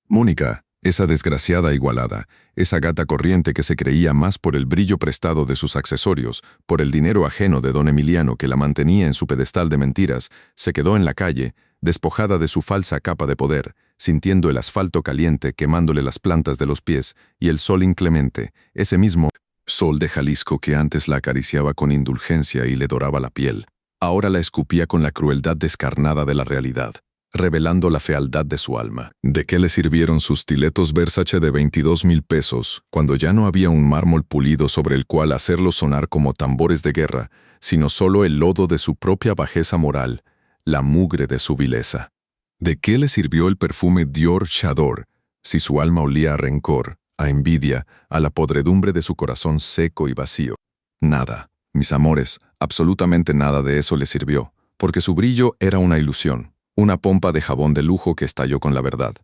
Mónica, esa desgraciada igualada, esa gata corriente que se creía más por el brillo prestado de sus accesorios, por el dinero ajeno de don Emiliano que la mantenía en su pedestal de mentiras, se quedó en la calle, despojada de su falsa capa de poder, sintiendo el asfalto caliente quemándole las plantas de los pies y el sol inclemente, ese mismo sol de Jalisco que antes la acariciaba con indulgencia y le doraba la piel, ahora la escupía con la crueldad descarnada de la realidad, revelando la fealdad de su alma. ¿De qué le sirvieron sus stiletos Versace de 22,000 pesos, cuando ya no había un mármol pulido sobre el cual hacerlos sonar como tambores de guerra, sino solo el lodo de su propia bajeza moral, la mugre de su vileza? ¿De qué le sirvió el perfume Dior Chador, si su alma olía a rencor, a envidia, a la podredumbre de su corazón seco y vacío? Nada, mis amores, absolutamente nada de eso le sirvió, porque su brillo era una ilusión. Una pompa de jabón de lujo que estalló con la verdad,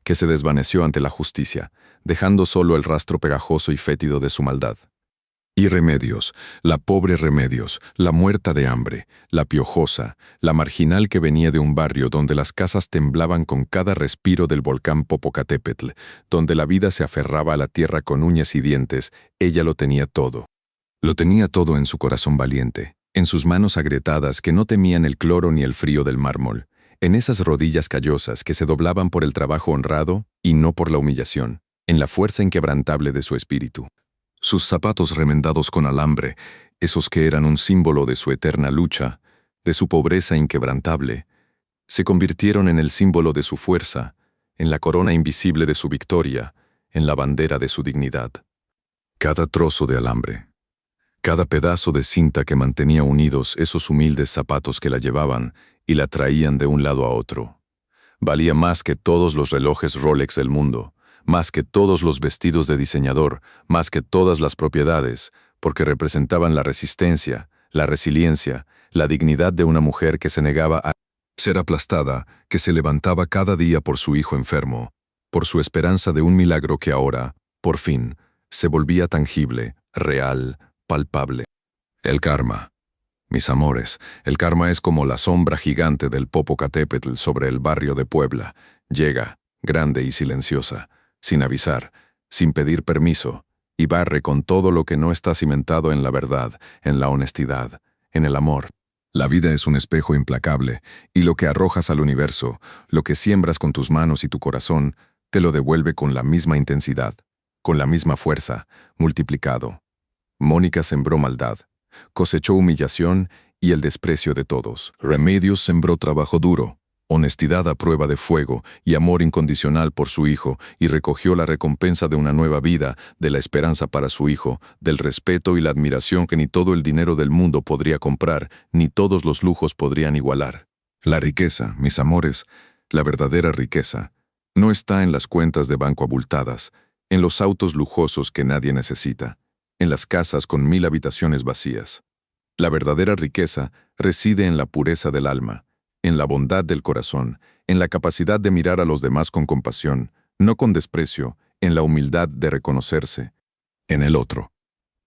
que se desvaneció ante la justicia, dejando solo el rastro pegajoso y fétido de su maldad. Y Remedios, la pobre Remedios, la muerta de hambre, la piojosa, la marginal que venía de un barrio donde las casas temblaban con cada respiro del volcán Popocatépetl, donde la vida se aferraba a la tierra con uñas y dientes, ella lo tenía todo. Lo tenía todo en su corazón valiente, en sus manos agrietadas que no temían el cloro ni el frío del mármol, en esas rodillas callosas que se doblaban por el trabajo honrado y no por la humillación, en la fuerza inquebrantable de su espíritu. Sus zapatos remendados con alambre, esos que eran un símbolo de su eterna lucha, de su pobreza inquebrantable, se convirtieron en el símbolo de su fuerza, en la corona invisible de su victoria, en la bandera de su dignidad. Cada trozo de alambre, cada pedazo de cinta que mantenía unidos esos humildes zapatos que la llevaban y la traían de un lado a otro, valía más que todos los relojes Rolex del mundo, más que todos los vestidos de diseñador, más que todas las propiedades, porque representaban la resistencia, la resiliencia, la dignidad de una mujer que se negaba a ser aplastada, que se levantaba cada día por su hijo enfermo, por su esperanza de un milagro que ahora, por fin, se volvía tangible, real, palpable. El karma. Mis amores, el karma es como la sombra gigante del Popocatépetl sobre el barrio de Puebla. Llega, grande y silenciosa, sin avisar, sin pedir permiso, y barre con todo lo que no está cimentado en la verdad, en la honestidad, en el amor. La vida es un espejo implacable, y lo que arrojas al universo, lo que siembras con tus manos y tu corazón, te lo devuelve con la misma intensidad, con la misma fuerza, multiplicado. Mónica sembró maldad, cosechó humillación y el desprecio de todos. Remedios sembró trabajo duro, honestidad a prueba de fuego y amor incondicional por su hijo, y recogió la recompensa de una nueva vida, de la esperanza para su hijo, del respeto y la admiración que ni todo el dinero del mundo podría comprar, ni todos los lujos podrían igualar. La riqueza, mis amores, la verdadera riqueza, no está en las cuentas de banco abultadas, en los autos lujosos que nadie necesita, en las casas con 1000 habitaciones vacías. La verdadera riqueza reside en la pureza del alma, en la bondad del corazón, en la capacidad de mirar a los demás con compasión, no con desprecio, en la humildad de reconocerse en el otro.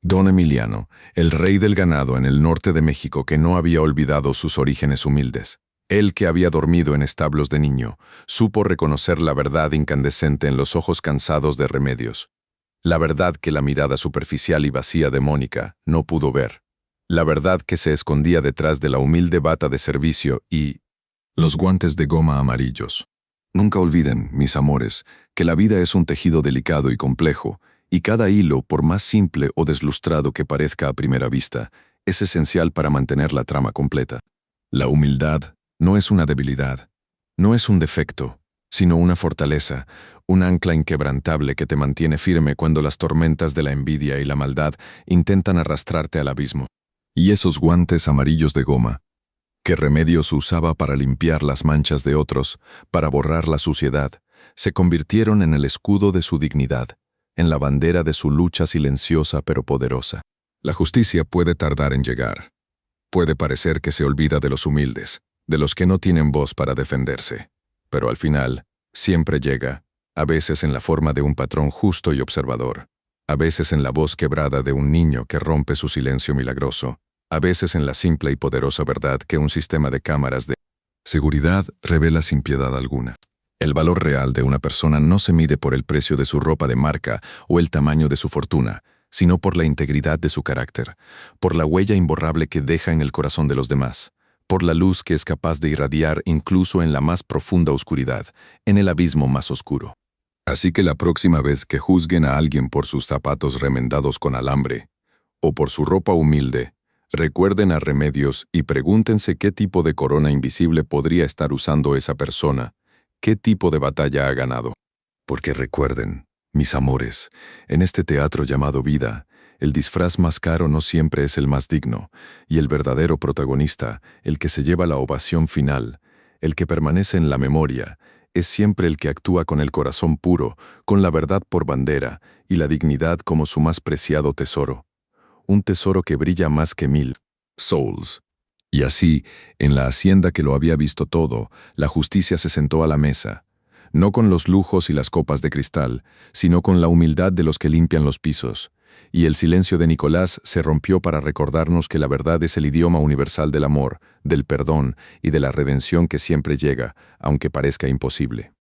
Don Emiliano, el rey del ganado en el norte de México que no había olvidado sus orígenes humildes. Él que había dormido en establos de niño, supo reconocer la verdad incandescente en los ojos cansados de Remedios. La verdad que la mirada superficial y vacía de Mónica no pudo ver. La verdad que se escondía detrás de la humilde bata de servicio y los guantes de goma amarillos. Nunca olviden, mis amores, que la vida es un tejido delicado y complejo, y cada hilo, por más simple o deslustrado que parezca a primera vista, es esencial para mantener la trama completa. La humildad no es una debilidad, no es un defecto, sino una fortaleza, un ancla inquebrantable que te mantiene firme cuando las tormentas de la envidia y la maldad intentan arrastrarte al abismo. Y esos guantes amarillos de goma, que Remedios usaba para limpiar las manchas de otros, para borrar la suciedad, se convirtieron en el escudo de su dignidad, en la bandera de su lucha silenciosa pero poderosa. La justicia puede tardar en llegar. Puede parecer que se olvida de los humildes, de los que no tienen voz para defenderse. Pero al final, siempre llega, a veces en la forma de un patrón justo y observador, a veces en la voz quebrada de un niño que rompe su silencio milagroso, a veces en la simple y poderosa verdad que un sistema de cámaras de seguridad revela sin piedad alguna. El valor real de una persona no se mide por el precio de su ropa de marca o el tamaño de su fortuna, sino por la integridad de su carácter, por la huella imborrable que deja en el corazón de los demás, por la luz que es capaz de irradiar incluso en la más profunda oscuridad, en el abismo más oscuro. Así que la próxima vez que juzguen a alguien por sus zapatos remendados con alambre, o por su ropa humilde, recuerden a Remedios y pregúntense qué tipo de corona invisible podría estar usando esa persona, qué tipo de batalla ha ganado. Porque recuerden, mis amores, en este teatro llamado vida, el disfraz más caro no siempre es el más digno, y el verdadero protagonista, el que se lleva la ovación final, el que permanece en la memoria, es siempre el que actúa con el corazón puro, con la verdad por bandera y la dignidad como su más preciado tesoro. Un tesoro que brilla más que 1000 souls. Y así, en la hacienda que lo había visto todo, la justicia se sentó a la mesa, no con los lujos y las copas de cristal, sino con la humildad de los que limpian los pisos, y el silencio de Nicolás se rompió para recordarnos que la verdad es el idioma universal del amor, del perdón y de la redención que siempre llega, aunque parezca imposible.